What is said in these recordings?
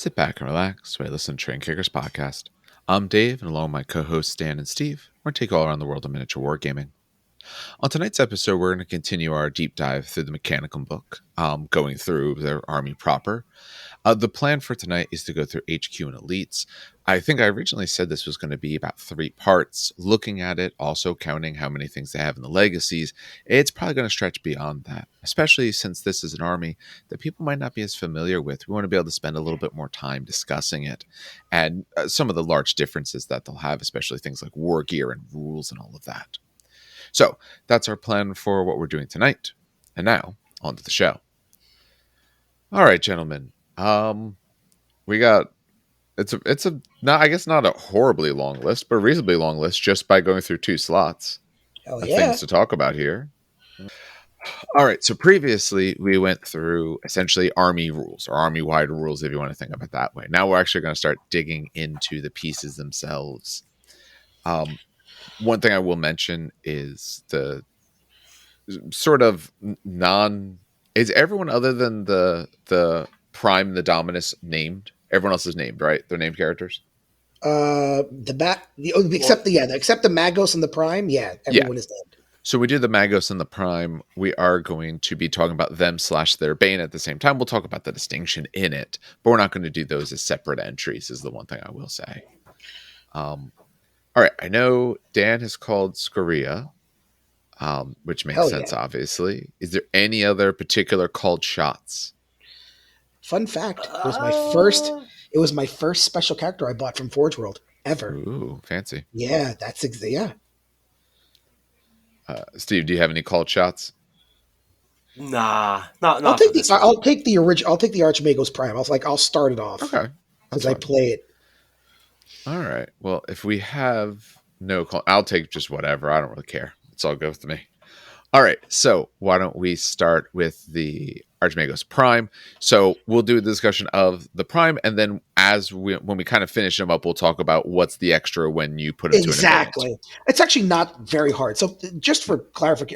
Sit back and relax while you listen to Train Kickers podcast. I'm Dave, and along with my co-hosts Dan and Steve, we're going to take you all around the world of miniature wargaming. On tonight's episode, we're going to continue our deep dive through the Mechanicum book, going through their army proper. The plan for tonight is to go through HQ and Elites. I think I originally said this was going to be about 3 parts. Looking at it, also counting how many things they have in the legacies, it's probably going to stretch beyond that, especially since this is an army that people might not be as familiar with. We want to be able to spend a little bit more time discussing it and some of the large differences that they'll have, especially things like war gear and rules and all of that. So that's our plan for what we're doing tonight. And now, on to the show. All right, gentlemen. We got it's a not, I guess, not a horribly long list, but a reasonably long list just by going through 2 slots of things to talk about here. All right, so previously we went through essentially army rules or army-wide rules, if you want to think of it that way. Now we're actually going to start digging into the pieces themselves. One thing I will mention is the sort of is everyone other than the Prime and the Dominus named? Everyone else is named, right? They're named characters. Except the Magos and the Prime, everyone is named. So we do the Magos and the Prime. We are going to be talking about them / their Bane at the same time. We'll talk about the distinction in it, but we're not going to do those as separate entries, is the one thing I will say. All right, I know Dan has called Scoria, which makes sense, obviously. Is there any other particular called shots? Fun fact, it was my first special character I bought from Forge World ever. Ooh, fancy. Yeah, Steve, do you have any called shots? Nah, not. I'll take the Archmagos Prime. I'll start it off. Okay. Because I play it. All right. Well, if we have no call, I'll take just whatever. I don't really care. It's all good with me. All right. So why don't we start with the Archmagos Prime? So we'll do a discussion of the Prime, and then when we kind of finish them up, we'll talk about what's the extra when you put it to an Exactly. It's actually not very hard. So just for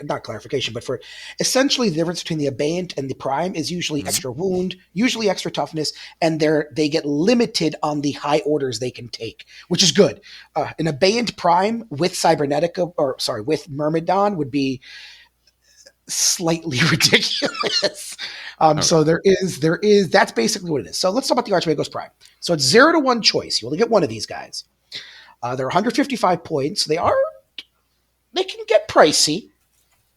not clarification, but for essentially the difference between the Abeyant and the Prime is usually extra wound, usually extra toughness, and they get limited on the high orders they can take, which is good. An Abeyant Prime with with Myrmidon would be slightly ridiculous. So there is that's basically what it is. So let's talk about the Archmagos Prime. So it's 0 to 1 choice. You only get one of these guys. They're 155 points. They can get pricey.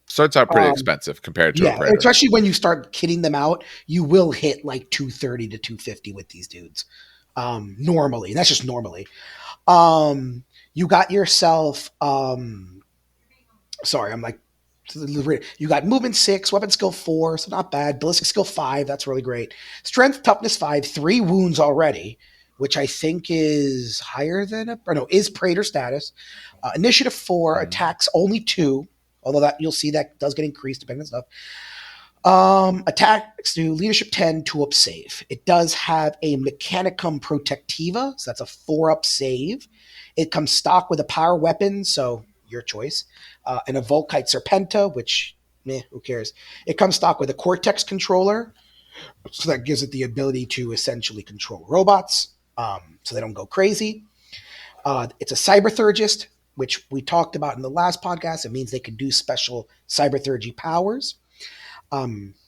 Starts out pretty expensive compared to a Praetor. Especially when you start kitting them out, you will hit like 230 to 250 with these dudes. Normally. That's just normally. You got yourself you got movement 6, weapon skill 4, so not bad. Ballistic skill 5, that's really great. Strength, toughness 5, 3 wounds already, which I think is higher than is Praetor status. Initiative 4, attacks only 2, although that you'll see that does get increased depending on stuff. Attacks to leadership 10, 2-up save. It does have a Mechanicum Protectiva, so that's a 4-up save. It comes stock with a power weapon, so your choice, and a Volkite Serpenta, which, who cares? It comes stock with a Cortex controller, so that gives it the ability to essentially control robots, so they don't go crazy. It's a Cyberthurgist, which we talked about in the last podcast. It means they can do special Cyberthurgy powers.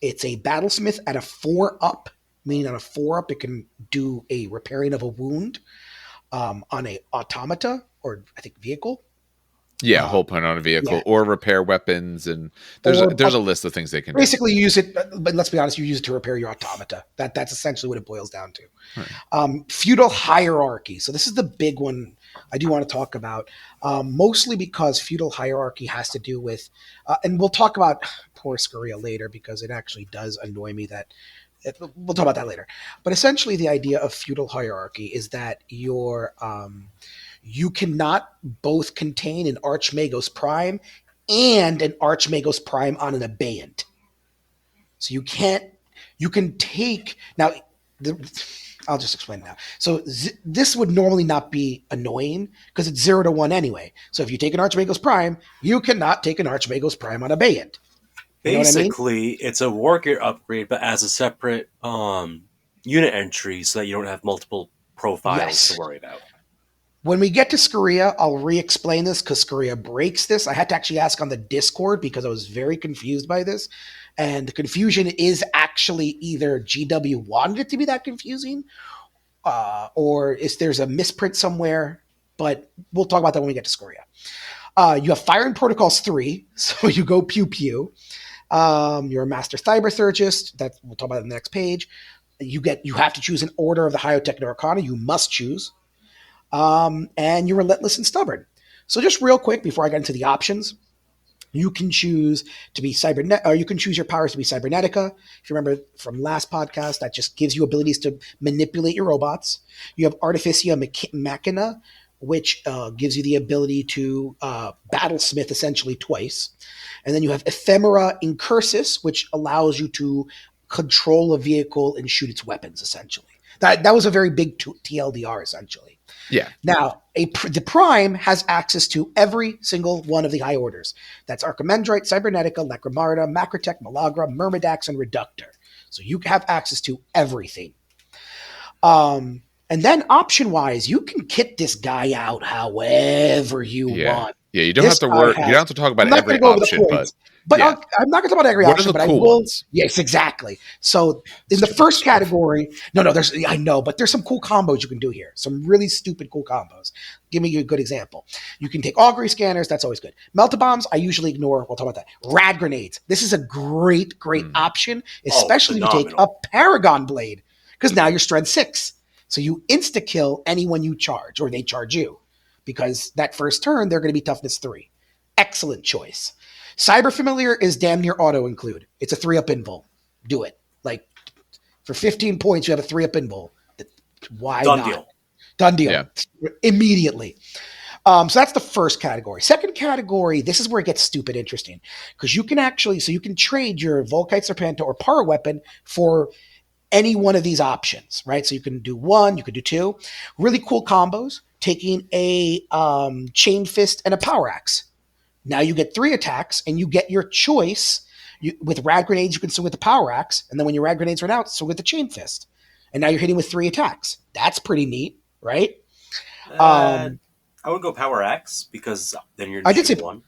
It's a Battlesmith at a 4-up, meaning on a 4-up it can do a repairing of a wound on a automata, or I think vehicle. Yeah, whole point on a vehicle or repair weapons, and there's a list of things they can basically use it. But let's be honest, you use it to repair your automata. That's essentially what it boils down to. Right. Feudal hierarchy. So this is the big one I do want to talk about, mostly because feudal hierarchy has to do with, and we'll talk about poor Scoria later because it actually does annoy me that. We'll talk about that later. But essentially, the idea of feudal hierarchy is that you cannot both contain an Archmagos Prime and an Archmagos Prime on an Abeyant. So you can take, now, I'll just explain now. So this would normally not be annoying because it's 0 to 1 anyway. So if you take an Archmagos Prime, you cannot take an Archmagos Prime on Abeyant. Basically, it's a war gear upgrade, but as a separate unit entry so that you don't have multiple profiles to worry about. When we get to Scoria, I'll re-explain this because Scoria breaks this. I had to actually ask on the Discord because I was very confused by this. And the confusion is actually either GW wanted it to be that confusing or there's a misprint somewhere. But we'll talk about that when we get to Scoria. You have Fire and Protocols 3, so you go pew-pew. You're a Master Cybersurgist. We'll talk about it on the next page. You have to choose an order of the Hyotech Arcana. You must choose. And you're relentless and stubborn. So just real quick before I get into the options, you can choose to be you can choose your powers to be Cybernetica. If you remember from last podcast, that just gives you abilities to manipulate your robots. You have Artificia Machina, which gives you the ability to battlesmith essentially twice. And then you have Ephemera Incursus, which allows you to control a vehicle and shoot its weapons essentially. That was a very big TLDR essentially. Yeah. Now, the Prime has access to every single one of the high orders. That's Archimandrite, Cybernetica, Lacrimarda, Macrotech, Malagra, Myrmidax, and Reductor. So you have access to everything. And then option-wise, you can kit this guy out however you want. Yeah, you don't have to work. You don't have to talk about every option, but I'm not going to talk about every option. But I will. Ones? Yes, exactly. So in the first category, I know, but there's some cool combos you can do here. Some really stupid cool combos. Give me a good example. You can take augury scanners. That's always good. Melta-bombs, I usually ignore. We'll talk about that. Rad grenades. This is a great option, especially if you take a Paragon Blade, because now you're strength 6. So you insta-kill anyone you charge, or they charge you. Because that first turn, they're going to be toughness 3. Excellent choice. Cyber Familiar is damn near auto include. It's a 3-up invul. Do it. Like, for 15 points, you have a 3-up invul. Why not? Deal. Done deal. Yeah. Immediately. So that's the first category. Second category, this is where it gets stupid interesting. Because you can trade your Volkite Serpenta or Power Weapon for any one of these options, right? So you can do 1, you could do 2. Really cool combos. Taking a Chain Fist and a Power Axe. Now you get 3 attacks, and you get your choice. With Rad Grenades, you can swing with the Power Axe, and then when your Rad Grenades run out, swing with the Chain Fist. And now you're hitting with 3 attacks. That's pretty neat, right? I would go Power Axe, because then you're just 1.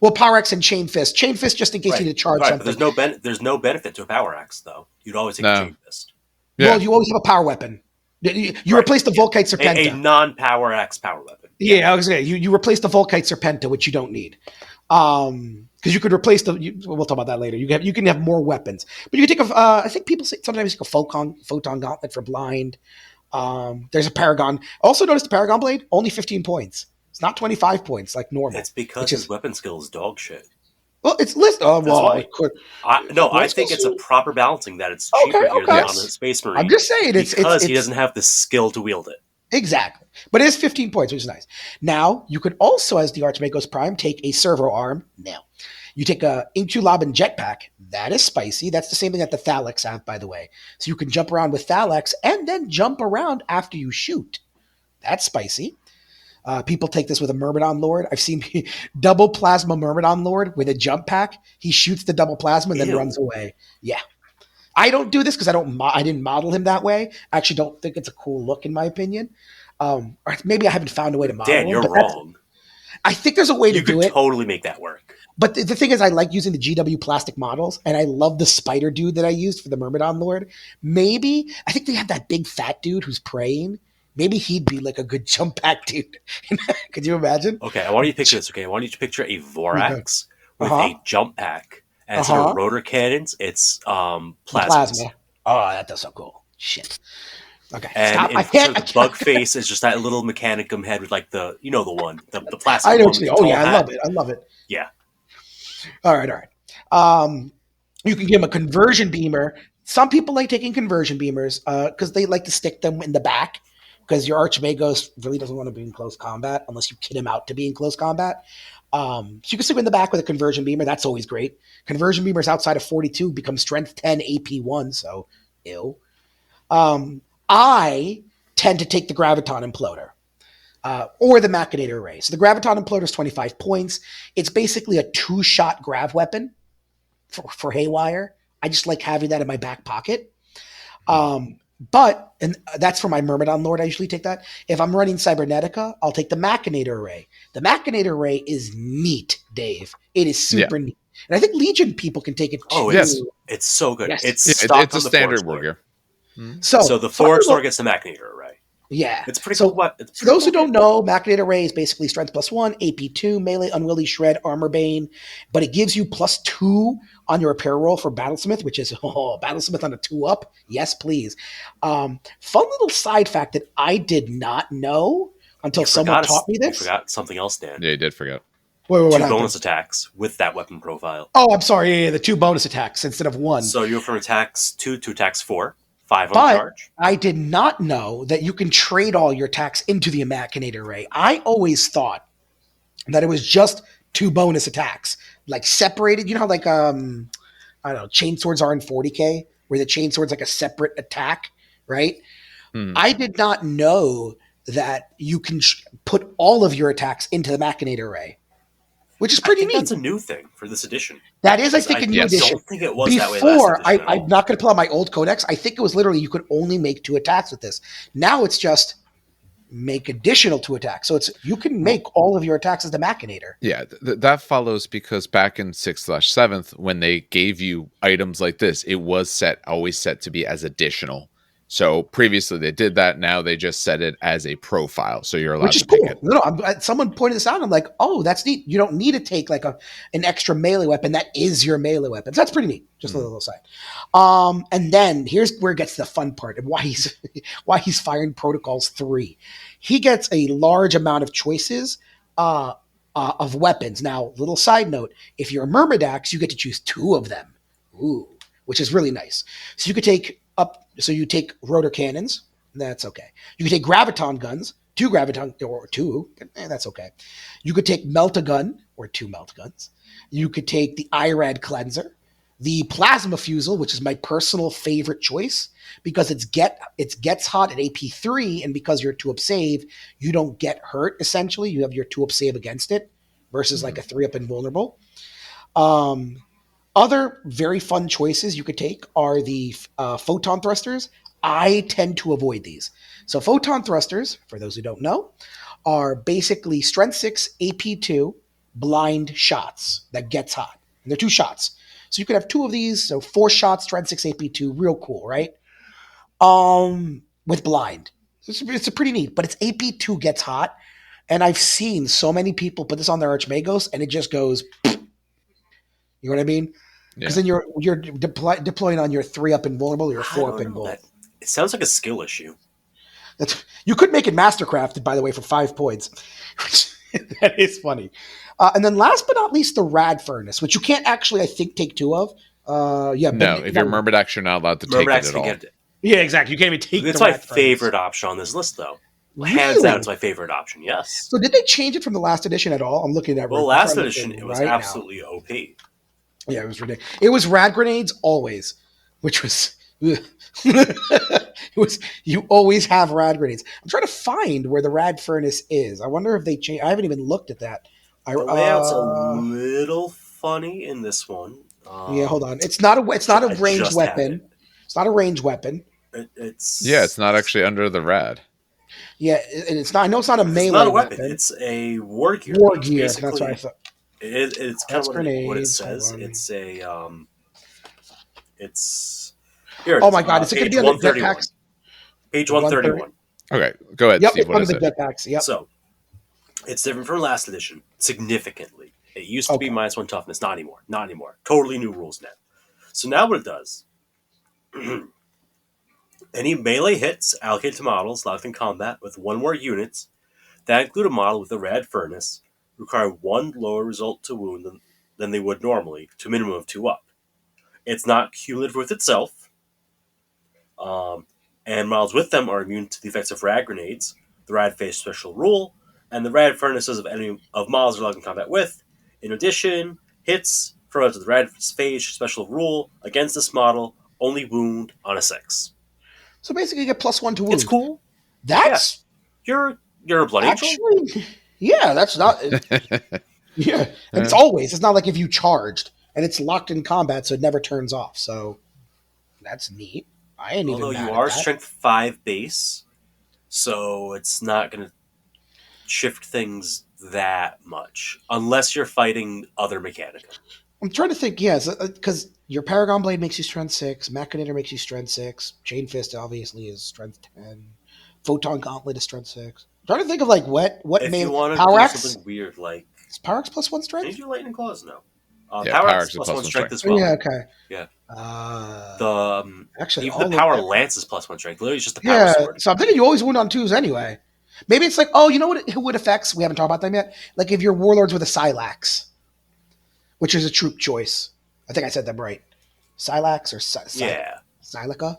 Well, Power Axe and Chain Fist. Chain Fist just in case you need to charge something. But there's no benefit to a Power Axe, though. You'd always take a Chain Fist. Yeah. Well, you always have a power weapon. You replace the Volkite Serpenta. A non-Power Axe power weapon. Yeah, I was going to say, you replace the Volkite Serpenta, which you don't need. Because you could replace we'll talk about that later. You can have more weapons. But you can take I think people say sometimes take a Photon Gauntlet for blind. There's a Paragon. Also notice the Paragon Blade, only 15 points. It's not 25 points like normal. It's because his weapon skill is dog shit. Well, it's listed. Oh, well, I think it's a proper balancing that it's cheaper here than on the Space Marine. I'm just saying because he doesn't have the skill to wield it. Exactly. But it is 15 points, which is nice. Now, you could also, as the Archmagos Prime, take a Servo Arm. Now, you take a Inculabin Jetpack. That is spicy. That's the same thing that the Thalax have, by the way. So you can jump around with Thalax and then jump around after you shoot. That's spicy. People take this with a Myrmidon Lord. I've seen double plasma Myrmidon Lord with a jump pack. He shoots the double plasma and then runs away. Yeah. I don't do this because I didn't model him that way. I actually don't think it's a cool look in my opinion. Or maybe I haven't found a way to model him. Dan, you're wrong. I think there's a way to do it. You could totally make that work. But the thing is, I like using the GW plastic models, and I love the spider dude that I used for the Myrmidon Lord. Maybe, I think they have that big fat dude who's praying. Maybe he'd be like a good jump pack dude. Could you imagine? Okay, I want you to picture this. Okay, I want you to picture a Vorax with a jump pack. And instead of rotor cannons, it's plasma. Oh, that does so cool. Shit. Okay. And the bug face is just that little Mechanicum head with like the one, the plastic. I know. Oh yeah, I love it. Yeah. All right. You can give him a conversion beamer. Some people like taking conversion beamers because they like to stick them in the back. Because your Archmagos really doesn't want to be in close combat unless you kit him out to be in close combat. So you can stick him in the back with a conversion beamer. That's always great. Conversion beamers outside of 42 become strength 10 AP 1. So, ew. I tend to take the Graviton Imploder or the Machinator Array. So the Graviton Imploder is 25 points. It's basically a 2-shot grav weapon for Haywire. I just like having that in my back pocket. But, and that's for my Myrmidon Lord, I usually take that. If I'm running Cybernetica, I'll take the Machinator Array. The Machinator Array is neat, Dave. It is super neat. And I think Legion people can take it too. Oh, it's so good. Yes. It's it's a standard war gear. So the Forge Lord gets the Machinator Array. Yeah. It's pretty cool. For those who don't know, Machinator Array is basically strength +1, AP 2, melee, unwieldy, shred, armor bane, but it gives you +2 on your repair roll for Battlesmith, which is Battlesmith on a 2-up. Yes, please. Fun little side fact that I did not know until someone taught me this. You forgot something else, Dan. Yeah, you did forget. Wait, 2 bonus attacks with that weapon profile. Oh, I'm sorry. Yeah, the 2 bonus attacks instead of 1. So you go from attacks 2 to attacks 4. 5 on charge. I did not know that you can trade all your attacks into the Machinator Array. I always thought that it was just 2 bonus attacks, like separated. You know how like I don't know, chainswords are in 40K, where the chainsword's like a separate attack, right? I did not know that you can put all of your attacks into the Machinator Array, which is pretty neat. That's a new thing for this edition. That is, I think, a new edition. I don't think it was Before, that way last edition. I'm not going to pull out my old codex. I think it was literally you could only make 2 attacks with this. Now it's just make additional 2 attacks. So you can make all of your attacks as the Machinator. Yeah, that follows because back in 6th/7th, when they gave you items like this, it was always set to be as additional. So previously they did that. Now they just set it as a profile. So you're allowed to pick it. No, someone pointed this out. And I'm like, oh, that's neat. You don't need to take like an extra melee weapon. That is your melee weapon. So that's pretty neat. Just a little side. And then here's where it gets the fun part and why he's firing Protocols 3. He gets a large amount of choices of weapons. Now, little side note, if you're a Myrmidax, you get to choose 2 of them. Ooh, which is really nice. So you could take you take rotor cannons. That's okay. You could take graviton guns, 2 graviton or 2. That's okay. You could take melt-a-gun or 2 melt-guns. You could take the IRAD cleanser, the plasma fusel, which is my personal favorite choice because it gets hot at AP 3, and because you're 2-up save, you don't get hurt. Essentially, you have your 2-up save against it versus like a 3-up invulnerable. Other very fun choices you could take are the photon thrusters. I tend to avoid these. So photon thrusters, for those who don't know, are basically strength 6, AP 2, blind shots that gets hot. And they're 2 shots. So you could have 2 of these. So 4 shots, strength 6, AP 2, real cool, right? With blind. It's a pretty neat, but it's AP 2 gets hot. And I've seen so many people put this on their Archmagos and it just goes... You know what I mean? Because then you're deploying on your 3-up invulnerable or your 4-up invulnerable. It sounds like a skill issue. You could make it mastercrafted, by the way, for 5 points. That is funny. And then last but not least, the Rad Furnace, which you can't actually, I think, take 2 of. No, if you're Myrmidax, you're not allowed to take it at all. Yeah, exactly. You can't even take it. It's my favorite option on this list, though. Really? Hands down, it's my favorite option, yes. So did they change it from the last edition at all? I'm looking at it. Well, last edition, it was absolutely OP. Yeah, it was ridiculous. It was rad grenades always, which was it was you always have rad grenades. I'm trying to find where the Rad Furnace is. I wonder if they changed. I haven't even looked at that. The layout's a little funny in this one. Yeah, hold on. It's not a ranged weapon. It's not a ranged weapon. It's not actually under the rad. Yeah, and it's not. I know it's not a melee. It's not a weapon. It's a war gear. War gear. That's what I thought. It's kind of what it says. It's a it's here. Oh my god! Is it going to be on the jetpacks? Page 131. Okay, go ahead. Yep, Steve, it's one of the jetpacks. Yep. So it's different from last edition significantly. It used to be -1 toughness, not anymore. Not anymore. Totally new rules now. So now what it does. Any melee hits allocated to models locked in combat with 1 more units that include a model with a Rad Furnace require 1 lower result to wound than they would normally, to a minimum of 2 up. It's not cumulative with itself, and models with them are immune to the effects of rad grenades, the Rad Phase special rule, and the Rad Furnaces of any of models are locked in combat with. In addition, hits from the Rad Phase special rule against this model only wound on a 6. So basically, you get +1 to wound. It's cool. That's you're a blood angel. Yeah, that's not. Yeah, and it's not like if you charged and it's locked in combat, so it never turns off. So that's neat. I ain't even Although you mad at are that. strength 5 base, so it's not going to shift things that much unless you're fighting other Mechanicum. I'm trying to think, yes, because your Paragon Blade makes you strength 6, Machinator makes you strength 6, Chain Fist obviously is strength 10, Photon Gauntlet is strength 6. I'm trying to think of like what If may you want to Power do Axe? something weird like, Is Power Axe plus 1 can you strength? do Lightning Claws? No. Yeah, Power Power Axe Axe is plus plus 1 one strength strength. as Oh, well. yeah, okay. Yeah. Uh, Actually, actually, even the all Power of Lance is plus 1 strength. Literally just the Power yeah. Sword. So I'm thinking you always wound on 2s anyway. Maybe it's like, oh, you know what affects? We haven't talked about them yet. Like if you're Warlords with a Silax, which is a troop choice. I think I said them right. Silax or Yeah. Silica?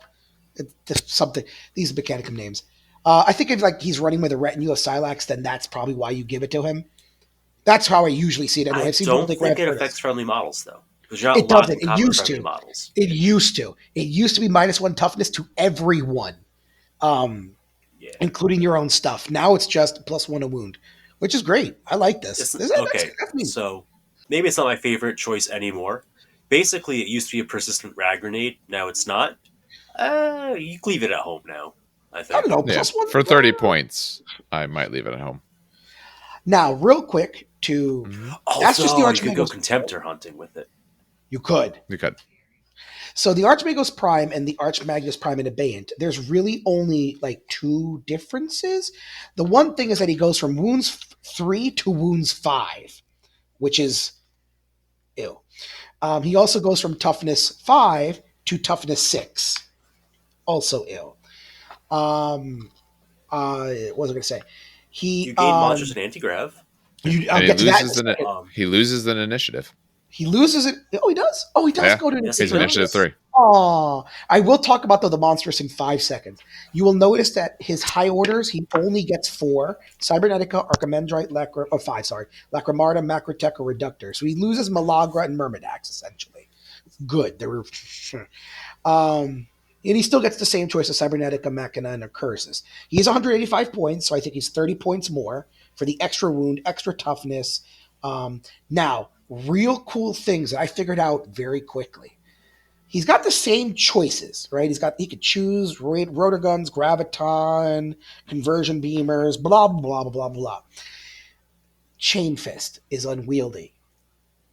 It's something. These are Mechanicum names. I think if like he's running with a retinue of Silax, then that's probably why you give it to him. That's how I usually see it anyway. I I've seen people don't take think Red it Furnace. affects friendly models, though. Because you're not It locked doesn't. in It combat with used friendly to. models. It used to. It used to be -1 toughness to everyone, Yeah. including your own stuff. Now it's just +1 a wound, which is great. I like this. It's, okay, That's neat. so maybe it's not my favorite choice anymore. Basically, it used to be a persistent rag grenade. Now it's not. You can leave it at home now, I I don't think. know. Yeah, +1. for 30 points, I might leave it at home. Now, real quick, Mm-hmm. that's just the Also, you could go Archmagos. Contemptor hunting with it. You could. You could. So the Archmagos Prime and the Archmagnus Prime and Abeyant, there's really only like 2 differences. The one thing is that he goes from wounds 3 to wounds 5, which is ill. He also goes from toughness 5 to toughness 6, also ill. What was I going to say? You gain monsters and anti-grav. I'll And get to that in a second. he loses an initiative. He loses it. Oh, he does. Oh, he does Yeah, go to Yes, he's he initiative does. 3. Oh, I will talk about the monstrous in 5 seconds. You will notice that his high orders, he only gets 4: Cybernetica, Archimandrite, 5, sorry, Lacrimarda, Macroteca, Reductor. So he loses Malagra and Myrmidax, essentially. Good. They were, and he still gets the same choice of Cybernetica, Machina, and Curses. He's 185 points, so I think he's 30 points more for the extra wound, extra toughness. Now, real cool things that I figured out very quickly. He's got the same choices, right? He could choose rotor guns, graviton, conversion beamers, blah blah blah blah blah. Chain Fist is unwieldy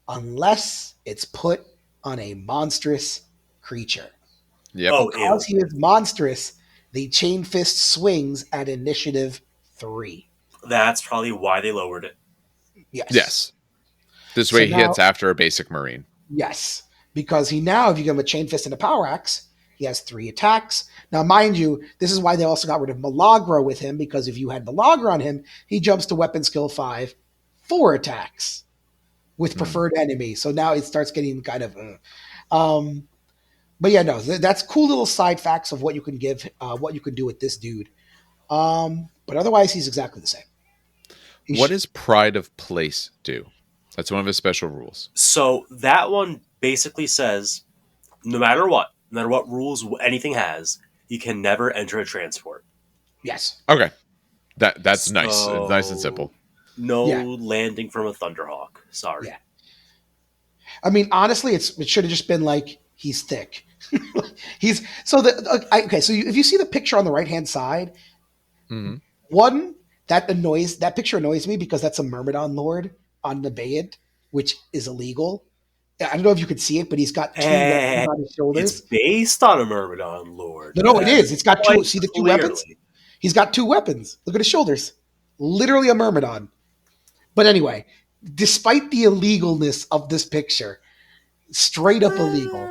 unless it's put on a monstrous creature. Yep. Oh, Because ew. he is monstrous, the Chain Fist swings at initiative 3. That's probably why they lowered it. Yes. This So way he now- hits after a basic Marine. Yes, because he now, if you give him a Chain Fist and a Power Axe, he has 3 attacks. Now, mind you, this is why they also got rid of Malagra with him, because if you had Malagra on him, he jumps to Weapon Skill 5, 4 attacks with preferred enemy. So now it starts getting kind of... but yeah, no, that's cool little side facts of what you can give, what you can do with this dude. But otherwise, he's exactly the same. What does Pride of Place do? That's one of his special rules. So that one basically says, no matter what rules anything has, you can never enter a transport. Yes. Okay. That's nice. So, It's nice and simple. No Yeah. landing from a Thunderhawk. Sorry. Yeah. I mean, honestly, it should have just been like, he's thick. He's so the okay. So if you see the picture on the right hand side, Mm-hmm. one that picture annoys me because that's a Myrmidon Lord on the Abeyant, which is illegal. I don't know if you could see it, but he's got 2 weapons on his shoulders. It's based on a Myrmidon Lord. No, it is. It's got 2. Quite See the 2 clearly. weapons? He's got 2 weapons. Look at his shoulders. Literally a Myrmidon. But anyway, despite the illegalness of this picture, straight up illegal.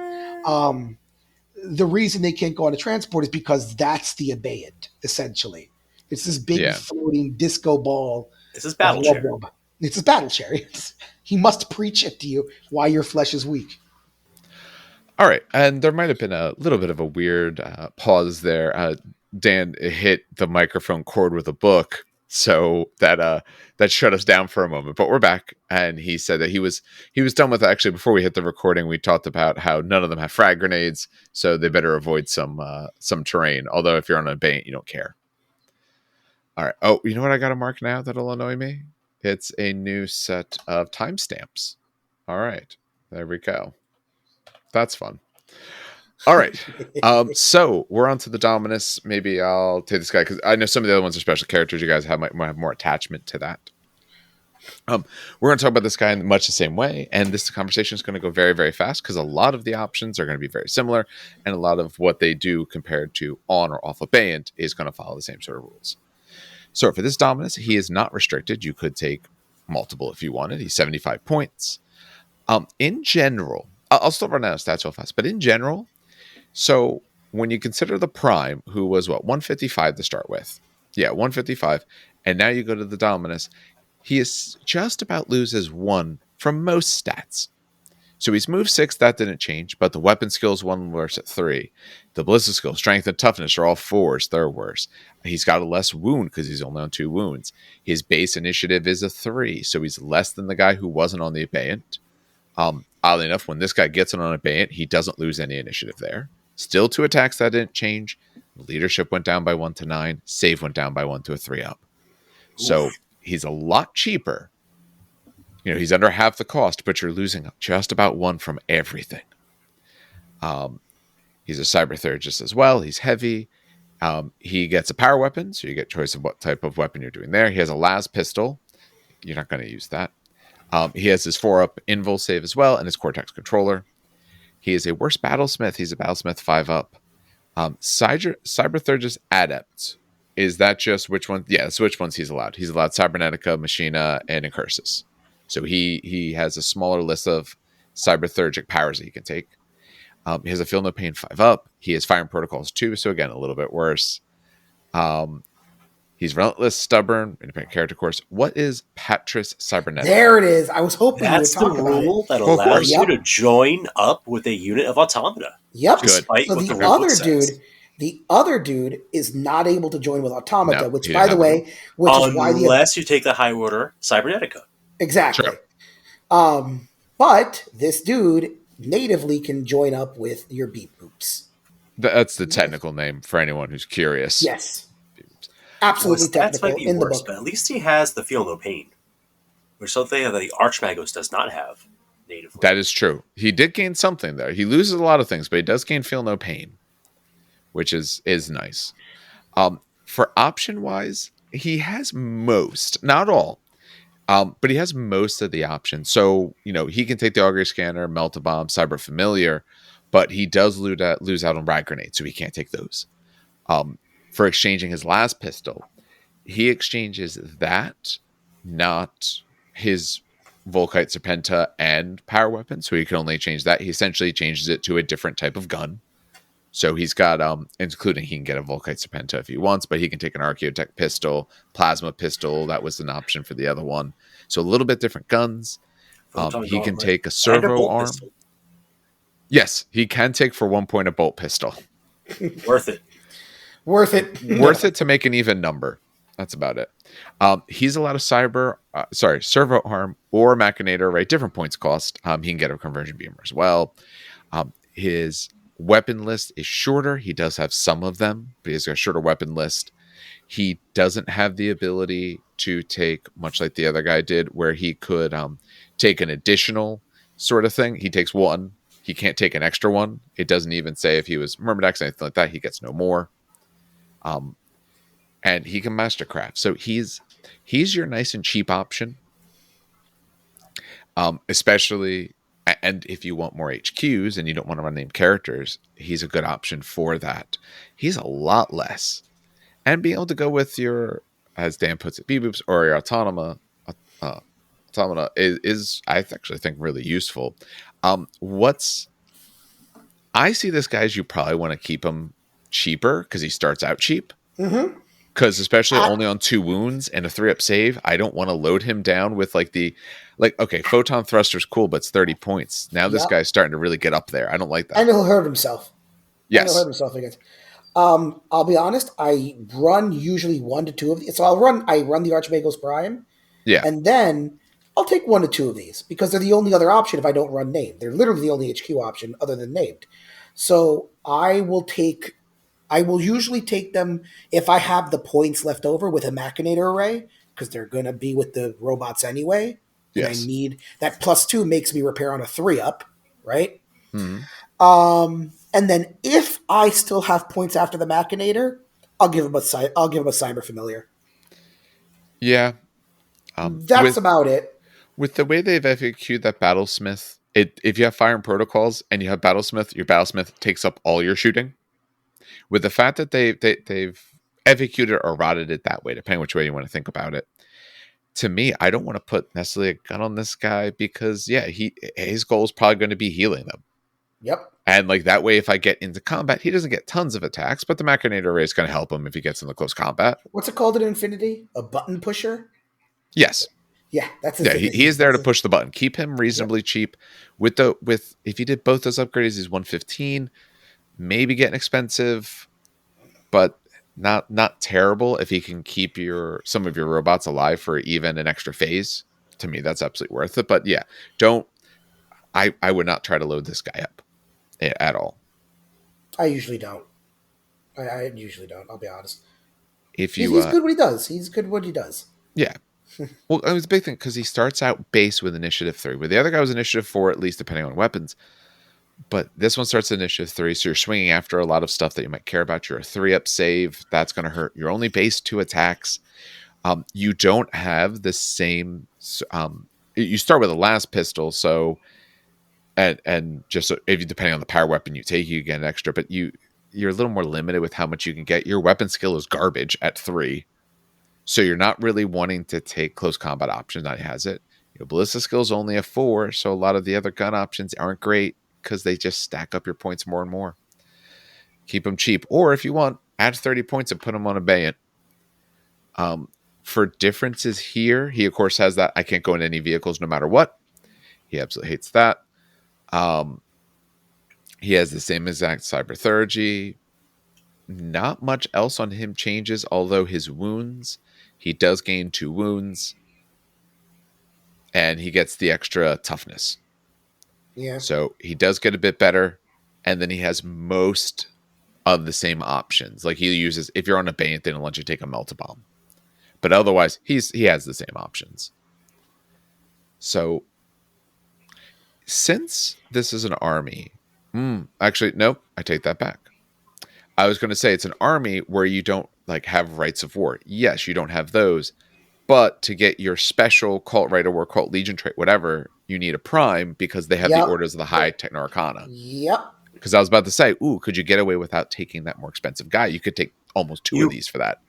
The reason they can't go on a transport is because that's the Abeyant, essentially. It's this big floating disco ball. This is battle chair. It's his battle chair. He must preach it to you why your flesh is weak. All right. And there might have been a little bit of a weird pause there. Dan hit the microphone cord with a book. So that shut us down for a moment, but we're back. And he said that he was done with, actually, before we hit the recording, we talked about how none of them have frag grenades, so they better avoid some terrain. Although if you're on a Abeyant, you don't care. All right. Oh, you know what I got to mark now that'll annoy me? It's a new set of timestamps. All right. There we go. That's fun. All right. So we're on to the Dominus. Maybe I'll take this guy because I know some of the other ones are special characters. You guys might have more attachment to that. We're going to talk about this guy in much the same way, and this conversation is going to go very, very fast because a lot of the options are going to be very similar, and a lot of what they do compared to on or off Abeyant is going to follow the same sort of rules. So for this Dominus, he is not restricted. You could take multiple if you wanted. He's 75 points. In general, I'll still run out of stats real fast, but in general, so when you consider the Prime, who was 155 to start with, 155, and now you go to the Dominus, he is just about loses 1 from most stats. So he's moved 6, that didn't change, but the weapon skills 1 worse at 3. The ballistic skill, strength, and toughness are all 4s, they're worse. He's got a less wound because he's only on 2 wounds. His base initiative is a 3, so he's less than the guy who wasn't on the Abeyant. Oddly enough, when this guy gets on Abeyant, he doesn't lose any initiative there. Still 2 attacks, that didn't change. Leadership went down by 1 to 9. Save went down by 1 to a 3 up. So he's a lot cheaper. He's under half the cost, but you're losing just about 1 from everything. He's a cybertheragist as well. He's heavy. He gets a power weapon, so you get choice of what type of weapon you're doing there. He has a las pistol. You're not going to use that. He has his 4-up invul save as well, and his cortex controller. He is a worse battlesmith. He's a battlesmith 5-up. Cybertheragist adept. Is that just which one? Yeah, that's which ones he's allowed. He's allowed Cybernetica, Machina, and Incursus. So he has a smaller list of cyberthergic powers that he can take. He has a Feel No Pain 5-up. He has Fire and Protocols 2, so again, a little bit worse. He's relentless, stubborn, independent character course. What is Patris Cybernetica? There it is. I was hoping that's you would talk the about rule it. that allows you to join up with a unit of automata. Yep. Despite so what the other dude is not able to join with automata, No, which, by the way, is why unless you take the high order Cybernetica. Exactly. Sure. But this dude natively can join up with your beep boops. That's the technical name for anyone who's curious. Yes. Absolutely technical might be in worse, the book. But at least he has the Feel No Pain, which is something that the Archmagos does not have natively. That is true. He did gain something there. He loses a lot of things, but he does gain Feel No Pain, which is nice. For option-wise, he has most, not all, but he has most of the options. So, he can take the Augury Scanner, Melt-A-Bomb, Cyber Familiar, but he does lose out on Rad Grenade, so he can't take those. For exchanging his last pistol, he exchanges that, not his Volkite Serpenta and power weapon, so he can only change that. He essentially changes it to a different type of gun. So he's got, including he can get a Volkite Serpenta if he wants, but he can take an Archaeotech pistol, Plasma pistol. That was an option for the other one. So a little bit different guns. He can take a servo arm. Pistol. Yes, he can take for 1 point a bolt pistol. Worth it. Worth it to make an even number. That's about it. He's allowed a servo arm or Machinator, right? Different points cost. He can get a conversion beamer as well. His weapon list is shorter. He does have some of them, but he has a shorter weapon list. He doesn't have the ability to take, much like the other guy did, where he could take an additional sort of thing. He takes 1. He can't take an extra one. It doesn't even say if he was Myrmidon or anything like that. He gets no more. And he can mastercraft. So he's your nice and cheap option. Especially, and if you want more HQs and you don't want to run named characters, he's a good option for that. He's a lot less. And being able to go with your, as Dan puts it, B-Boops or your Automata is I actually think really useful. I see this guy as you probably want to keep him cheaper because he starts out cheap. Mm-hmm. Because especially only on 2 wounds and a 3-up save, I don't want to load him down with okay, Photon Thruster's cool, but it's 30 points. Now this guy's starting to really get up there. I don't like that. And he'll hurt himself. Yes. And he'll hurt himself against. I'll be honest, I run usually 1 to 2 of these. So I run the Archmagos Prime. Yeah. And then I'll take 1 to 2 of these because they're the only other option if I don't run named. They're literally the only HQ option other than named. So I will usually take them if I have the points left over with a Machinator array, because they're going to be with the robots anyway. Yes. And I need that +2 makes me repair on a 3-up, right? Mm-hmm. And then if I still have points after the Machinator, I'll give him a Cyber Familiar. Yeah. That's about it. With the way they've FAQ'd that Battlesmith, if you have Fire and Protocols and you have Battlesmith, your Battlesmith takes up all your shooting. With the fact that they've FAQ'd it or rotted it that way, depending which way you want to think about it. To me, I don't want to put necessarily a gun on this guy because, yeah, his goal is probably going to be healing them. Yep. And like that way, if I get into combat, he doesn't get tons of attacks, but the Machinator Array is going to help him if he gets into close combat. What's it called in Infinity? A button pusher? Yes. Yeah, that's he is there to push the button. Keep him reasonably cheap. With if you did both those upgrades, he's 115. Maybe getting expensive, but not terrible if he can keep some of your robots alive for even an extra phase. To me, that's absolutely worth it. But yeah, I would not try to load this guy up at all. I usually don't. I usually don't. I'll be honest. He's good what he does. He's good what he does. Yeah. Well, it was a big thing because he starts out base with Initiative 3, where the other guy was Initiative 4, at least depending on weapons. But this one starts at Initiative 3, so you're swinging after a lot of stuff that you might care about. You're a 3-up save. That's going to hurt. You're only base 2 attacks. You don't have the same... you start with a last pistol, so... And just if you depending on the power weapon you take, you get an extra, but you're a little more limited with how much you can get. Your weapon skill is garbage at 3. So you're not really wanting to take close combat options. That has it. Your ballista skill is only a 4, so a lot of the other gun options aren't great because they just stack up your points more and more. Keep them cheap, or if you want, add 30 points and put them on Abeyant. For differences here, he of course has that I can't go in any vehicles no matter what. He absolutely hates that. He has the same exact cyberthurgy. Not much else on him changes, although his wounds, he does gain 2 wounds, and he gets the extra toughness. Yeah. So he does get a bit better, and then he has most of the same options. Like he uses, if you're on Abeyant, they don't let you take a Melt-A-Bomb. But otherwise, he has the same options. So since this is an army, actually, nope, I take that back. I was going to say it's an army where you don't like have rights of war. Yes, you don't have those, but to get your special cult right of war, cult legion trait, whatever, you need a prime because they have the orders of the high Techno Arcana. Yep. Because I was about to say, could you get away without taking that more expensive guy? You could take almost 2 of these for that.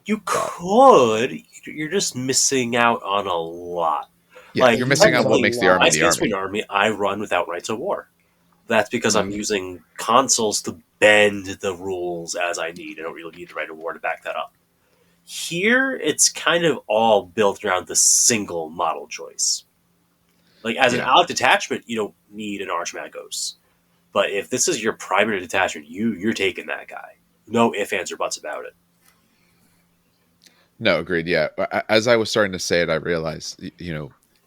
You could. You're just missing out on a lot. Yeah, like, you're missing out what makes the army the army. Army. I run without rights of war. That's because I'm using consoles to bend the rules as I need. I don't really need the right of war to back that up. Here, it's kind of all built around the single model choice. Like, as an allied detachment, you don't need an Archmagos. But if this is your primary detachment, you're taking that guy. No ifs, ands, or buts about it. No, agreed, yeah. As I was starting to say it, I realized,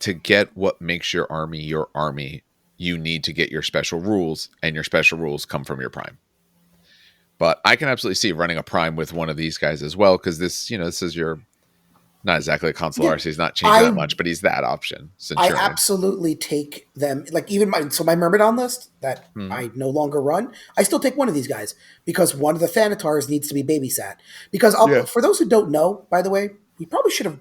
to get what makes your army, you need to get your special rules, and your special rules come from your prime. But I can absolutely see running a prime with one of these guys as well, because this is your, not exactly a Consularis, he's not changing that much, but he's that option. I absolutely take them, like even my Myrmidon list that I no longer run, I still take one of these guys, because one of the Thanatars needs to be babysat. Because for those who don't know, by the way, we probably should have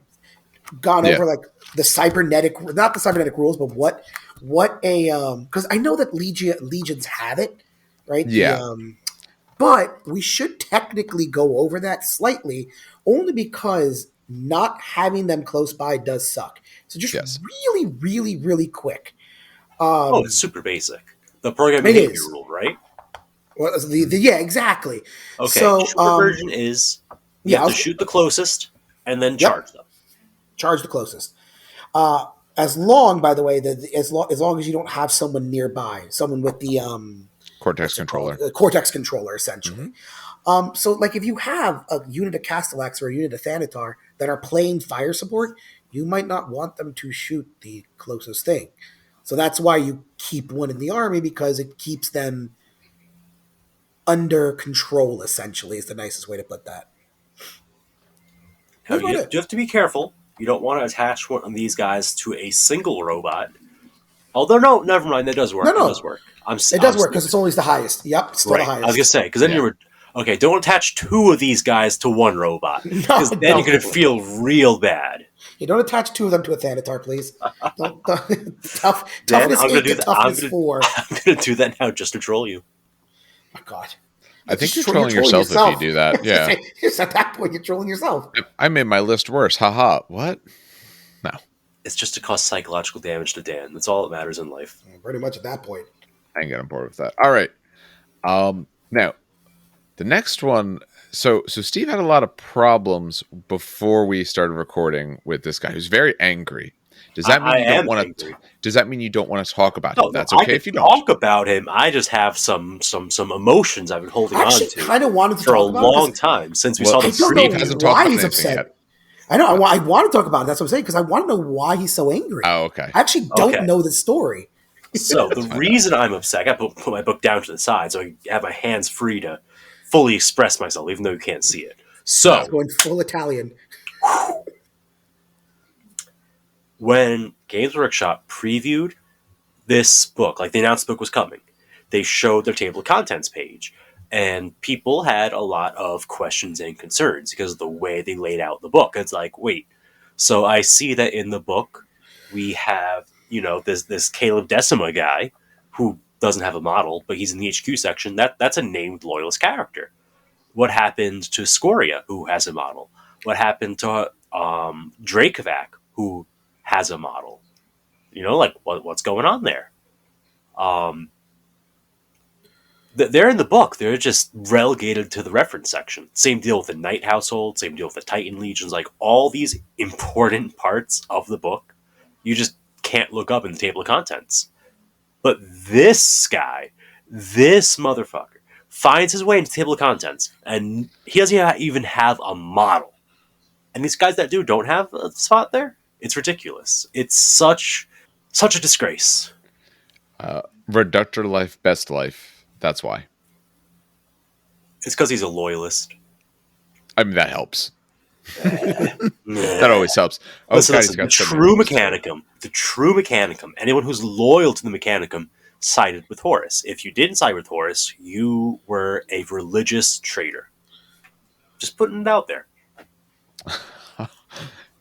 gone over like the cybernetic, not the cybernetic rules, but what because I know that legions have it, right? Yeah. But we should technically go over that slightly, only because not having them close by does suck. So just really, really, really quick. It's super basic. The program behavior rule, right? Well, exactly. Okay, so short version is you have to shoot the closest and then charge them. Charge the closest. As long, by the way, as long as you don't have someone nearby, someone with the Cortex controller. Cortex controller, essentially. So, like, if you have a unit of Castellax or a unit of Thanatar that are playing fire support, you might not want them to shoot the closest thing. So that's why you keep one in the army, because it keeps them under control, essentially, is the nicest way to put that. Now, you have to be careful. You don't want to attach one of these guys to a single robot, Although, no, never mind. That does work. No, It no. does work. It does work because it's always the highest. Yep, still right. the highest. I was going to say, because then Yeah. you were... Okay, don't attach 2 of these guys to one robot. Because then you're going to feel real bad. You don't attach 2 of them to a Thanatar, please. Toughness Dan, I'm 8 gonna do to that. toughness 4. I'm going to do that now just to troll you. Oh, my God. I think you're trolling yourself if you do that. Yeah. It's at that point, you're trolling yourself. I made my list worse. Haha. What? No. It's just to cause psychological damage to Dan. That's all that matters in life. Pretty much at that point. I ain't getting bored with that. All right. Now, the next one. So Steve had a lot of problems before we started recording with this guy who's very angry. Does that mean you don't want to? Does that mean you don't want to talk about him? That's okay if you don't talk about him. I just have some emotions I've been holding on to. Kind of wanted to for talk a about long time since we saw the Steve hasn't talked about anything yet. I know. I want to talk about it. That's what I'm saying because I want to know why he's so angry. Oh, okay. I actually don't know the story. So the reason I'm upset, I put my book down to the side so I have my hands free to fully express myself, even though you can't see it. So it's going full Italian. When Games Workshop previewed this book, like they announced the book was coming, they showed their table of contents page, and people had a lot of questions and concerns because of the way they laid out the book. It's like, wait, so I see that in the book we have, this Calleb Decima guy who doesn't have a model, but he's in the HQ section. That's a named loyalist character. What happened to Scoria, who has a model? What happened to Draykavac, who has a model? What's going on there? They're in the book. They're just relegated to the reference section. Same deal with the Knight household. Same deal with the Titan legions. Like all these important parts of the book, you just can't look up in the table of contents. But this guy, this motherfucker, finds his way into the table of contents, and he doesn't even have a model. And these guys that don't have a spot there, it's ridiculous. It's such a disgrace. Reductor life, best life. That's why. It's because he's a loyalist. I mean, that helps. That always helps. Oh, listen, the true Mechanicum, anyone who's loyal to the Mechanicum sided with Horus. If you didn't side with Horus, you were a religious traitor. Just putting it out there.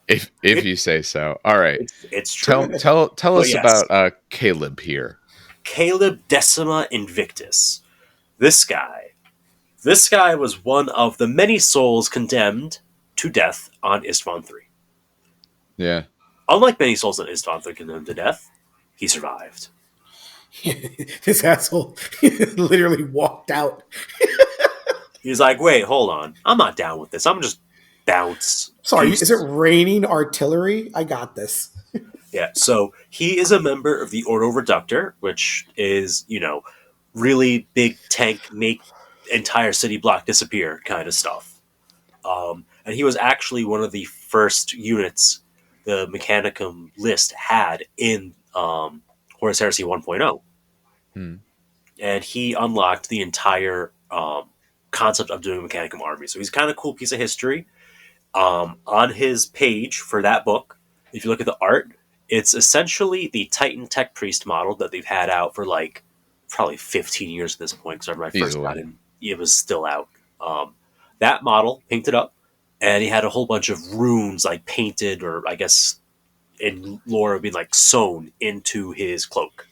If you say so. All right. It's true. Tell us about Calleb here. Calleb Decima Invictus. This guy was one of the many souls condemned to death on Istvan 3. Yeah. Unlike many souls on Istvan 3 condemned to death, he survived. This asshole literally walked out. He's like, wait, hold on. I'm not down with this. I'm just bounce. Sorry, is it raining artillery? I got this. Yeah, so he is a member of the Ordo Reductor, which is, really big tank, make entire city block disappear kind of stuff. And he was actually one of the first units the Mechanicum list had in Horus Heresy 1.0. And he unlocked the entire concept of doing a Mechanicum army. So he's a kind of cool piece of history. On his page for that book, if you look at the art, it's essentially the Titan Tech Priest model that they've had out for probably 15 years at this point. Because when I first got in, it was still out. That model, painted up, and he had a whole bunch of runes painted, or I guess in lore being sewn into his cloak.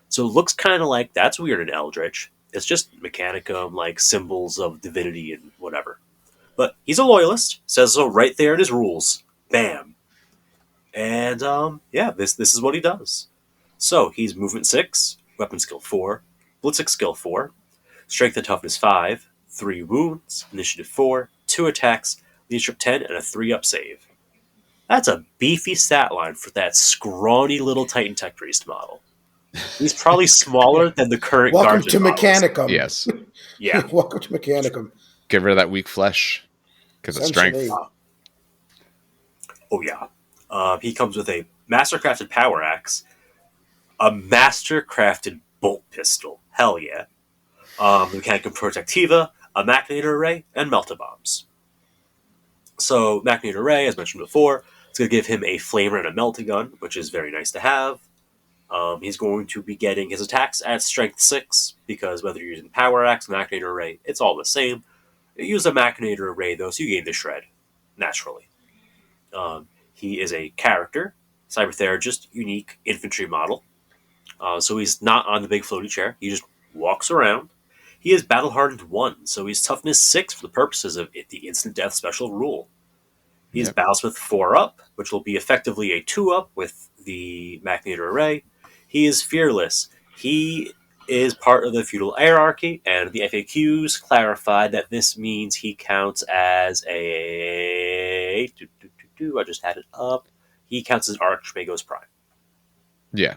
So it looks kind of like that's weird in Eldritch. It's just Mechanicum, symbols of divinity and whatever. But he's a loyalist. Says so right there in his rules. Bam. And this is what he does. So he's movement 6, weapon skill 4, blitzing skill 4, strength and toughness 5, 3 wounds, initiative 4, 2 attacks, leadership 10, and a 3-up save. That's a beefy stat line for that scrawny little Titan Tech Priest model. He's probably smaller than the current Welcome Guardian to models. Mechanicum. Yes. Yeah. Welcome to Mechanicum. Get rid of that weak flesh because of strength. Oh, yeah. He comes with a master-crafted power axe, a master-crafted bolt pistol. Hell yeah. The Mechanicum Protectiva, a Machinator Array, and Melta Bombs. So, Machinator Array, as mentioned before, it's going to give him a flamer and a melting gun, which is very nice to have. He's going to be getting his attacks at Strength 6, because whether you're using Power Axe, Machinator Array, it's all the same. You use a Machinator Array, though, so you gain the Shred, naturally. He is a character, Cybertheragist, unique infantry model. So he's not on the big floaty chair. He just walks around. He is Battle Hardened 1, so he's Toughness 6 for the purposes of the Instant Death special rule. He is Battlesmith 4 up, which will be effectively a 2 up with the Machinator Array. He is Fearless. He is part of the feudal hierarchy, and the FAQs clarified that this means he counts as a... I just had it up. He counts as Archmagos Prime. Yeah.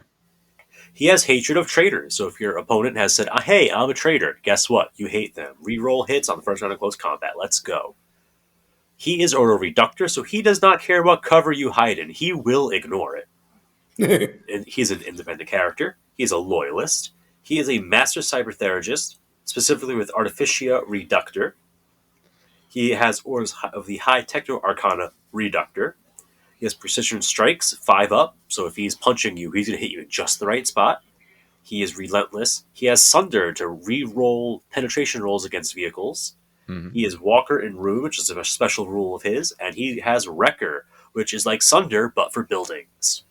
He has hatred of traitors, so if your opponent has said, hey, I'm a traitor, guess what? You hate them. Reroll hits on the first round of close combat. Let's go. He is Ordo Reductor, so he does not care what cover you hide in. He will ignore it. And he's an independent character. He's a loyalist. He is a Master Cybertheragist, specifically with Artificia Reductor. He has Orders of the High Techno Arcana Reductor. He has Precision Strikes, 5 up, so if he's punching you, he's going to hit you in just the right spot. He is Relentless. He has Sunder to re-roll penetration rolls against vehicles. Mm-hmm. He is Walker in Room, which is a special rule of his, and he has Wrecker, which is like Sunder, but for buildings.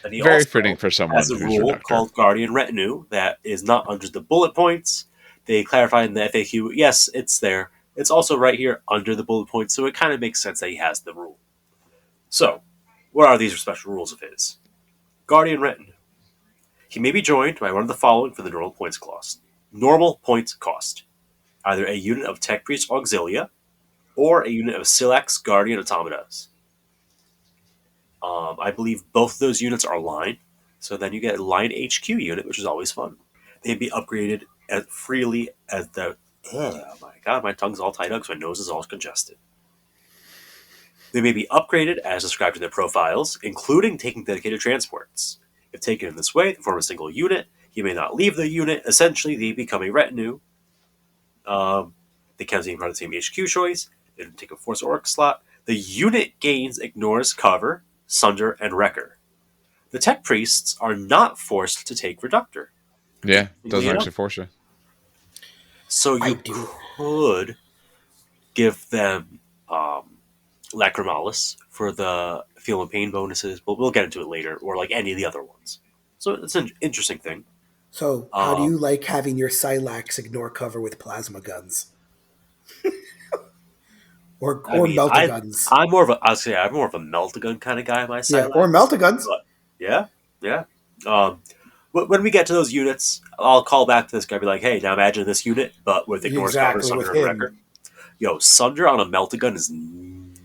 And he very fitting for someone has a rule called Guardian Retinue that is not under the bullet points. They clarified in the FAQ, yes, it's there. It's also right here under the bullet points, so it kind of makes sense that he has the rule. So, what are these special rules of his? Guardian Retinue. He may be joined by one of the following for the normal points cost. Normal points cost. Either a unit of Tech Priest Auxilia, or a unit of Silax Guardian Automatas. I believe both of those units are line, so then you get a line HQ unit, which is always fun. They'd be upgraded as freely as the... Oh my god, my tongue's all tied up, so my nose is all congested. They may be upgraded as described in their profiles, including taking dedicated transports. If taken in this way, they form a single unit. He may not leave the unit. Essentially, they become a retinue. They can't be part of the same HQ choice. They don't take a Force Orc slot. The unit gains ignores cover, Sunder, and Wrecker. The Tech Priests are not forced to take Reductor. Yeah, doesn't actually force you. So you could give them Lacrimalis for the Feel and Pain bonuses, but we'll get into it later, or like any of the other ones. So it's an interesting thing. So how do you like having your Silax ignore cover with plasma guns? or Meltaguns? I'm more of a Meltagun kind of guy myself. Yeah, or Meltaguns. Yeah. When we get to those units, I'll call back to this guy and be like, hey, now imagine this unit, but with ignores cover, Sunder, and Wrecker. Yo, Sunder on a Meltagun is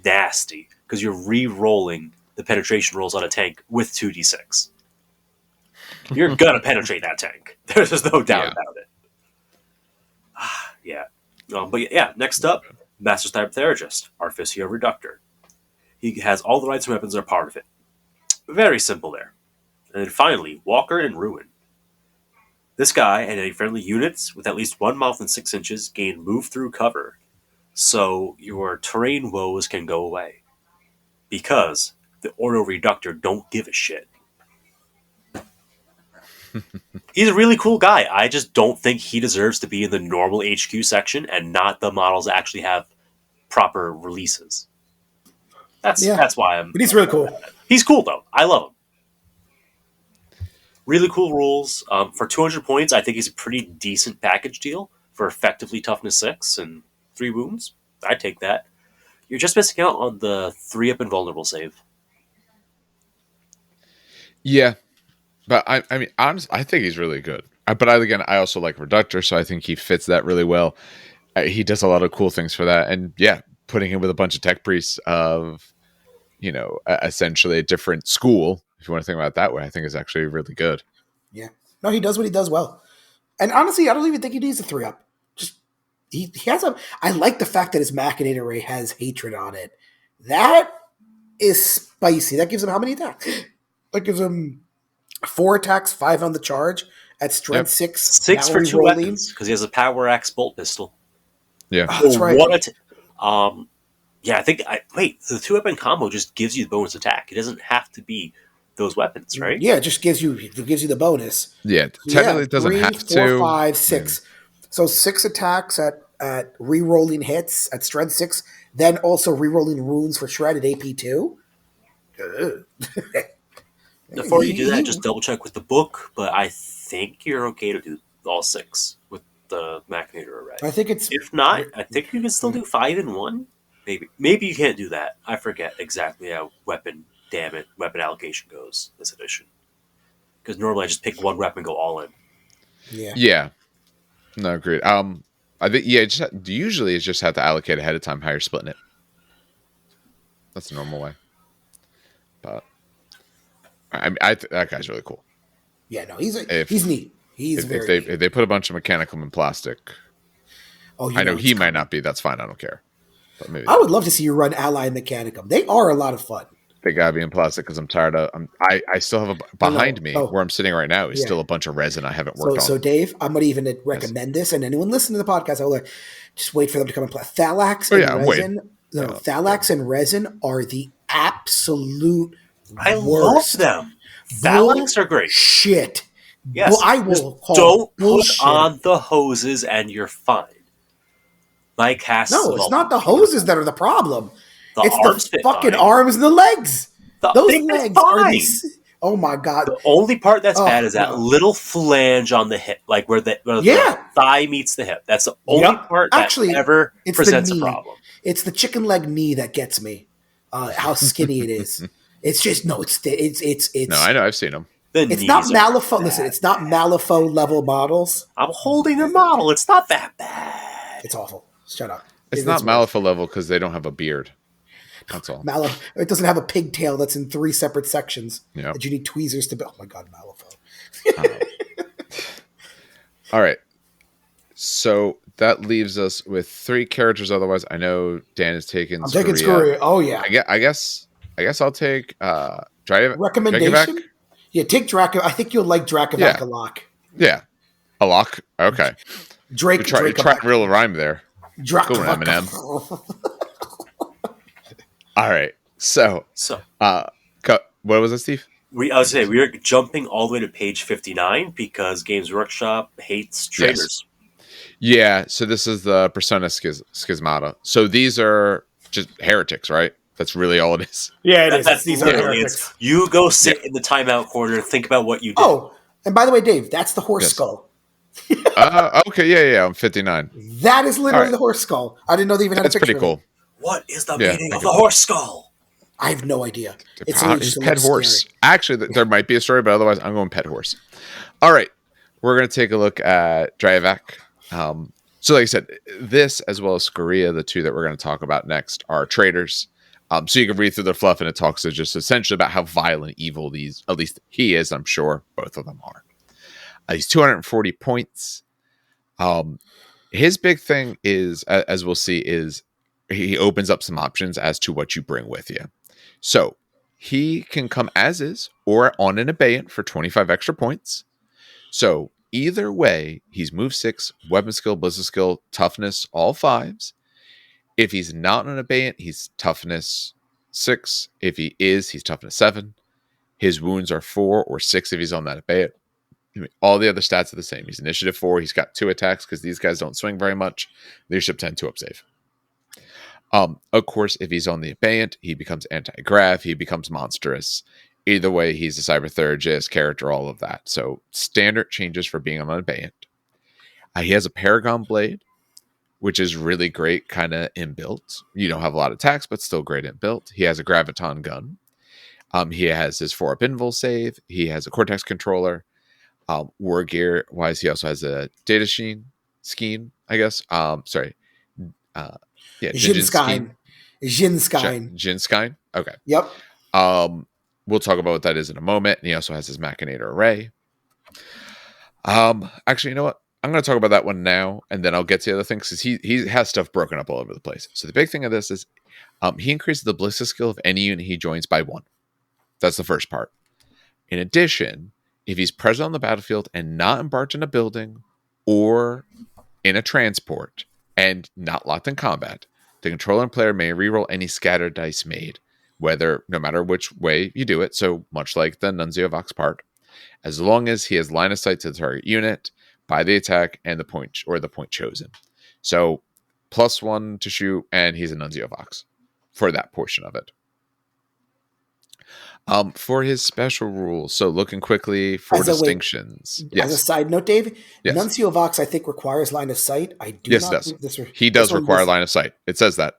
nasty, because you're re-rolling the penetration rolls on a tank with 2d6. You're going to penetrate that tank. There's just no doubt about it. Yeah. Next up, Master Cybertheragist, Artificia Reductor. He has all the rights and weapons that are part of it. Very simple there. And then finally, Walker in Ruin. This guy and any friendly units with at least 1 mile within 6 inches gain move through cover, so your terrain woes can go away. Because the Ordo Reductor don't give a shit. He's a really cool guy. I just don't think he deserves to be in the normal HQ section and not the models that actually have proper releases. That's why I'm... But he's really cool. He's cool, though. I love him. Really cool rules. For 200 points, I think he's a pretty decent package deal for effectively toughness 6 and 3 wounds. I'd take that. You're just missing out on the 3-up invulnerable save. Yeah. But I mean, honestly, I think he's really good. But I also like Reductor, so I think he fits that really well. He does a lot of cool things for that. And yeah, putting him with a bunch of Tech Priests of, essentially a different school, if you want to think about it that way, I think is actually really good. Yeah. No, he does what he does well. And honestly, I don't even think he needs a 3-up. Just he has I like the fact that his Machinator Array has hatred on it. That is spicy. That gives him how many attacks? That gives him 4 attacks, 5 on the charge at strength 6. 6 for 2 weapons, because he has a Power Axe bolt pistol. Yeah. Oh, that's right. I think the 2-weapon combo just gives you the bonus attack. It doesn't have to be those weapons, right? Yeah, it just gives you the bonus. Yeah, Yeah, technically it doesn't 3, have 4, to. 5, 6. So 6 attacks at re-rolling hits at strength 6, then also re-rolling wounds for shredded AP 2. Before you do that, just double check with the book, but I think you're okay to do all 6 with the Machinator array. I think it's... If not, I think you can still do 5 in 1. Maybe you can't do that. I forget exactly how weapon allocation goes this edition. Because normally I just pick one weapon and go all in. Yeah. No, agreed. I think usually it's just have to allocate ahead of time how you're splitting it. That's the normal way. But that guy's really cool. Yeah, no, he's neat. He's very neat. If they put a bunch of Mechanicum in plastic, I know he might not be. That's fine. I don't care. But maybe I would love to see you run Ally Mechanicum. They are a lot of fun. They gotta be in plastic because I'm tired of. I still have behind me where I'm sitting right now is still a bunch of resin I haven't worked on. So Dave, I'm gonna even recommend this, and anyone listening to the podcast, I will just wait for them to come in. Thalax and resin. Thalax and resin are the absolute. I love them. Thalax are great. Shit. Yes. Well, I will call don't bullshit. Put on the hoses and you're fine. Mike has it's not the hoses that are the problem. It's the fucking fine. Arms and the legs. Those legs are oh my god. The only part that's bad is that little flange on the hip, like where the thigh meets the hip. That's the only part that ever presents a problem. It's the chicken leg knee that gets me. How skinny it is. It's just it's no. I know. I've seen them. It's not Malifaux. Listen, it's not Malifaux level models. I'm holding a model. It's not that bad. It's awful. Shut up. It's not Malifaux level because they don't have a beard. That's all. It doesn't have a pigtail that's in 3 separate sections. Yeah. That you need tweezers to build. Oh my god, Malifaux. All right. So that leaves us with 3 characters. Otherwise, I know Dan is taking. I'm taking Scoria. Oh yeah. I guess I'll take recommendation. Draykavac? Yeah, take Draco. I think you'll like Draykavac a lot. Yeah, a lock. Okay. Drake. Try real rhyme there. Draykavac. Eminem. All right. So what was it, Steve? I was saying we are jumping all the way to page 59 because Games Workshop hates traders. Yeah. So this is the Persona Schismata. So these are just heretics, right? That's really all it is. Yeah, it is. These are heretics. You go sit in the timeout corner and think about what you did. Oh, and by the way, Dave, that's the horse skull. Okay. Yeah. I'm 59. That is literally the horse skull. I didn't know they even had a picture. That's pretty cool. What is the meaning of the horse skull? I have no idea. It's pet horse. Scary. Actually, there might be a story, but otherwise, I'm going pet horse. All right, we're going to take a look at Draykavac. So, like I said, this as well as Scoria, the 2 that we're going to talk about next, are traders. So you can read through the fluff, and it talks just essentially about how violent, evil these, at least he is. I'm sure both of them are. He's 240 points. His big thing is, as we'll see, is he opens up some options as to what you bring with you. So he can come as is or on an Abeyant for 25 extra points. So either way, he's move 6, weapon skill, ballistic skill, toughness, all 5s. If he's not on an Abeyant, he's toughness 6. If he is, he's toughness 7. His wounds are 4 or 6 if he's on that Abeyant. All the other stats are the same. He's initiative 4. He's got 2 attacks because these guys don't swing very much. Leadership 10, 2 up save. Of course, if he's on the Abeyant, he becomes anti-grav. He becomes monstrous. Either way, he's a Cyberthurgist character, all of that. So standard changes for being on an Abeyant. He has a Paragon Blade, which is really great kind of inbuilt. You don't have a lot of attacks, but still great inbuilt. He has a Graviton Gun. He has his 4-up invul save. He has a Cortex Controller. War gear wise, he also has a Data Scheme, I guess. Sorry. Jinskine. Jinskine? Okay. Yep. We'll talk about what that is in a moment. And he also has his Machinator array. Actually, you know what? I'm going to talk about that one now, and then I'll get to the other things, because he has stuff broken up all over the place. So the big thing of this is he increases the ballistic skill of any unit he joins by 1. That's the first part. In addition, if he's present on the battlefield and not embarked in a building or in a transport and not locked in combat, the controller and player may reroll any scattered dice made no matter which way you do it. So much like the Nuncio Vox part, as long as he has line of sight to the target unit by the attack and the point chosen. So +1 to shoot, and he's a Nuncio Vox for that portion of it. For his special rules, so looking quickly for distinctions. As a side note, Dave, yes. Nuncio Vox, I think, requires line of sight. I do yes, not it does. think this. He does require line of sight. It says that.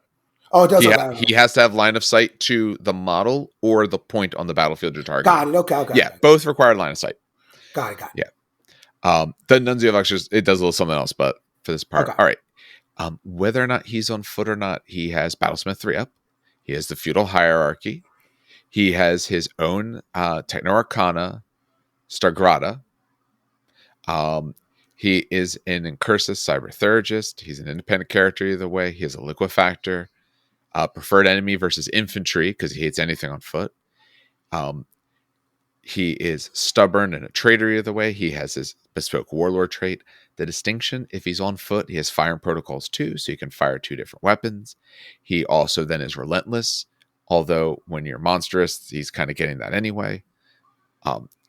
Oh, it does. He has to have line of sight to the model or the point on the battlefield you're targeting. Got it. Okay. Yeah, both require line of sight. Got it. Yeah. The Nuncio Vox, it does a little something else, but for this part, okay. All right. Whether or not he's on foot or not, he has Battlesmith 3 up. He has the Feudal Hierarchy. He has his own Techno Arcana, Stargrada. He is an Incursus Cyberthurgist. He's an independent character either way. He has a Liquefactor. Preferred enemy versus infantry, because he hates anything on foot. He is stubborn and a traitor either way. He has his bespoke warlord trait. The distinction, if he's on foot, he has firing protocols too, so you can fire 2 different weapons. He also then is relentless, although when you're monstrous, he's kind of getting that anyway.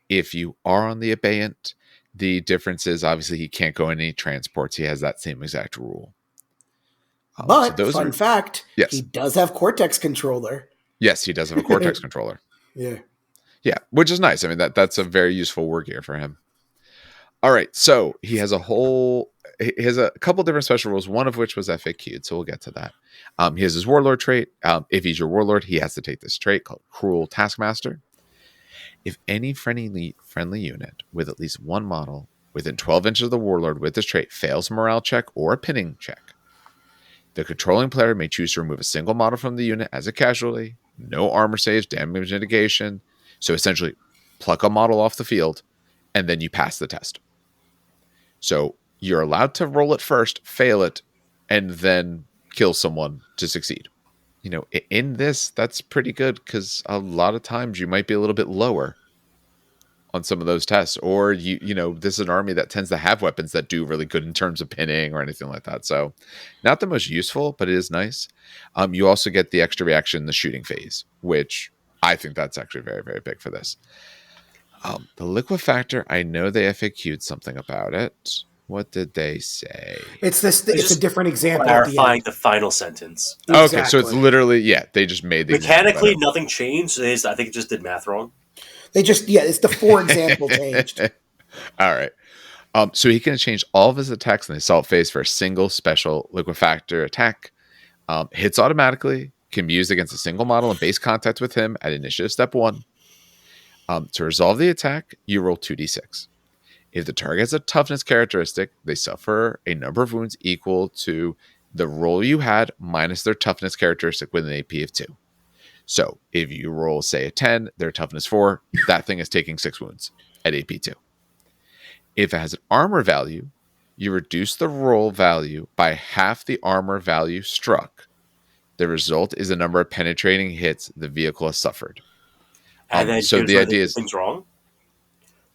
If you are on the Abeyant, the difference is obviously he can't go in any transports. He has that same exact rule. But fun fact, yes. He does have Cortex controller. Yes, he does have a Cortex controller. Yeah, which is nice. I mean, that's a very useful war gear for him. All right, so he has a couple different special rules, one of which was FAQ'd, so we'll get to that. He has his warlord trait. If he's your warlord, he has to take this trait called Cruel Taskmaster. If any friendly unit with at least one model within 12 inches of the warlord with this trait fails a morale check or a pinning check, the controlling player may choose to remove a single model from the unit as a casualty, no armor saves, damage mitigation. So essentially, pluck a model off the field, and then you pass the test. So you're allowed to roll it first, fail it, and then kill someone to succeed. In this, that's pretty good, because a lot of times you might be a little bit lower on some of those tests, or this is an army that tends to have weapons that do really good in terms of pinning or anything like that. So not the most useful, but it is nice. You also get the extra reaction in the shooting phase, which I think that's actually very, very big for this. The Liquefactor, I know they FAQ'd something about it. What did they say? It's a different example. Clarifying the final sentence. Exactly. Okay, so it's literally, they just made the mechanically nothing changed. I think it just did math wrong. They just, it's the 4 example changed. All right. So he can change all of his attacks in the assault phase for a single special Liquefactor attack. Hits automatically, can be used against a single model in base contact with him at initiative step 1. To resolve the attack, you roll 2d6. If the target has a toughness characteristic, they suffer a number of wounds equal to the roll you had minus their toughness characteristic with an AP of 2. So if you roll, say, a 10, their toughness 4, that thing is taking 6 wounds at AP 2. If it has an armor value, you reduce the roll value by half the armor value struck. The result is the number of penetrating hits the vehicle has suffered. And then so the idea is things wrong.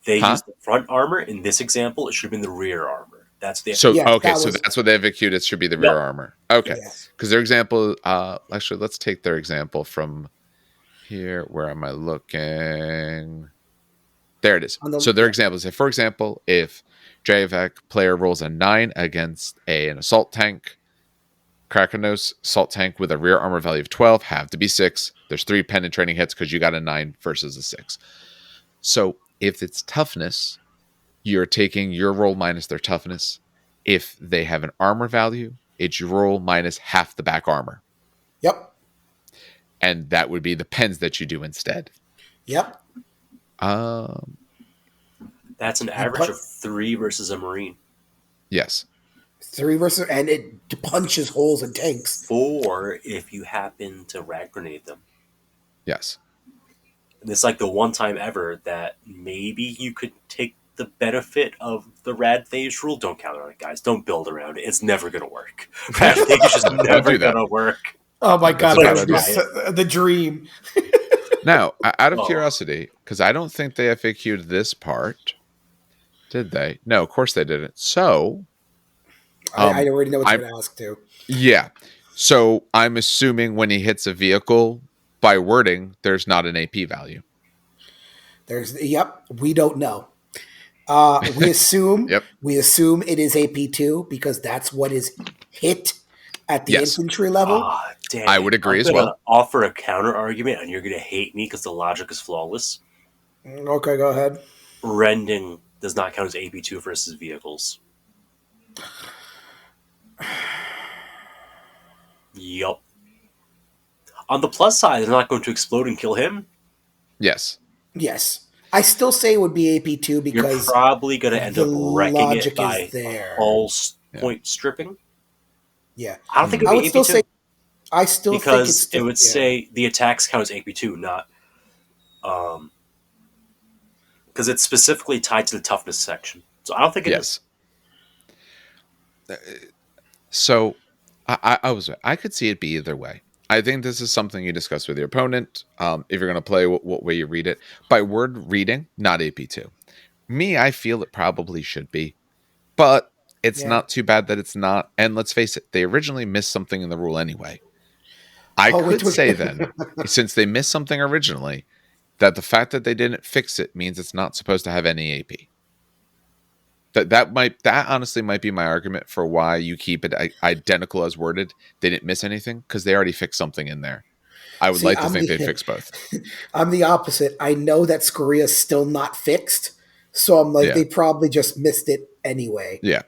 They used the front armor. In this example, it should have been the rear armor. That's the so that's what they've accused. It should be the rear armor. Okay, because their example. Actually, let's take their example from here. Where am I looking? There it is. So their example is, for example, if Draykavac player rolls a 9 against an assault tank, Krakenos assault tank with a rear armor value of 12 have to be 6. There's 3 penetrating hits because you got a 9 versus a 6. So if it's toughness, you're taking your roll minus their toughness. If they have an armor value, it's your roll minus half the back armor. Yep. And that would be the pens that you do instead. Yep. That's an average of 3 versus a Marine. Yes. 3 versus, and it punches holes in tanks. 4 if you happen to rag grenade them. Yes. And it's like the one time ever that maybe you could take the benefit of the rad phase rule. Don't count on it, guys. Don't build around it. It's never going to work. Rad phase is just never going to work. Oh my God. The dream. Now, out of curiosity, because I don't think they FAQ'd this part, did they? No, of course they didn't. So I already know what you're going to ask too. Yeah. So I'm assuming when he hits a vehicle, by wording, there's not an AP value. We don't know. We assume Yep. it is AP2 because that's what is hit at the infantry level. Dang. I would agree as I'm well. gonna offer a counter argument, and you're gonna hate me because the logic is flawless. Okay, go ahead. Rending does not count as AP2 versus vehicles. Yup. On the plus side, they're not going to explode and kill him. Yes. I still say it would be AP2 because you're probably going to end up wrecking it by hull point stripping. Yeah. I don't think it would be AP2. I still because think it would say the attacks count as AP2, not because it's specifically tied to the toughness section. So I don't think it is. So I could see it be either way. I think this is something you discuss with your opponent. If you're going to play, what way you read it. By word reading, not AP2. Me, I feel it probably should be. But it's not too bad that it's not. And let's face it, they originally missed something in the rule anyway. I could say then, since they missed something originally, that the fact that they didn't fix it means it's not supposed to have any AP. That honestly might be my argument for why you keep it identical as worded. They didn't miss anything because they already fixed something in there. I would like to think they fixed both. I'm the opposite. I know that Scoria is still not fixed, so I'm like they probably just missed it anyway. Yeah,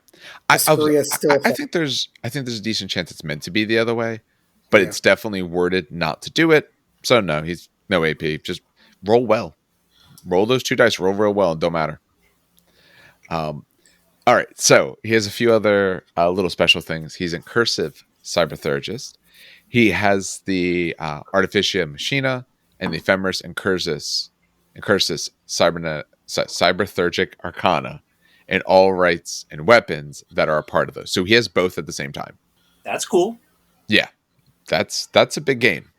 I think there's a decent chance it's meant to be the other way, but it's definitely worded not to do it. So no, he's no AP. Just roll well, roll those 2 dice, roll real well, and don't matter. All right, so he has a few other little special things. He's in cursive Cyberthergist. He has the Artificia Machina and the Ephemeris Incursus Cyberthergic Arcana, and all rights and weapons that are a part of those. So he has both at the same time. That's cool. Yeah, that's a big game.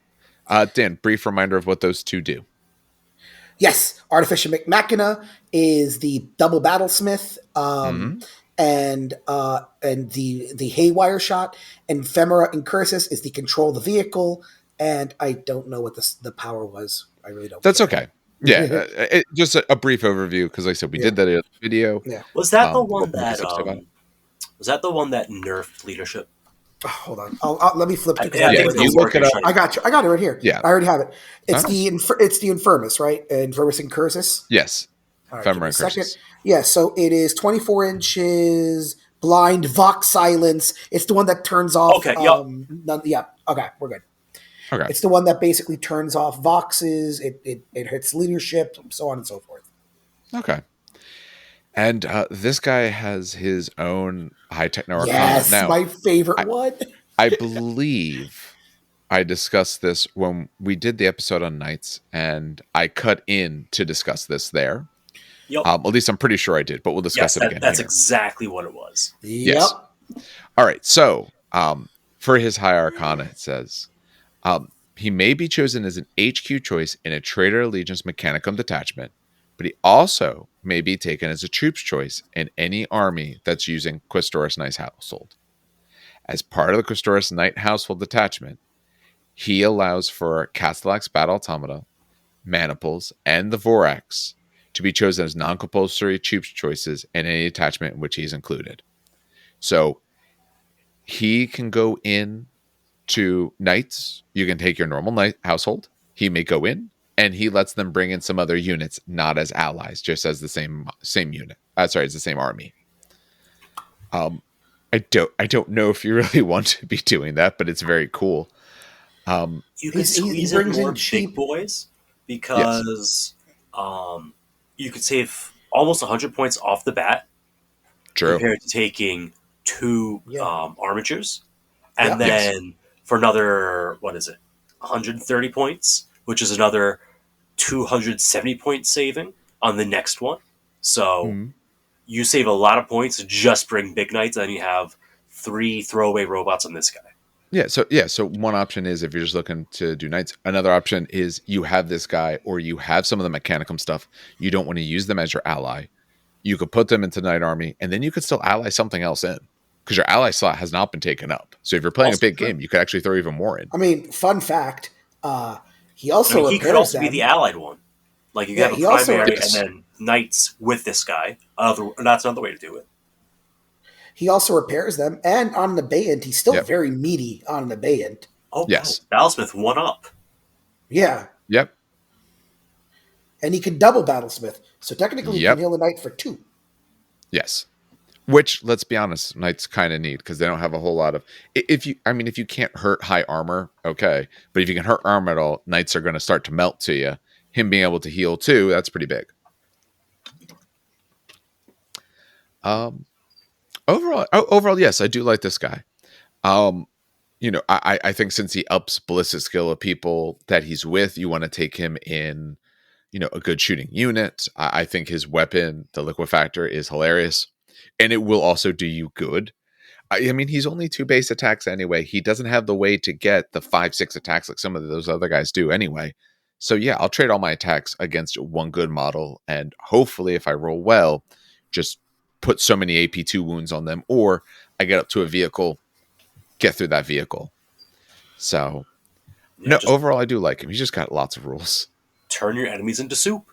Dan, brief reminder of what those 2 do. Yes, Artificia Machina is the double battlesmith, and the haywire shot. And Ephemera Incursus is the control the vehicle. And I don't know what the power was. I really don't. That's okay. Yeah, just a brief overview because, like I said, we did that in the video. Yeah. Was that the one that nerfed leadership? Oh, hold on. Let me flip it. You look it up. I got you. I got it right here. Yeah, I already have it. It's the Infirmus, right? Infirmus Incursus. Yes. All right, second. Yeah. So it is 24 inches. Blind Vox silence. It's the one that turns off. Okay. Okay. We're good. Okay. It's the one that basically turns off Voxes. It hits leadership, so on and so forth. Okay. And this guy has his own high techno arcana. Yes, now, my favorite one. I believe I discussed this when we did the episode on Knights, and I cut in to discuss this there. Yep. At least I'm pretty sure I did, but we'll discuss it again. That's exactly what it was. Yep. Yes. All right. So for his high arcana, it says he may be chosen as an HQ choice in a Traitor Allegiance Mechanicum detachment, but he also may be taken as a troops choice in any army that's using Questoris Knight household. As part of the Questoris Knight household detachment, he allows for Castellax Battle-Automata, Maniples, and the Vorax to be chosen as non-compulsory troops choices in any attachment in which he's included. So he can go in to Knights. You can take your normal Knight household. He may go in, and he lets them bring in some other units, not as allies, just as the same unit. It's the same army. I don't know if you really want to be doing that, but it's very cool. You could squeeze in more big boys because you could save almost 100 points off the bat. True. Compared to taking 2 armatures, and then for another 130 points, which is another 270 point saving on the next one. So you save a lot of points to just bring big knights, and then you have 3 throwaway robots on this guy. So one option is if you're just looking to do knights. Another option is you have this guy, or you have some of the Mechanicum stuff. You don't want to use them as your ally. You could put them into Knight Army, and then you could still ally something else in, because your ally slot has not been taken up. So if you're playing a big game, you could actually throw even more in. I mean, fun fact, He also I mean, he could repairs also them. be the allied one. Like you Yeah, have a he also- primary Yes. and then knights with this guy. That's another way to do it. He also repairs them, and on an Abeyant, he's still Yep. very meaty on an Abeyant. Oh, Yes. no. Battlesmith 1-up. Yeah, Yep. and he can double Battlesmith, so technically he Yep. can heal a knight for 2. Yes. Which, let's be honest, knights kind of need because they don't have a whole lot of. If you can't hurt high armor, okay, but if you can hurt armor at all, knights are going to start to melt to you. Him being able to heal too, that's pretty big. Overall, yes, I do like this guy. I think since he ups ballistic skill of people that he's with, you want to take him in, a good shooting unit. I think his weapon, the liquefactor, is hilarious, and it will also do you good. I mean, he's only 2 base attacks anyway. He doesn't have the way to get the 5-6 attacks like some of those other guys do anyway. So yeah, I'll trade all my attacks against one good model, and hopefully, if I roll well, just put so many AP2 wounds on them, or I get up to a vehicle, get through that vehicle. So, Yeah, overall, I do like him. He's just got lots of rules. Turn your enemies into soup.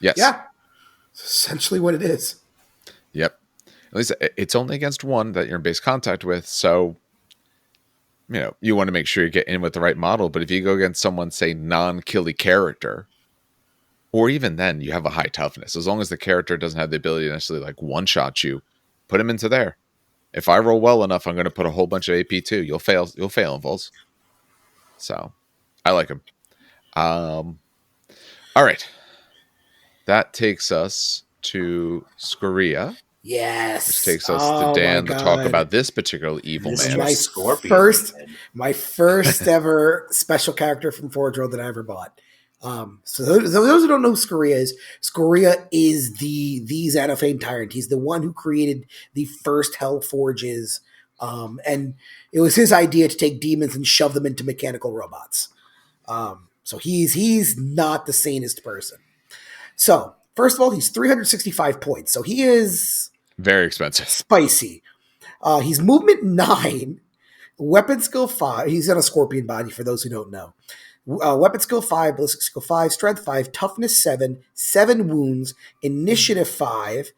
Yes. Yeah, it's essentially what it is. Yep. At least it's only against one that you're in base contact with, so you want to make sure you get in with the right model. But if you go against someone, say, non-killy character, or even then, you have a high toughness. As long as the character doesn't have the ability to necessarily like one-shot you, put him into there. If I roll well enough, I'm going to put a whole bunch of AP too. You'll fail in Vols. So, I like him. All right. That takes us to Scoria. Yes. Which takes us to Dan to talk about this particular evil This man. is My first ever special character from Forge World that I ever bought. So those who don't know who Scoria is the Xanafane Tyrant. He's the one who created the first Hell Forges. And it was his idea to take demons and shove them into mechanical robots. So he's not the sanest person. So first of all, he's 365 points. So he is very expensive. Spicy. He's movement 9, weapon skill 5. He's in a scorpion body for those who don't know. Weapon skill 5, ballistic skill 5, strength 5, toughness 7, 7 wounds, initiative 5,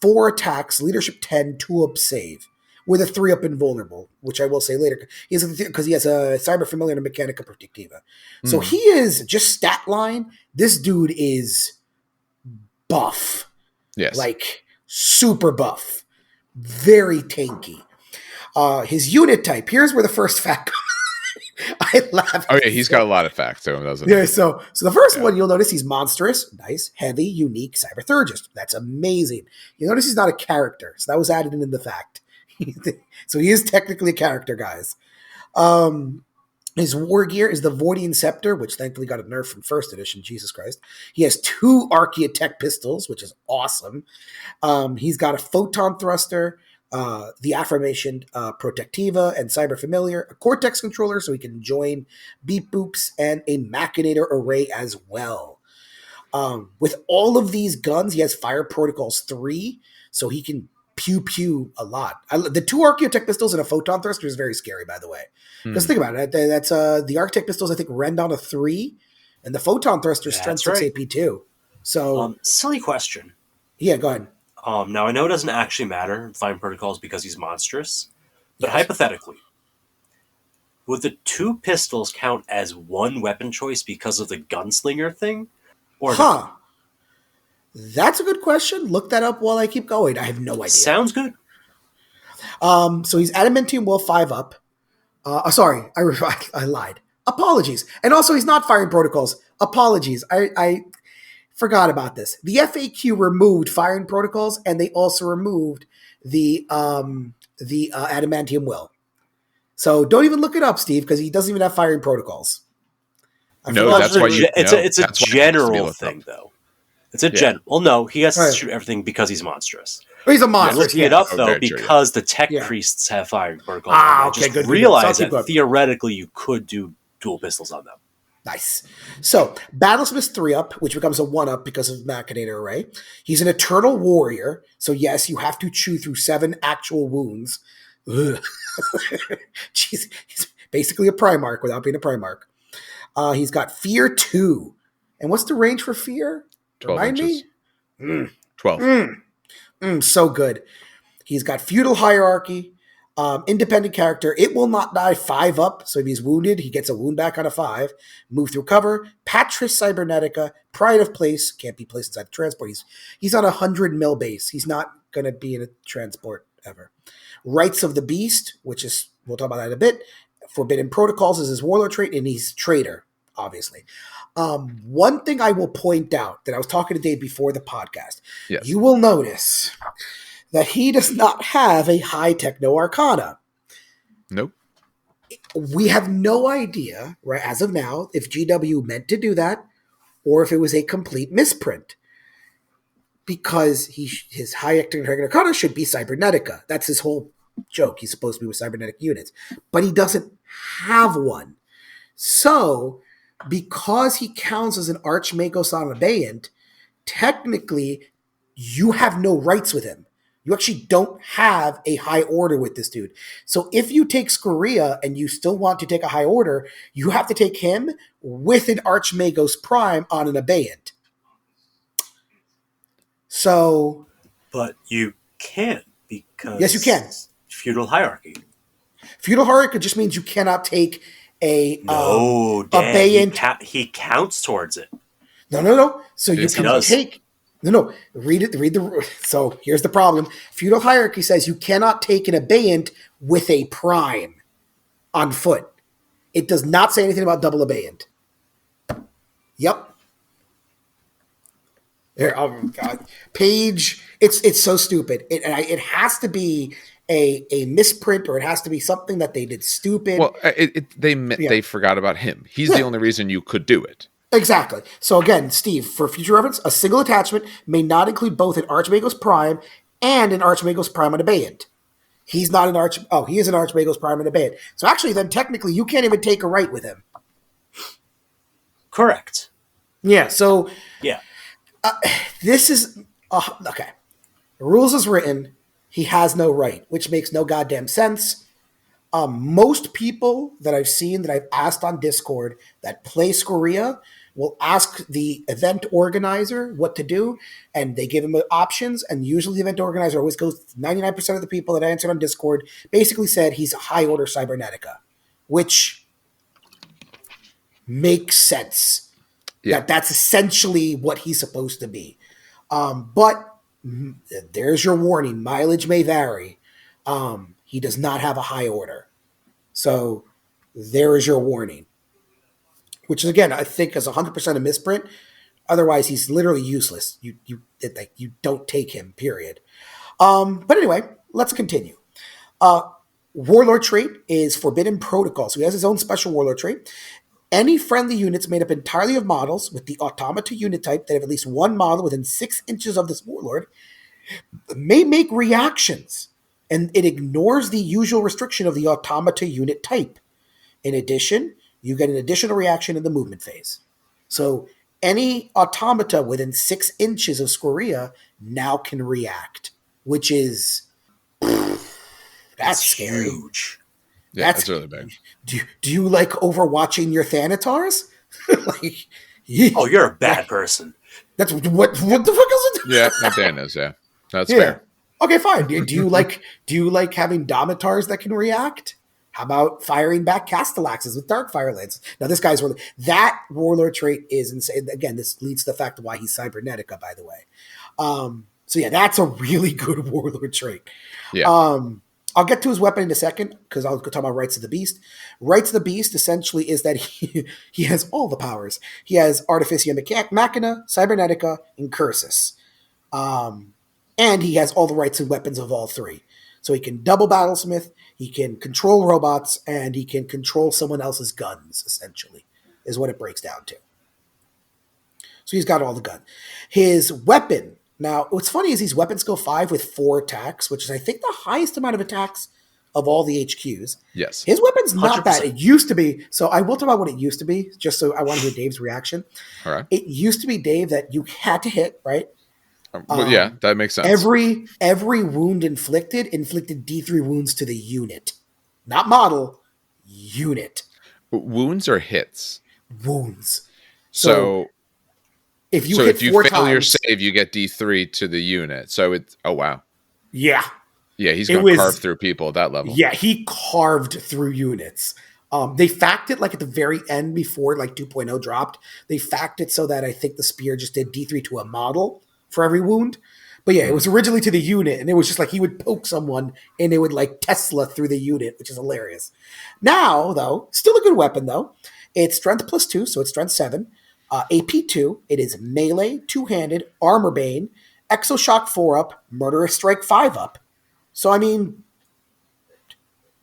4 attacks, leadership 10, 2-up save, with a 3-up invulnerable, which I will say later, because he has a cyber familiar and a mechanica protectiva. So he is, just stat line, this dude is buff. Yes. Like, super buff. Very tanky. His unit type, here's where the first fact comes. I laugh. Oh yeah, he's got a lot of facts to him, doesn't he? Yeah, so the first one, you'll notice he's monstrous, nice, heavy, unique, cyberthurgist. That's amazing. You'll notice he's not a character, so that was added in the fact. So he is technically a character, guys. His war gear is the Voidian Scepter, which thankfully got a nerf from first edition, Jesus Christ. He has 2 Archaeotech pistols, which is awesome. He's got a Photon Thruster, the aforementioned Protectiva and Cyber Familiar, a Cortex controller so he can join beep boops, and a Machinator array as well. With all of these guns, he has Fire Protocols 3, so he can pew a lot. The 2 Archaeotech pistols and a Photon Thruster is very scary, by the way. Because think about it, that's the Archaeotech pistols, I think, rend on a 3, and the Photon Thruster strength 6 AP 2. So, silly question. Yeah, go ahead. Now, I know it doesn't actually matter in Fine Protocols because he's monstrous, but hypothetically, would the 2 pistols count as one weapon choice because of the gunslinger thing? Or no? That's a good question. Look that up while I keep going. I have no idea. Sounds good. So he's Adamantium Will 5-up. Sorry, I lied. Apologies. And also, he's not firing protocols. Apologies. I forgot about this. The FAQ removed firing protocols, and they also removed the Adamantium Will. So don't even look it up, Steve, because he doesn't even have firing protocols. No, that's why it's a general thing, though. It's a general. Well, no, he has to shoot everything because he's monstrous. Oh, he's a monster. Looking it up, though, because the tech priests have firing protocols. Okay, good. Realize that theoretically you could do dual pistols on them. Nice. So, Battlesmith's 3-up, which becomes a 1-up because of Machinator Array. He's an Eternal Warrior, so yes, you have to chew through 7 actual wounds. Jeez, he's basically a Primarch without being a Primarch. He's got Fear 2. And what's the range for Fear? 12 Remind inches. me? 12. So good. He's got Feudal Hierarchy, independent character. It will not die 5 up. So if he's wounded, he gets a wound back on a 5. Move through cover. Patris Cybernetica. Pride of Place. Can't be placed inside the transport. He's on a 100 mil base. He's not going to be in a transport ever. Rights of the Beast, which is, we'll talk about that in a bit. Forbidden Protocols is his warlord trait, and he's traitor, obviously. One thing I will point out that I was talking to Dave before the podcast, Yes. you will notice that he does not have a high techno arcana. Nope. We have no idea, right, as of now, if GW meant to do that or if it was a complete misprint. Because his high techno arcana should be Cybernetica. That's his whole joke. He's supposed to be with cybernetic units. But he doesn't have one. So, because he counts as an Archmagos on Abeyant, technically, you have no rights with him. You actually don't have a high order with this dude. So if you take Scoria and you still want to take a high order, you have to take him with an Archmagos Prime on an Abeyant. So... But you can't because... Yes, you can. Feudal Hierarchy. Feudal Hierarchy just means you cannot take a... No, Dan, Abeyant... He counts towards it. No. So Yes, you can take... No. Read the... So here's the problem. Feudal Hierarchy says you cannot take an Abeyant with a Prime on foot. It does not say anything about double Abeyant. Yep. There, oh God, page. It's so stupid. It has to be a misprint, or it has to be something that they did stupid. Well, they forgot about him. He's the only reason you could do it. Exactly. So again, Steve, for future reference, a single attachment may not include both an Archmagos Prime and an Archmagos Prime and Abeyant. He's not an he is an Archmagos Prime and Abeyant. So actually, then technically, you can't even take a right with him. Correct. Yeah. So yeah. This is okay. The rules is written. He has no right, which makes no goddamn sense. Most people that I've seen that I've asked on Discord that play Scoria will ask the event organizer what to do, and they give him options. And usually, the event organizer always goes. 99% of the people that I answered on Discord basically said he's a high order Cybernetica, which makes sense. Yeah. That's essentially what he's supposed to be. But there's your warning. Mileage may vary. He does not have a high order. So there is your warning. Which, again, I think is 100% a misprint. Otherwise, he's literally useless. You don't take him, period. But anyway, let's continue. Warlord trait is Forbidden Protocol. So he has his own special Warlord trait. Any friendly units made up entirely of models with the Automata unit type that have at least one model within 6 inches of this warlord may make reactions, and it ignores the usual restriction of the Automata unit type. In addition, you get an additional reaction in the movement phase. So any Automata within 6 inches of Scoria now can react, which is... that's scary. Huge. Yeah, that's really big. Do you like overwatching your Thanatars? Oh, you're a bad person. That's what the fuck is it? Yeah, Dan is. Yeah, that's fair. Okay, fine. Do you like having Domitars that can react? How about firing back Castellaxes with Dark Fire Lances? Now, this guy's really... That Warlord trait is insane. Again, this leads to the fact of why he's Cybernetica, by the way. So, yeah, that's a really good Warlord trait. Yeah. I'll get to his weapon in a second, because I'll talk about Rights of the Beast. Rights of the Beast, essentially, is that he has all the powers. He has Artificia Machina, Cybernetica, and Cursus. And he has all the rights and weapons of all three. So he can double Battlesmith, he can control robots, and he can control someone else's guns, essentially, is what it breaks down to. So he's got all the gun. His weapon, now, what's funny is he's weapon skill 5 with 4 attacks, which is, I think, the highest amount of attacks of all the HQs. Yes. His weapon's not 100%. bad. It used to be, so I will talk about what it used to be, just so I want to hear Dave's reaction. All right. It used to be, Dave, that you had to hit, right? Well, yeah, that makes sense. Every wound inflicted D3 wounds to the unit. Not model, unit. Wounds or hits? wounds. So if you so hit if you 4 fail your times, save, you get D3 to the unit. So it's wow. yeah, Yeah, he's It going to was- carve through people at that level. yeah, he carved through units. They fact it like at the very end before like 2.0 dropped. They fact it so that I think the spear just did D3 to a model for every wound. But yeah, it was originally to the unit, and it was just like he would poke someone and it would like Tesla through the unit, which is hilarious. Now, though, still a good weapon, though. It's strength +2, so it's strength 7. AP2, it is melee, two-handed, armor bane, exoshock 4 up, murderous strike 5 up. So, I mean,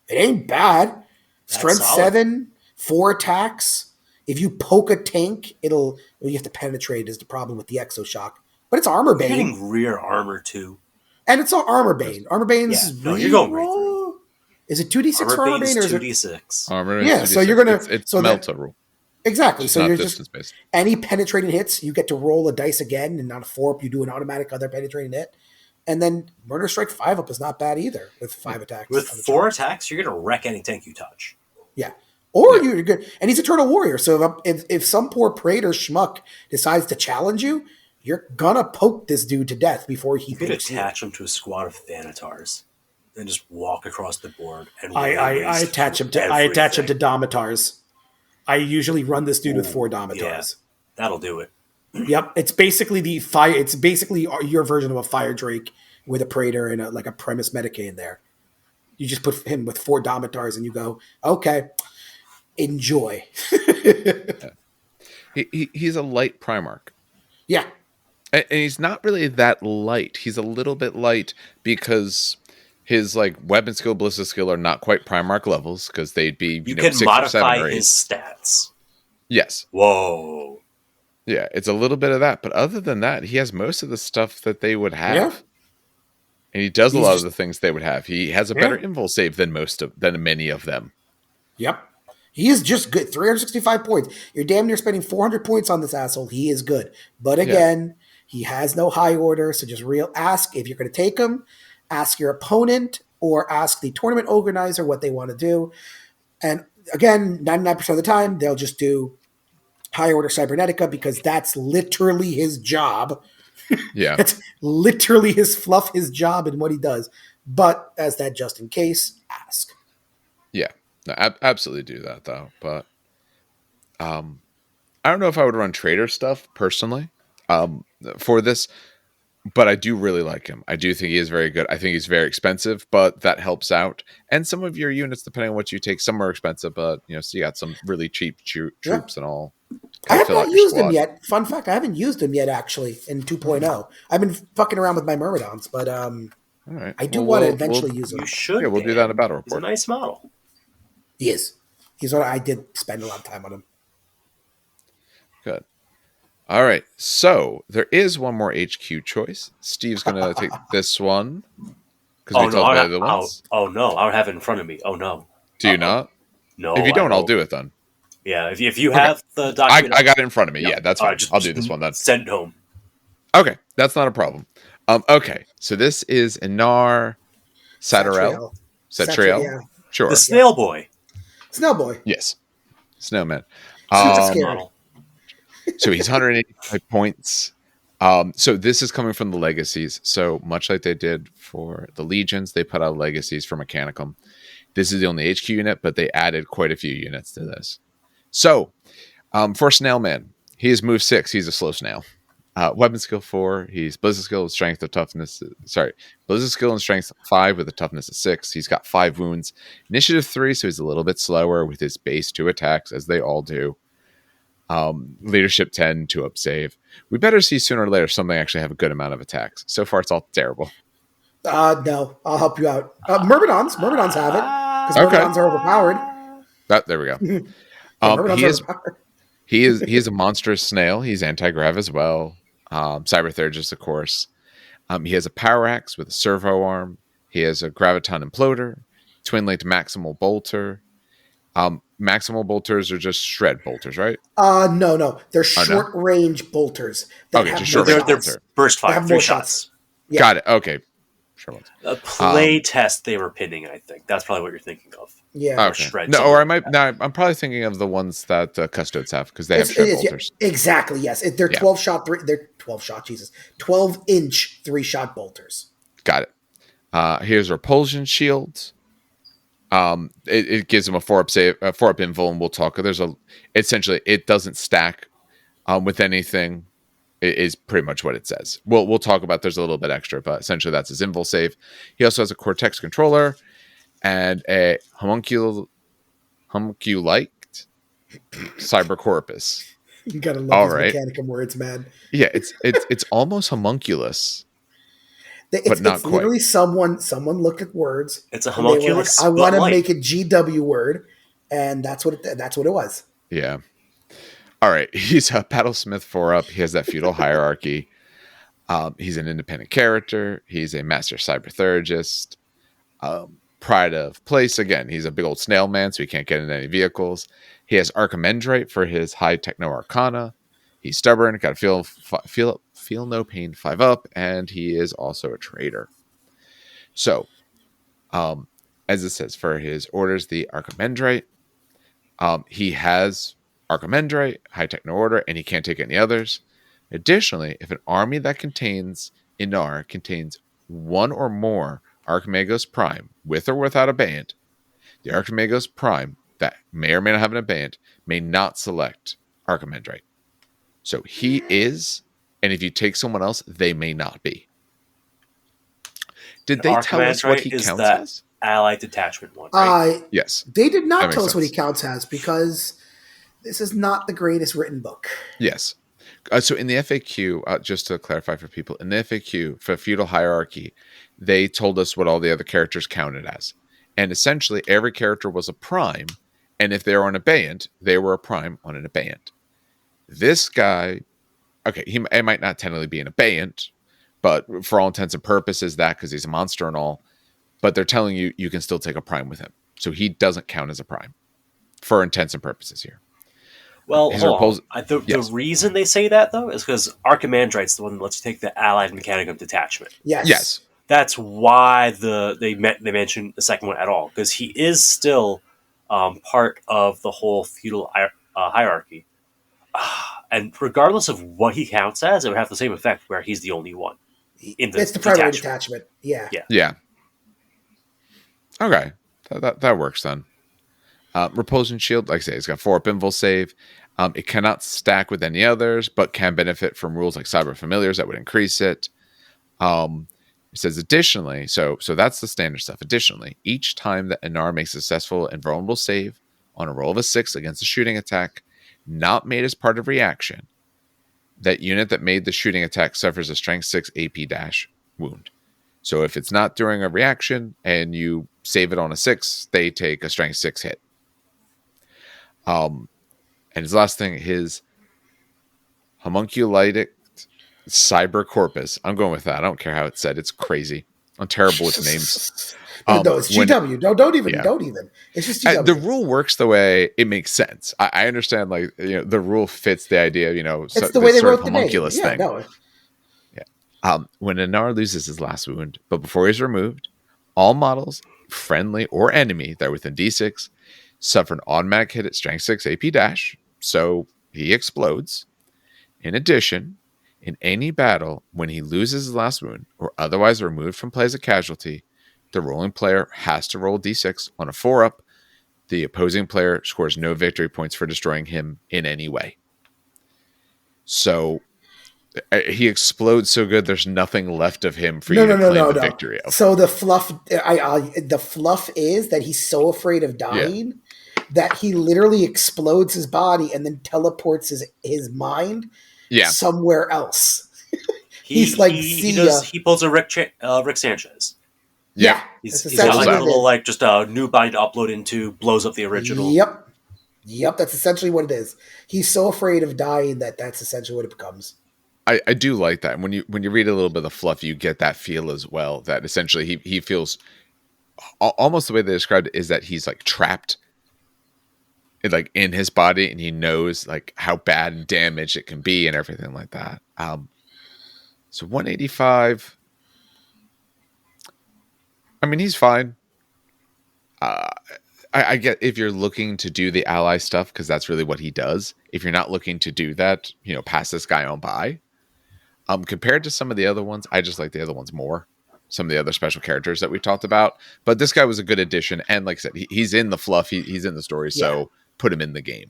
it ain't bad. Strength solid. 7, 4 attacks. If you poke a tank, you have to penetrate is the problem with the exoshock. But it's armor You're bane. getting rear armor too. And it's all armor bane. Armor bane's you're going right reroll? through. Is it 2d6 Armor for armor bane bane? Or is is it 2d6. Armor Yeah, is so 2d6. you're gonna- It's so that- Melta rule. Exactly. It's So not you're just distance based. any penetrating hits, you get to roll a dice again, and not a 4 up. You do an automatic other penetrating hit, and then murder strike 5 up is not bad either with 5 attacks. With on the 4 charge. attacks, you're going to wreck any tank you touch. Yeah. Or you're good, and he's Eternal Warrior. So if some poor praetor schmuck decides to challenge you, you're gonna poke this dude to death before he You could pokes you. attach him to a squad of Thanatars and just walk across the board. And I attach him to Domitars. I usually run this dude with 4 Domitars. Yeah, that'll do it. Yep, it's basically the fire. It's basically your version of a Fire Drake with a Praetor and like a Premise Medicae in there. You just put him with 4 Domitars and you go, okay, enjoy. He's a light Primarch. Yeah. And he's not really that light. He's a little bit light because his like weapon skill, ballistic skill are not quite Primarch levels because they'd be You know, can 6 or 7 modify or 8. his stats. Yes. Whoa. Yeah, it's a little bit of that, but other than that, he has most of the stuff that they would have. Yeah. And he does a He's lot just- of the things they would have. He has a better invul save than many of them. Yep. He is just good. 365 points. You're damn near spending 400 points on this asshole. He is good. But again, he has no high order, so just ask if you're going to take him, ask your opponent, or ask the tournament organizer what they want to do. And again, 99% of the time, they'll just do high order Cybernetica because that's literally his job. Yeah. That's literally his fluff, his job, and what he does. But as that just in case, ask. Yeah. No, absolutely do that though. But I don't know if I would run trader stuff personally for this, but I do really like him. I do think he is very good. I think he's very expensive, but that helps out. And some of your units, depending on what you take, some are expensive, but so you got some really cheap troops and all. I have fill out not your used him squad. yet. Fun fact, I haven't used him yet actually in 2.0. I've been fucking around with my Myrmidons, but All right. I do Well, want to we'll- eventually we'll- use him. You should. Yeah, we'll do that in a battle He's a report. nice model. He is. He's what I did spend a lot of time on him. Good. All right. So there is one more HQ choice. Steve's going to take this one because Oh we no! talked about the other ones. Oh no! I would have it in front of me. Oh no! Do you not? No. If you don't, I I'll do it then. Yeah, if you have the document, I got it in front of me. Yeah, that's All fine. right, just- I'll do this one then. Send it home. Okay, that's not a problem. Okay, so this is Inar Satarael. Satarael. Yeah. Sure. The snail boy Snowboy. Yes. Snowman. Super scary. model. So he's 185 points. So this is coming from the legacies. So much like they did for the legions, they put out legacies for Mechanicum. This is the only HQ unit, but they added quite a few units to this. So for Snailman, he is move 6. He's a slow snail. Weapon skill 4. He's ballistic skill with strength of toughness. Ballistic skill and strength 5 with a toughness of 6. He's got 5 wounds. Initiative 3, so he's a little bit slower with his base 2 attacks, as they all do. Leadership 10, 2 up save. We better see sooner or later something actually have a good amount of attacks. So far, it's all terrible. No, I'll help you out. Myrmidons have it because Okay. Myrmidons are overpowered. There we go. Myrmidons He are is overpowered. he is a monstrous snail. He's anti-grav as well. Cyberthergist, of course. He has a power axe with a servo arm. He has a graviton imploder, twin-linked maximal bolter. Maximal bolters are just shred bolters, right? No. They're no? short range bolters. That Okay, have just more short range They're shots. bolter. burst They fire, have 3 more shots. Yeah. Got it. Okay. once. A play test they were pinning, I think. That's probably what you're thinking of. Yeah. Okay. Shreds No, something or I like might. that. No, I'm probably thinking of the ones that custodes have because they have It shred is, yeah, bolters. exactly, yes. They're Yeah. 12 shot, they're 12 shot, Jesus. 12-inch 3-shot bolters. Got it. Here's repulsion shields. It gives them a 4-up save, a 4-up invul, and we'll talk. Essentially it doesn't stack with anything. It is pretty much what it says. We'll talk about. There's a little bit extra, but essentially that's his invul save. He also has a Cortex controller and a homunculite cyber corpus. You gotta love All these right. Mechanicum words, man. Yeah, it's almost homunculus, It's, but not it's quite. literally someone looked at words. It's a and they were homunculus, like, I want but to light. make a GW word, and that's what it was. Yeah. All right. He's a Battlesmith 4-up. He has that feudal hierarchy. He's an independent character. He's a master cybertheragist. Pride of place. Again, he's a big old snail man, so he can't get into any vehicles. He has Archimandrite for his high techno arcana. He's stubborn, got to feel no pain 5-up, and he is also a traitor. So, as it says, for his orders, the Archimandrite, he has Archimandrite, high techno order, and he can't take any others. Additionally, if an army that contains Inar contains one or more Archmagos Prime, with or without Abeyant, the Archmagos Prime that may or may not have an Abeyant may not select Archimandrite. So he is, and if you take someone else, they may not be. Did they tell us what he counts as? Allied detachment one, right? Yes. They did not That tell makes us what he sense. counts as because this is not the greatest written book. Yes. So in the FAQ, just to clarify for people, in the FAQ for feudal hierarchy, they told us what all the other characters counted as. And essentially, every character was a prime. And if they were an Abeyant, they were a prime on an Abeyant. This guy, okay, he might not technically be an Abeyant, but for all intents and purposes, that because he's a monster and all. But they're telling you you can still take a prime with him. So he doesn't count as a prime for intents and purposes here. Well, hold on. Yes. The reason they say that, though, is because Archimandrite's the one that lets you take the Allied Mechanicum detachment. Yes. That's why they mentioned the second one at all, because he is still part of the whole feudal hierarchy. And regardless of what he counts as, it would have the same effect where he's the only one. It's the primary detachment. Yeah. Okay. That works then. Repulsion shield, like I say, it's got 4-up invul save. It cannot stack with any others, but can benefit from rules like cyber familiars that would increase it. It says additionally, so that's the standard stuff. Additionally, each time that Inar makes a successful and vulnerable save on a roll of a 6 against a shooting attack, not made as part of reaction, that unit that made the shooting attack suffers a strength 6 AP dash wound. So if it's not during a reaction and you save it on a 6, they take a strength 6 hit. And his last thing, his homunculitic cyber corpus. I'm going with that. I don't care how it's said. It's crazy. I'm terrible with names. No, it's GW. Don't even. It's just GW. The rule works the way it makes sense. I understand, like, the rule fits the idea. It's the way they wrote the name. Thing. When Inar loses his last wound, but before he's removed, all models, friendly or enemy, that are within D6, suffer an automatic hit at strength 6 AP dash, so he explodes. In addition, in any battle, when he loses his last wound or otherwise removed from play as a casualty, the rolling player has to roll D6 on a 4-up. The opposing player scores no victory points for destroying him in any way. So he explodes so good, there's nothing left of him for you to claim the victory of. So the fluff is that he's so afraid of dying that he literally explodes his body and then teleports his mind somewhere else. He's like he pulls a Rick Sanchez. Yeah. He's got like a little just a new body to upload into, blows up the original. Yep, that's essentially what it is. He's so afraid of dying that's essentially what it becomes. I do like that. And when you read a little bit of the fluff, you get that feel as well, that essentially he feels almost the way they described it is that he's like trapped like in his body, and he knows like how bad and damaged it can be and everything like that. So 185. I mean, he's fine. Uh, I get if you're looking to do the ally stuff because that's really what he does. If you're not looking to do that, pass this guy on by. Compared to some of the other ones, I just like the other ones more. Some of the other special characters that we talked about, but this guy was a good addition, and like I said, he's in the fluff. He's in the story, Yeah. so put him in the game.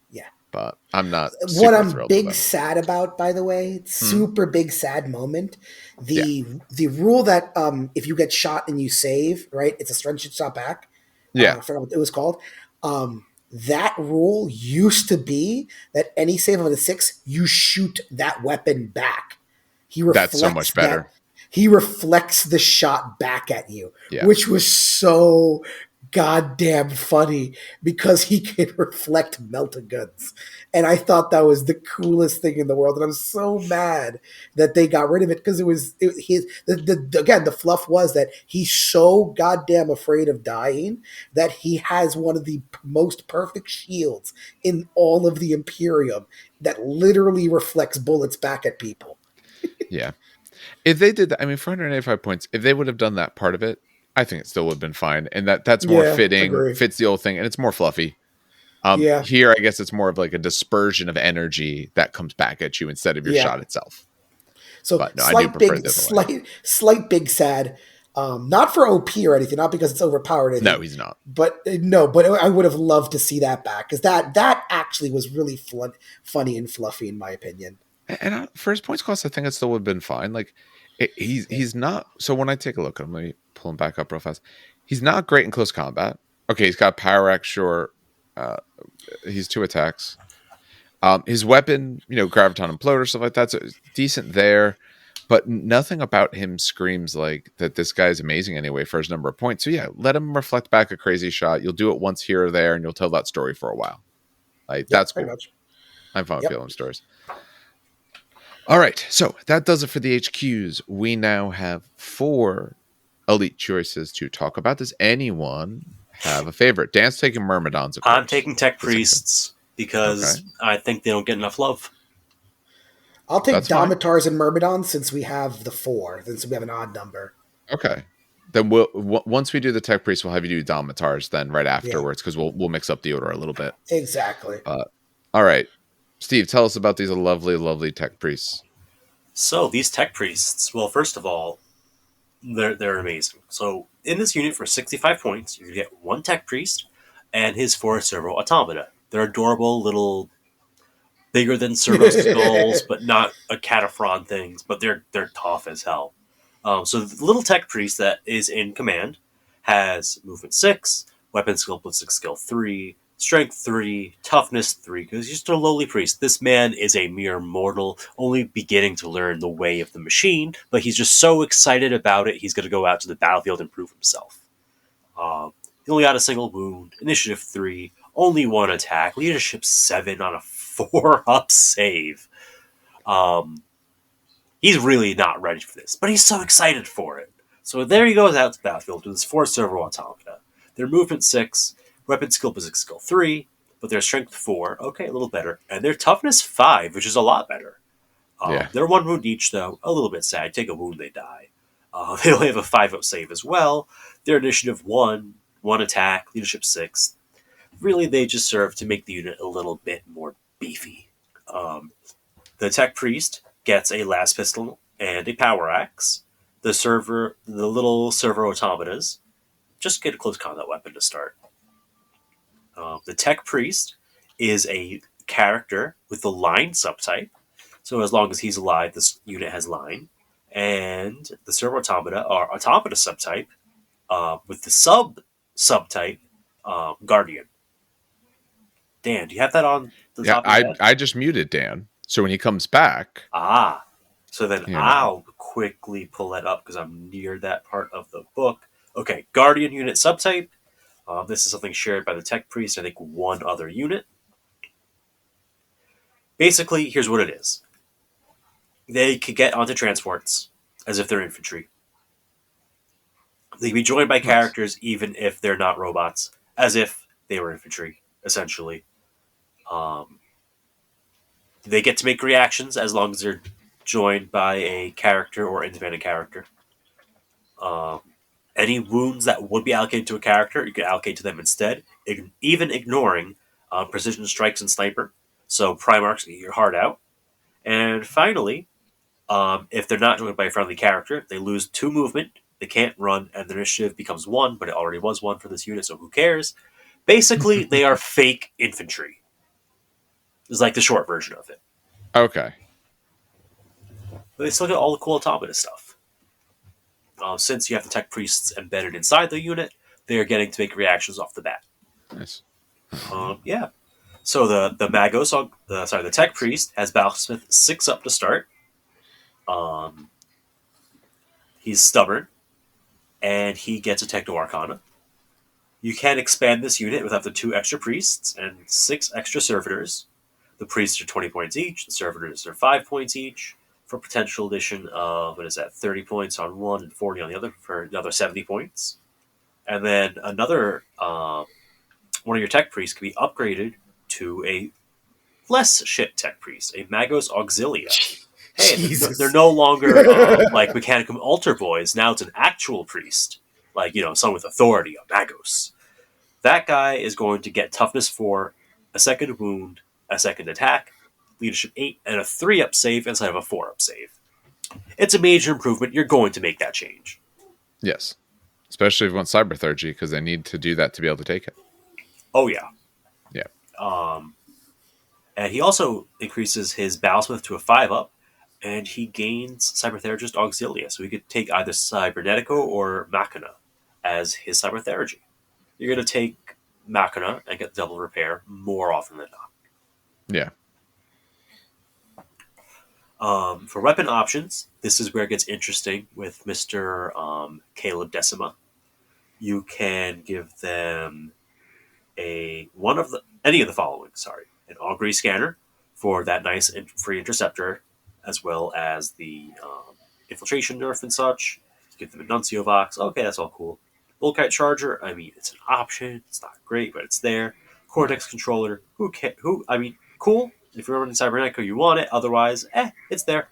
Yeah. But I'm not What super I'm thrilled big with him. sad about, by the way, super big sad moment. Yeah. The rule that if you get shot and you save, right, it's a strength shot back. Yeah, I forgot what it was called. That rule used to be that any save of a 6, you shoot that weapon back. that's so much better. He reflects the shot back at you, Yeah. which was so goddamn funny because he can reflect melted guns. And I thought that was the coolest thing in the world. And I'm so mad that they got rid of it because the fluff was that he's so goddamn afraid of dying that he has one of the most perfect shields in all of the Imperium that literally reflects bullets back at people. Yeah. If they did that, I mean, for 185 points, if they would have done that part of it, I think it still would have been fine. And that's more fitting, agree. fits the old thing, and it's more fluffy. Yeah. Here, I guess it's more of like a dispersion of energy that comes back at you instead of your shot itself. So but no, I do prefer the other way. Slight big sad. Not for OP or anything, not because it's overpowered. Anything, No, he's not. But I would have loved to see that back because that actually was really funny and fluffy in my opinion. And for his points cost, I think it still would have been fine. Like he's not. So when I take a look at him, let me pull him back up real fast. He's not great in close combat. Okay, he's got power X, sure. He's 2 attacks. His weapon, graviton imploder, stuff like that's decent there, but nothing about him screams like that. This guy's amazing anyway for his number of points. So yeah, let him reflect back a crazy shot. You'll do it once here or there, and you'll tell that story for a while. Like that's cool. Much. I'm fine with feeling stories. All right, so that does it for the HQs. We now have 4 elite choices to talk about. Does anyone have a favorite? Dan's taking Myrmidons. I'm taking Tech Priests because I think they don't get enough love. I'll take Domitars and Myrmidons since we have the 4, since we have an odd number. Okay. Then once we do the Tech Priest, we'll have you do Domitars then right afterwards because we'll mix up the order a little bit. Exactly. All right. Steve, tell us about these lovely, lovely Tech Priests. So these Tech Priests, well, first of all, they're amazing. So in this unit for 65 points, you get 1 Tech Priest and his 4 Servo Automata. They're adorable little, bigger than Servo skulls, but not a Cataphren things, but they're tough as hell. So the little Tech Priest that is in command has movement 6, weapon skill ballistic skill 3, strength 3, toughness 3, because he's just a lowly priest. This man is a mere mortal, only beginning to learn the way of the machine, but he's just so excited about it, he's going to go out to the battlefield and prove himself. He only got a single wound, initiative 3, only 1 attack, leadership 7 on a 4-up save. He's really not ready for this, but he's so excited for it. So there he goes out to the battlefield with his 4 Servo Automata. Their movement 6, weapon skill ballistic skill 3, but their strength 4, okay, a little better, and their toughness 5, which is a lot better. They're 1 wound each, though, a little bit sad. Take a wound, they die. They only have a 5-up save as well. Their initiative 1, 1 attack, leadership 6. Really, they just serve to make the unit a little bit more beefy. The Tech Priest gets a Las Pistol and a Power Axe. The little Servo Automatas just get a close combat weapon to start. The Tech Priest is a character with the line subtype. So as long as he's alive, this unit has line. And the Servo Automata are Automata subtype with the subtype Guardian. Dan, do you have that on the top of your head? I just muted Dan. So when he comes back... So then I'll quickly pull that up because I'm near that part of the book. Okay, Guardian unit subtype. This is something shared by the Tech Priest, I think 1 other unit. Basically, here's what it is. They could get onto transports as if they're infantry. They can be joined by characters even if they're not robots, as if they were infantry, essentially. They get to make reactions as long as they're joined by a character or independent character. Any wounds that would be allocated to a character, you can allocate to them instead, even ignoring precision strikes and sniper. So Primarchs get your heart out. And finally, if they're not joined by a friendly character, they lose 2 movement, they can't run, and their initiative becomes 1, but it already was 1 for this unit, so who cares? Basically, they are fake infantry. It's like the short version of it. Okay. But they still get all the cool automata stuff. Since you have the tech priests embedded inside the unit, they are getting to make reactions off the bat. Nice. Yeah. So the Magos, the tech priest has Battlesmith 6 up to start. He's stubborn, and he gets a Techno Arcana. You can expand this unit with up to 2 extra priests and 6 extra servitors. The priests are 20 points each. The servitors are 5 points each. For potential addition of 30 points on one and 40 on the other for another 70 points. And then another one of your tech priests can be upgraded to a less shit tech priest, a Magos Auxilia. Hey, they're no longer like Mechanicum altar boys. Now it's an actual priest, like someone with authority, a Magos. That guy is going to get toughness 4, a second wound, a second attack, leadership 8, and a 3-up save instead of a 4-up save. It's a major improvement. You're going to make that change. Yes. Especially if you want Cybertheurgy, because they need to do that to be able to take it. Oh, yeah. Yeah. And he also increases his Battlesmith to a 5-up, and he gains Cybertheurgist Auxilia, so he could take either Cybernetico or Machina as his Cybertheurgy. You're going to take Machina and get double repair more often than not. Yeah. For weapon options, this is where it gets interesting with Mr. Calleb Decima. You can give them any of the following. An Augury Scanner for that nice free interceptor, as well as the infiltration nerf and such. Give them a Nuncio Vox. Okay, that's all cool. Volkite Charger. I mean, it's an option. It's not great, but it's there. Cortex Controller. Cool. If you're running Cybernetica, you want it. Otherwise, it's there.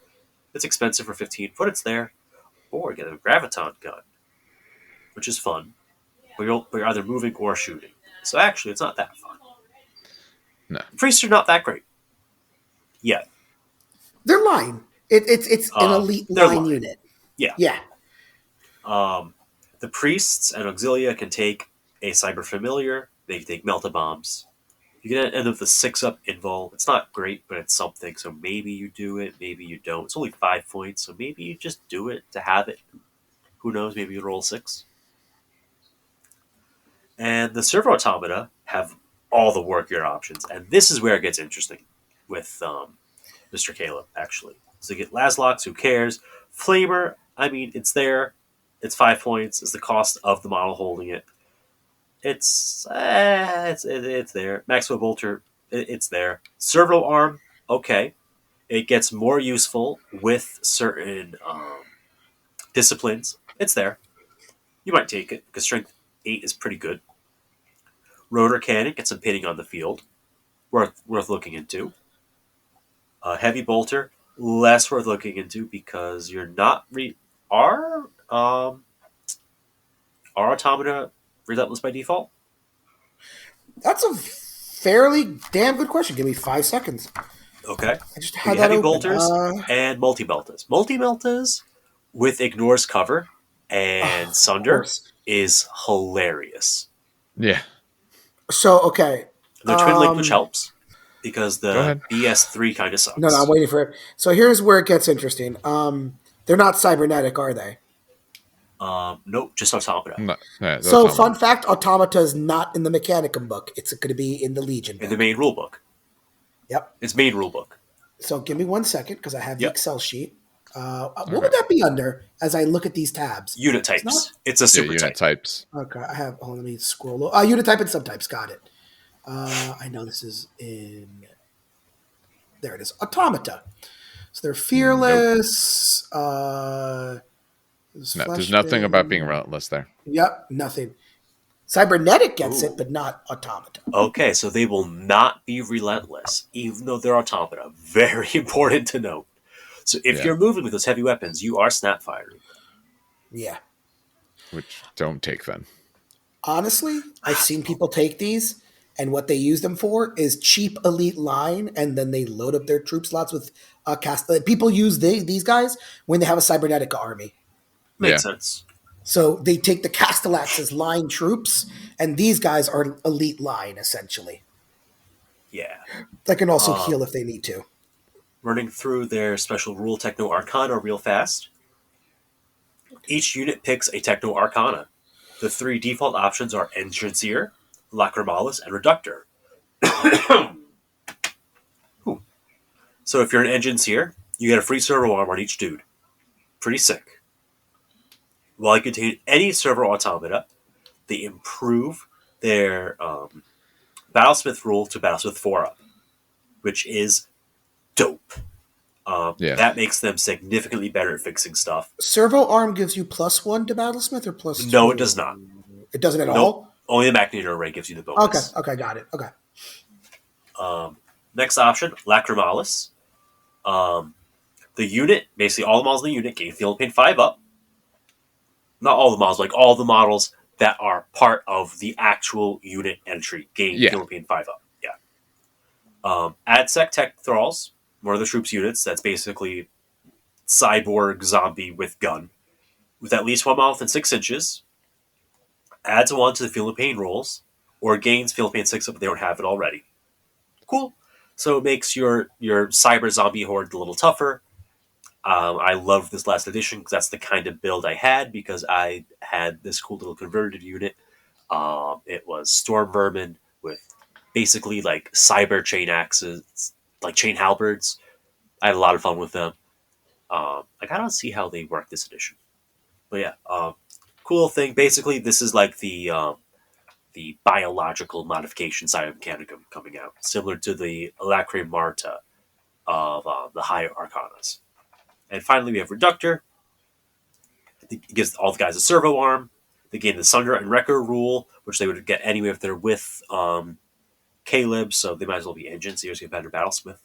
It's expensive for 15, but it's there. Or get a Graviton gun, which is fun. But you're either moving or shooting. So actually, it's not that fun. No. Priests are not that great. Yet. They're line. It's an elite line unit. Yeah. Yeah. The priests and Auxilia can take a Cyber Familiar. They can take Melta Bombs. You can end up with a 6-up invul. It's not great, but it's something. So maybe you do it, maybe you don't. It's only 5 points, so maybe you just do it to have it. Who knows? Maybe you roll 6. And the Servo Automata have all the warrior options, and this is where it gets interesting with Mr. Calleb, actually. So you get Laslox, who cares? Flamer, it's there. It's 5 points. It's the cost of the model holding it. It's there. Maxwell Bolter, it's there. Servo Arm, okay. It gets more useful with certain disciplines. It's there. You might take it, because Strength 8 is pretty good. Rotor Cannon gets some pitting on the field. Worth looking into. Heavy Bolter, less worth looking into, because you're not... Are Automata Relentless by default? That's a fairly damn good question. Give me 5 seconds. Okay. I just had heavy that bolters and multi-beltas. Multi-beltas with Ignores Cover and Sunder is hilarious. Yeah. So, okay. The Twin Link, which helps, because the BS3 kind of sucks. No, I'm waiting for it. So here's where it gets interesting. They're not cybernetic, are they? Nope, just Automata. No, so, fun fact, Automata is not in the Mechanicum book. It's going to be in the Legion book. In the main rule book. Yep. It's main rule book. So give me 1 second, because I have the Excel sheet. What would that be under as I look at these tabs? Unit types. It's a super unit type. Types. Okay, I have. Let me scroll. Unit type and subtypes. Got it. I know this is in. There it is. Automata. So they're fearless. Nope. There's nothing about being relentless there. Yep, nothing. Cybernetic gets it, but not Automata. Okay, so they will not be relentless, even though they're Automata. Very important to note. So if you're moving with those heavy weapons, you are snap firing. Yeah. which don't take then. Honestly, I've seen people take these, and what they use them for is cheap elite line, and then they load up their troop slots with cast. People use these guys when they have a cybernetic army. Makes Yeah. sense. So they take the Castellax as line troops, and these guys are elite line, essentially. Yeah. They can also heal if they need to. Running through their special rule Techno Arcana real fast. Each unit picks a Techno Arcana. The 3 default options are Engineer, Lacrimalis, and Reductor. So if you're an Engineer, you get a free servo arm on each dude. Pretty sick. While you contain any Servo-Automata, they improve their Battlesmith rule to Battlesmith 4 up, which is dope. That makes them significantly better at fixing stuff. Servo arm gives you +1 to Battlesmith or +2? No, it does not. It doesn't at all? Only the Magnetor array gives you the bonus. Okay, got it. Okay. Next option, Lacrimalis. The unit, basically all the models in the unit, gain Field Pain 5 up. Not all the models, like all the models that are part of the actual unit entry gain Field Pain 5 up. Yeah. AdSec Tech Thralls, one of the troops units that's basically cyborg zombie with gun, with at least 1 mile within 6 inches, adds 1 to the Field of Pain rolls, or gains Field Pain 6 up if they don't have it already. Cool. So it makes your cyber zombie horde a little tougher. I love this last edition because that's the kind of build I had, because I had this cool little converted unit. It was Storm Vermin with basically like cyber chain axes, like chain halberds. I had a lot of fun with them. I gotta see how they work this edition. But yeah, cool thing. Basically, this is like the biological modification side of Mechanicum coming out, similar to the Lacre Marta of the higher Arcanas. And finally, we have Reductor. It gives all the guys a servo arm. They gain the Sunder and Wrecker rule, which they would get anyway if they're with Calleb, so they might as well be engines. So you just get better Battlesmith.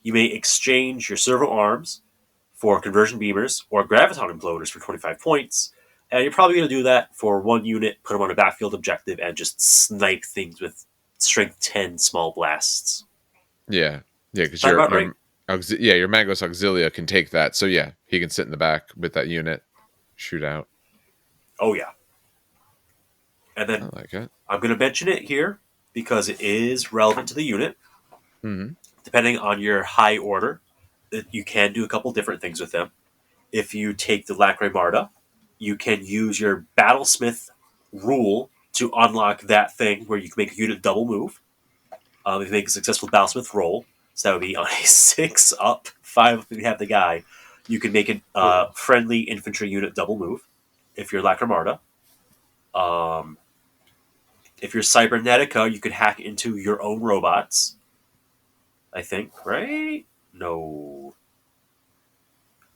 You may exchange your servo arms for conversion beamers or graviton imploders for 25 points. And you're probably going to do that for 1 unit, put them on a backfield objective, and just snipe things with strength 10 small blasts. Yeah, because your Magos Auxilia can take that. So yeah, he can sit in the back with that unit, shoot out. Oh yeah. And then I like it. I'm going to mention it here because it is relevant to the unit. Mm-hmm. Depending on your high order, you can do a couple different things with them. If you take the Lacre Marta, you can use your Battlesmith rule to unlock that thing where you can make a unit double move. If you make a successful Battlesmith roll, so that would be on a 6 up, 5 if you have the guy, you can make a friendly infantry unit double move if you're Lacre Marta. If you're Cybernetica, you could hack into your own robots. I think, right? No.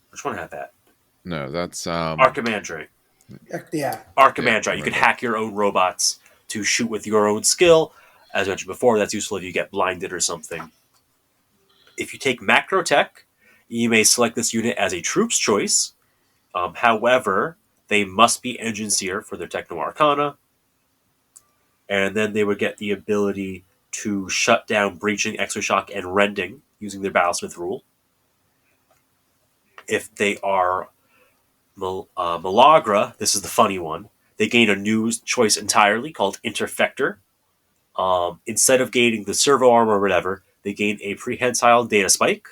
Which one had that? No, that's Archimandrite. Yeah. Archimandrite. You can hack your own robots to shoot with your own skill. As I mentioned before, that's useful if you get blinded or something. If you take Macrotech, you may select this unit as a troops choice. However, they must be Engineer for their Techno Arcana. And then they would get the ability to shut down Breaching, X-Ray Shock, and Rending using their Battlesmith rule. If they are Malagra, this is the funny one, they gain a new choice entirely called Interfector. Instead of gaining the servo arm or whatever, they gain a prehensile data spike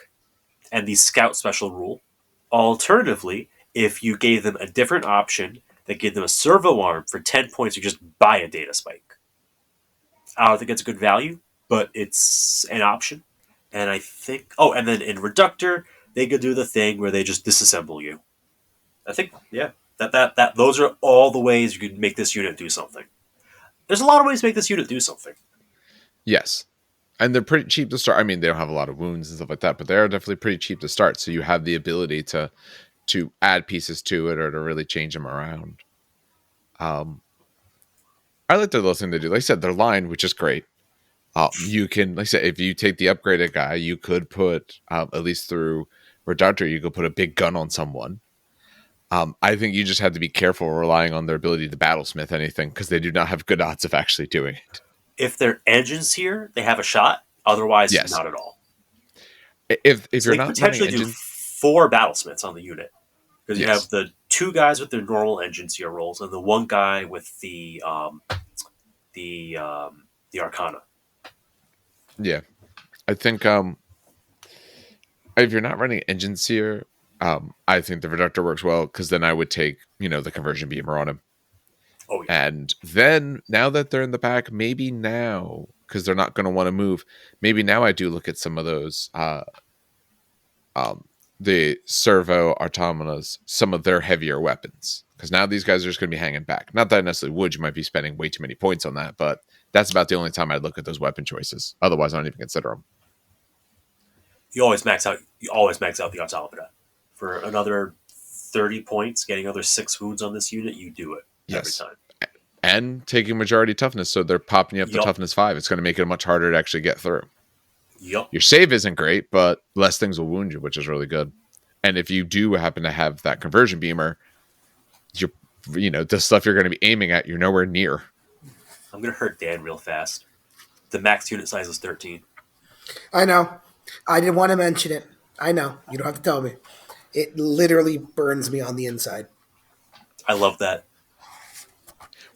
and the scout special rule. Alternatively, if you gave them a different option that gave them a servo arm for 10 points, you just buy a data spike. I don't think it's a good value, but it's an option. And I think... Oh, and then in Reductor, they could do the thing where they just disassemble you. I think, yeah, that those are all the ways you could make this unit do something. There's a lot of ways to make this unit do something. Yes. And they're pretty cheap to start. I mean, they don't have a lot of wounds and stuff like that, but they are definitely pretty cheap to start. So you have the ability to add pieces to it or to really change them around. I like their little thing they do. Like I said, their line, which is great. You can, like I said, if you take the upgraded guy, you could put, at least through Reductor, you could put a big gun on someone. I think you just have to be careful relying on their ability to battlesmith anything because they do not have good odds of actually doing it. If their engine's here, they have a shot. Otherwise, Yes. not at all. If So you're they not potentially running do engine, 4 battlesmiths on the unit. Because you Yes. have the 2 guys with their normal engine CR rolls and the 1 guy with the Arcana. yeah, I think if you're not running engine seer, I think the reductor works well because then I would take the conversion beamer on him. Oh yeah. And then now that they're in the pack, maybe now because they're not going to want to move. Maybe now I do look at some of those the servo automatas, some of their heavier weapons. Because now these guys are just going to be hanging back. Not that I necessarily would. You might be spending way too many points on that, but that's about the only time I'd look at those weapon choices. Otherwise, I don't even consider them. You always max out the automata. For another 30 points, getting another 6 wounds on this unit, you do it every time. And taking majority toughness, so they're popping you up to toughness 5. It's going to make it much harder to actually get through. Yep. Your save isn't great, but less things will wound you, which is really good. And if you do happen to have that conversion beamer, the stuff you're going to be aiming at, you're nowhere near. I'm going to hurt Dan real fast. The max unit size is 13. I know. I didn't want to mention it. I know. You don't have to tell me. It literally burns me on the inside. I love that.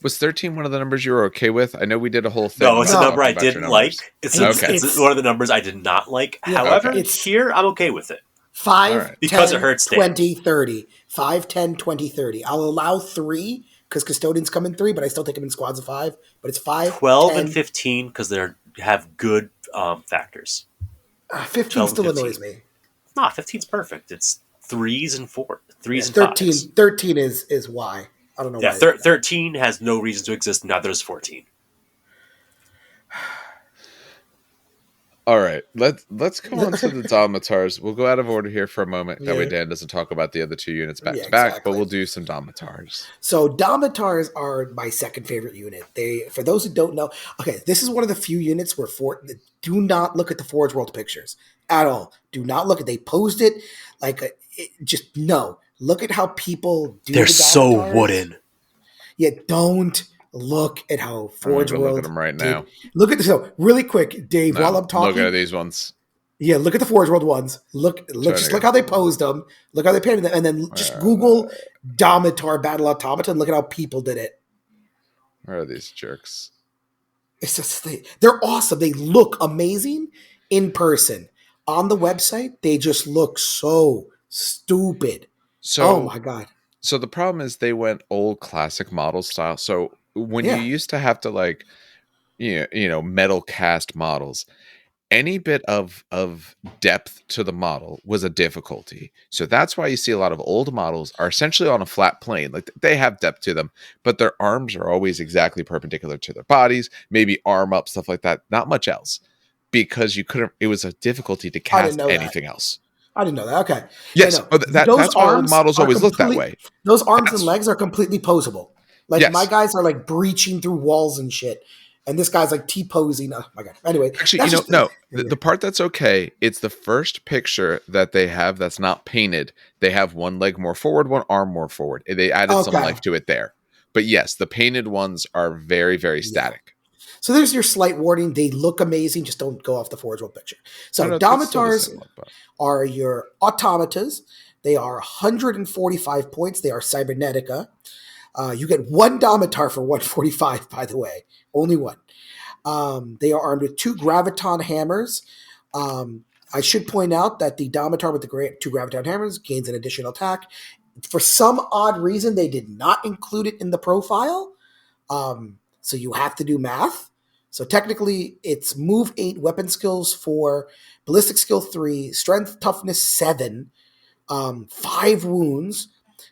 Was 13 one of the numbers you were okay with? I know we did a whole thing. No, it's a number I didn't like. It's one of the numbers I did not like. Yeah, however, here I'm okay with it. 5, because 10, it hurts 20, 30. 5, 10, 20, 30. I'll allow 3 because custodians come in 3, but I still take them in squads of 5. But it's 5, 12, 10, and 15 because they have good factors. 15 still annoys me. Nah, 15's perfect. It's 3s and 4. 3s and 13, 5s. 13 is why. I don't know why. 13 has no reason to exist. Neither does 14. All right, let's go on to the Domitars. We'll go out of order here for a moment. That way Dan doesn't talk about the other 2 units back to back, but we'll do some Domitars. So Domitars are my second favorite unit. For those who don't know, okay, this is one of the few units where do not look at the Forge World pictures at all. Do not look at. They posed it just no. Look at how people do. They're so wooden. Yeah, don't look at how Forge World. Look at them right now. Look at this. So really quick, Dave. While I'm talking, look at these ones. Yeah, look at the Forge World ones. Look how they posed them. Look how they painted them, and then just Google Domitar Battle-Automata and look at how people did it. Where are these jerks? It's just they're awesome. They look amazing in person. On the website, they just look so stupid. Oh my god. So the problem is they went old classic model style. So when you used to have to metal cast models, any bit of depth to the model was a difficulty. So that's why you see a lot of old models are essentially on a flat plane. Like they have depth to them, but their arms are always exactly perpendicular to their bodies, maybe arm up, stuff like that. Not much else. Because it was a difficulty to cast anything else. I didn't know that. Okay. Yes, that's why old models always look that way. Those arms and legs are completely posable. My guys are breaching through walls and shit. And this guy's T-posing. Oh my god. Anyway. Actually, the part that's okay, it's the first picture that they have that's not painted. They have one leg more forward, one arm more forward. They added some life to it there. But yes, the painted ones are very, very static. So there's your slight warning. They look amazing. Just don't go off the Forge World picture. So Domitars are your automatas. They are 145 points. They are Cybernetica. You get 1 Domitar for 145, by the way. Only 1. They are armed with 2 Graviton hammers. I should point out that the Domitar with the 2 Graviton hammers gains an additional attack. For some odd reason, they did not include it in the profile. So you have to do math. So technically, it's move 8, weapon skills 4, ballistic skill 3, strength toughness 7, 5 wounds.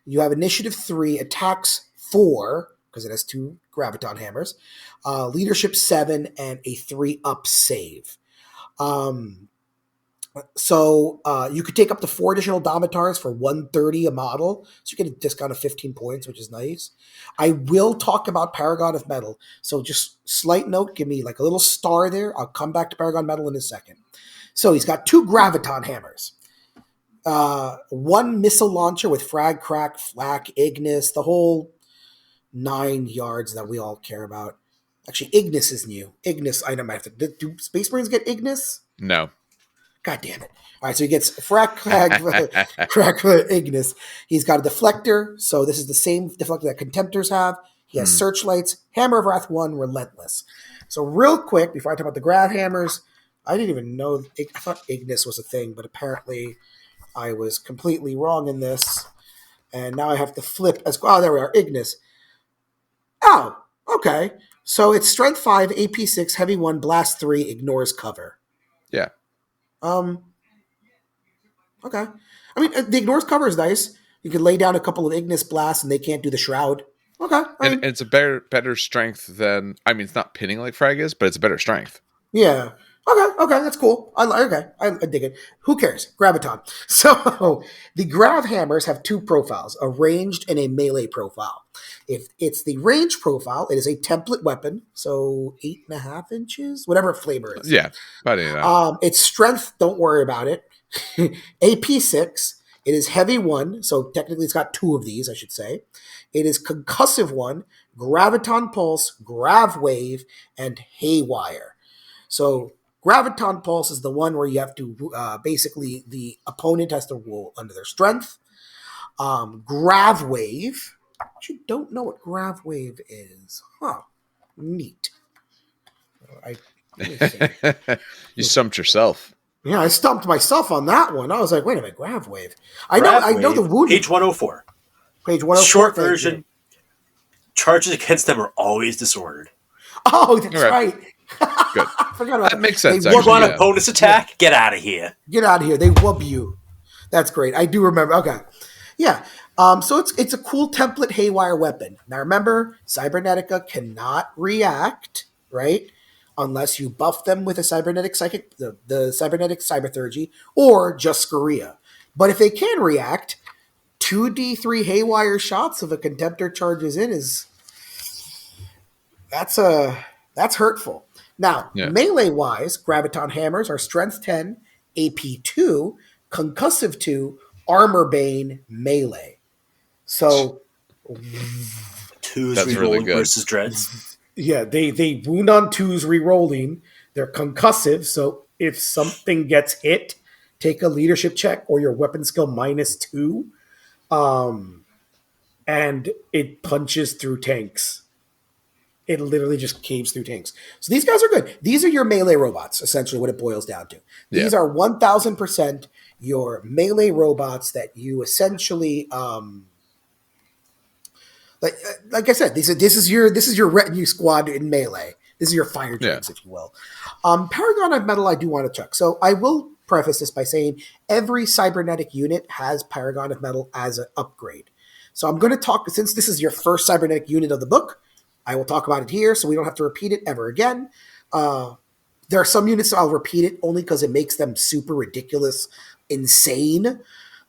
You have initiative 3, attacks 4 because it has 2 graviton hammers, leadership 7, and a 3-up save. So you could take up to 4 additional Domitars for 130 a model. So you get a discount of 15 points, which is nice. I will talk about Paragon of Metal. So just slight note, give me a little star there. I'll come back to Paragon Metal in a second. So he's got 2 Graviton hammers. One missile launcher with frag, crack, flak, Ignis, the whole 9 yards that we all care about. Actually, Ignis is new. Ignis, I don't have to. Do Space Marines get Ignis? No. God damn it. All right, so he gets crack, Ignis. He's got a deflector, so this is the same deflector that Contemptors have. He has searchlights, Hammer of Wrath 1, Relentless. So real quick, before I talk about the Grav Hammers, I didn't even know, I thought Ignis was a thing, but apparently I was completely wrong in this. And now I have to flip there we are, Ignis. Oh, okay. So it's Strength 5, AP 6, Heavy 1, Blast 3, Ignores Cover. Yeah. Okay. I mean, the Ignores Cover is nice. You can lay down a couple of Ignis Blasts and they can't do the Shroud. Okay. And it's a better strength than, I mean, it's not pinning like Frag is, but it's a better strength. Yeah. Okay, that's cool. I dig it. Who cares? Graviton. So the Grav Hammers have 2 profiles, a ranged and a melee profile. If it's the ranged profile, it is a template weapon, so 8.5 inches, whatever flavor is. Yeah, about 8.5. Its strength, don't worry about it. AP 6. It is heavy 1, so technically it's got 2 of these, I should say. It is concussive 1, Graviton Pulse, Grav Wave, and Haywire. So Graviton Pulse is the one where you have to, basically, the opponent has to roll under their strength. Grav Wave, you don't know what Grav Wave is. Huh. Neat. You stumped yourself. Yeah, I stumped myself on that one. I was like, wait a minute, Grav Wave. I know the wound. Page 104. Page 104. Short version. Charges against them are always disordered. Oh, that's right. Good. I forgot about that. Makes sense. You want opponent's attack? Get out of here. Get out of here. They whoop you. That's great. I do remember. Okay. Yeah. So it's a cool template Haywire weapon. Now remember, Cybernetica cannot react, right? Unless you buff them with a cybernetic psychic, the cybernetic cyberthurgy, or just Scoria. But if they can react, 2d3 Haywire shots if a Contemptor charges in that's hurtful. Now, melee-wise, Graviton Hammers are Strength 10, AP 2, Concussive 2, Armor Bane, Melee. So 2's rerolling really versus Dreads. Yeah, they wound on 2s rerolling. They're concussive, so if something gets hit, take a leadership check or your weapon skill -2. And it punches through tanks. It literally just caves through tanks. So these guys are good. These are your melee robots, essentially what it boils down to. These are 1,000% your melee robots that you essentially, like I said, this is your retinue squad in melee. This is your fire tanks, if you will. Paragon of Metal, I do want to check. So I will preface this by saying every cybernetic unit has Paragon of Metal as an upgrade. So I'm going to talk, since this is your first cybernetic unit of the book, I will talk about it here so we don't have to repeat it ever again. There are some units I'll repeat it only because it makes them super ridiculous, insane,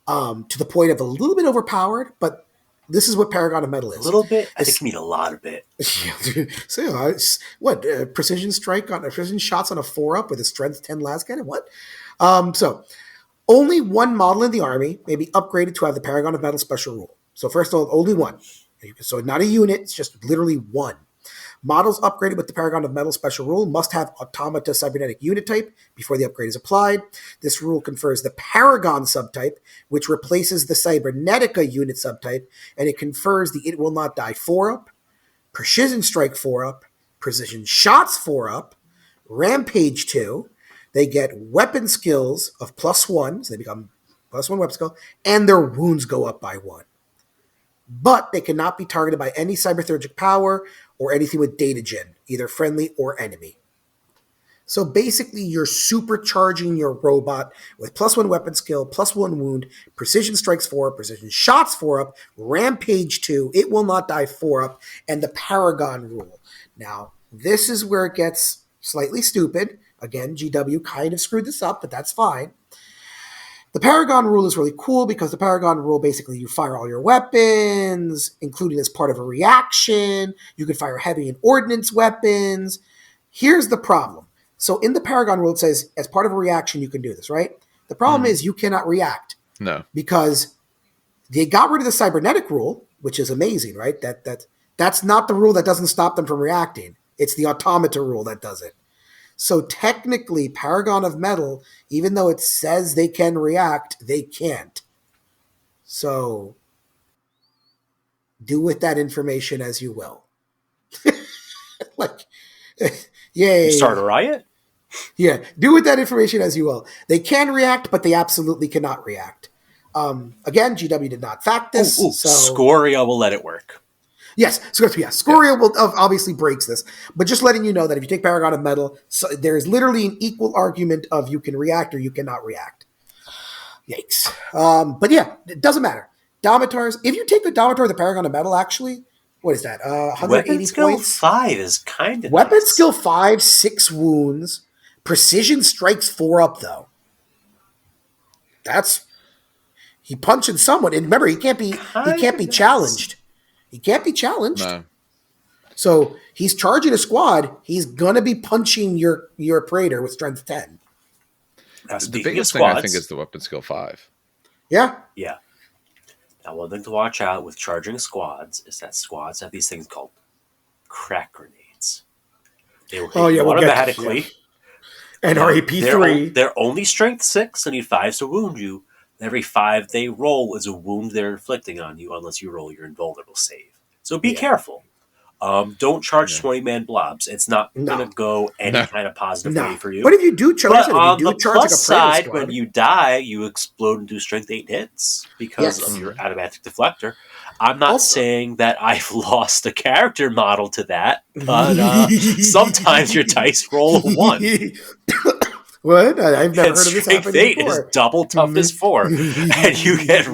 to the point of a little bit overpowered, but this is what Paragon of Metal is. A little bit? I think you mean a lot of bit. So, precision strike on precision shots on a 4-up with a strength 10 last cannon? What? So only one model in the army may be upgraded to have the Paragon of Metal special rule. So first of all, only one. So not a unit, it's just literally one. Models upgraded with the Paragon of Metal special rule must have Automata cybernetic unit type before the upgrade is applied. This rule confers the Paragon subtype, which replaces the Cybernetica unit subtype, and it confers the It Will Not Die 4-up, Precision Strike 4-up, Precision Shots 4-up, Rampage 2. They get weapon skills of +1, so they become +1 weapon skill, and their wounds go up by 1. But they cannot be targeted by any cyberthurgic power or anything with data gen, either friendly or enemy. So basically, you're supercharging your robot with +1 weapon skill, +1 wound, precision strikes 4, precision shots 4-up, rampage 2, it will not die 4-up, and the Paragon rule. Now, this is where it gets slightly stupid. Again, GW kind of screwed this up, but that's fine. The Paragon rule is really cool because the Paragon rule, basically you fire all your weapons, including as part of a reaction. You can fire heavy and ordnance weapons. Here's the problem. So in the Paragon rule, it says as part of a reaction, you can do this, right? The problem is you cannot react. No. because they got rid of the cybernetic rule, which is amazing, right? That's not the rule that doesn't stop them from reacting. It's the automata rule that does it. So technically, Paragon of Metal, even though it says they can react, they can't. So do with that information as you will. Like, yay. You start a riot? Yeah, do with that information as you will. They can react, but they absolutely cannot react. Again, GW did not fact this. So Scoria will let it work. yes, Scoria will obviously breaks this, but just letting you know that if you take Paragon of Metal, so there's literally an equal argument of you can react or you cannot react. Yikes! But yeah, it doesn't matter. Domitars. If you take the Domitar, the Paragon of Metal, actually, what is that? 180 Weapon skill points. 5 is kind of Weapon nice. skill 5, 6 wounds. Precision strikes 4 up though. That's he punching someone, and remember he can't be challenged. He can't be challenged. No. So he's charging a squad. He's gonna be punching your Praetor with strength 10. Now, The speaking of biggest thing I squads, think is the weapon skill 5. Yeah. yeah. Now, one thing to watch out with charging squads is that squads have these things called crack grenades. They will hit you automatically. And RAP3. They're only strength 6 and need 5s to wound you. Every 5 they roll is a wound they're inflicting on you unless you roll your invulnerable save. So be careful. Don't charge 20-man blobs. It's not going to go any kind of positive way for you. But if you do charge, on the charge plus like a side, squad, when you die, you explode and do strength 8 hits because of your automatic deflector. I'm not saying that I've lost a character model to that, but sometimes your dice roll a 1. What? I've never heard of this Strength happening 8 before. is double toughness 4, and you get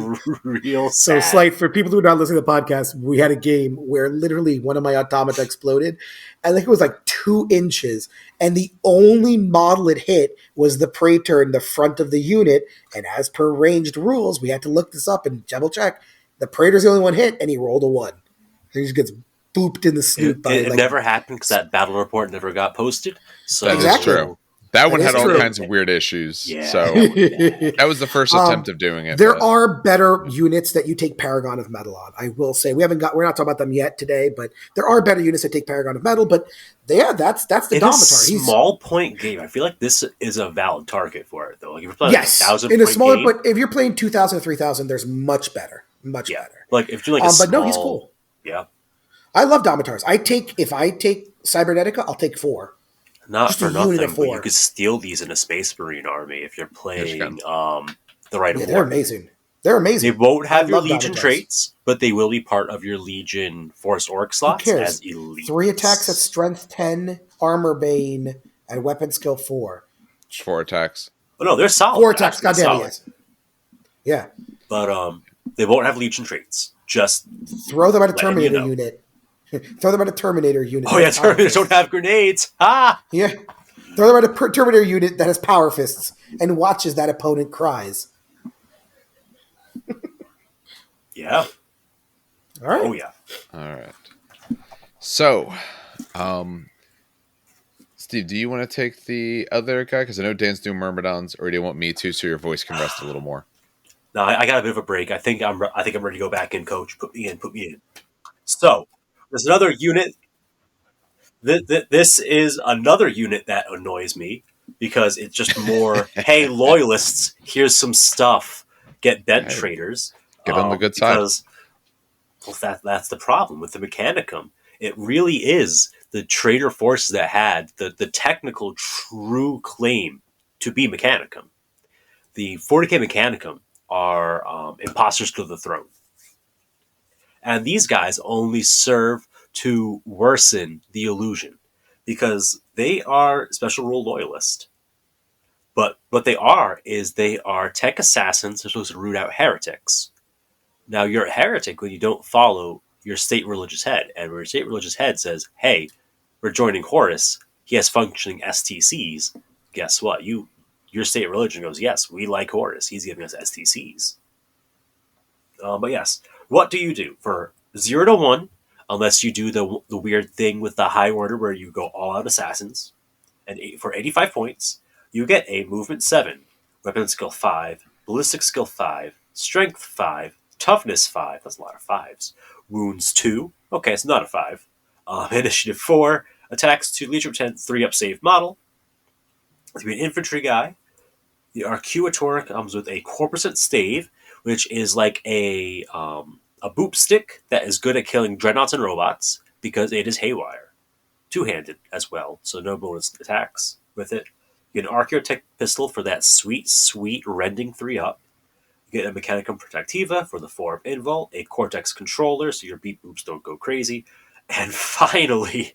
real So, sad. Slight, for people who are not listening to the podcast, we had a game where literally one of my automata exploded. I think it was like 2 inches, and the only model it hit was the Praetor in the front of the unit. And as per ranged rules, we had to look this up and double check. The Praetor's the only one hit, and he rolled a 1. He just gets booped in the snoot. It never happened because that battle report never got posted. So That is true. That one had all kinds of weird issues. Yeah. So that was the first attempt of doing it. There are better units that you take Paragon of Metal on. I will say we're not talking about them yet today, but there are better units that take Paragon of Metal. But yeah, that's the Domitar. In a small point game, I feel like this is a valid target for it, though. Like if you're playing yes, 1,000 in a point smaller, game, but if you're playing 2,000 to 3,000, there's much better, better. Like if you're like a small, but no, he's cool. Yeah, I love Domitars. If I take Cybernetica, I'll take 4. Not Just for a unit nothing, of but 4. you could steal these in a Space Marine army if you're playing the Rite of War. They're amazing. They're amazing. They won't have your Legion Domitars. traits, but they will be part of your Legion Force Orc slots as elite. 3 attacks at Strength 10, Armor Bane, and Weapon Skill 4. 4 attacks. But no, they're solid. 4 attacks, goddamn yes. Yeah. But they won't have Legion traits. Just throw them at a Terminator unit. Throw them at a Terminator unit. Oh yeah, Terminators don't have grenades. Ah! Yeah. Throw them at a Terminator unit that has power fists and watches that opponent cries. Yeah. All right. Oh yeah. All right. So, Steve, do you want to take the other guy? Because I know Dan's doing Myrmidons, or do you want me to so your voice can rest a little more? No, I got a bit of a break. I think I'm ready to go back in, Coach. Put me in. So, there's another unit. This is another unit that annoys me because it's just more, hey, loyalists, here's some stuff. Get bent traders. Get on the good side. Because that's the problem with the Mechanicum. It really is the trader forces that had the technical true claim to be Mechanicum. The 40k Mechanicum are imposters to the throne. And these guys only serve to worsen the illusion because they are special rule loyalist. But what they are is they are tech assassins. They're supposed to root out heretics. Now, you're a heretic when you don't follow your state religious head. And when your state religious head says, hey, we're joining Horus, he has functioning STCs, guess what? Your state religion goes, yes, we like Horus. He's giving us STCs. But yes, what do you do? For 0 to 1, unless you do the weird thing with the high order where you go all out assassins, and for 85 points, you get a movement 7, weapon skill 5, ballistic skill 5, strength 5, toughness 5. That's a lot of 5s. Wounds 2. Okay, it's not a 5. Initiative 4. Attacks 2, leadership 10, 3 up save model. To be an infantry guy, the Arcuator comes with a corpusant stave, which is like a boop stick that is good at killing dreadnoughts and robots because it is haywire. Two-handed as well, so no bonus attacks with it. You get an Archaeotech pistol for that sweet, sweet rending 3-up. You get a Mechanicum Protectiva for the 4-up invul, a Cortex controller so your beat boops don't go crazy. And finally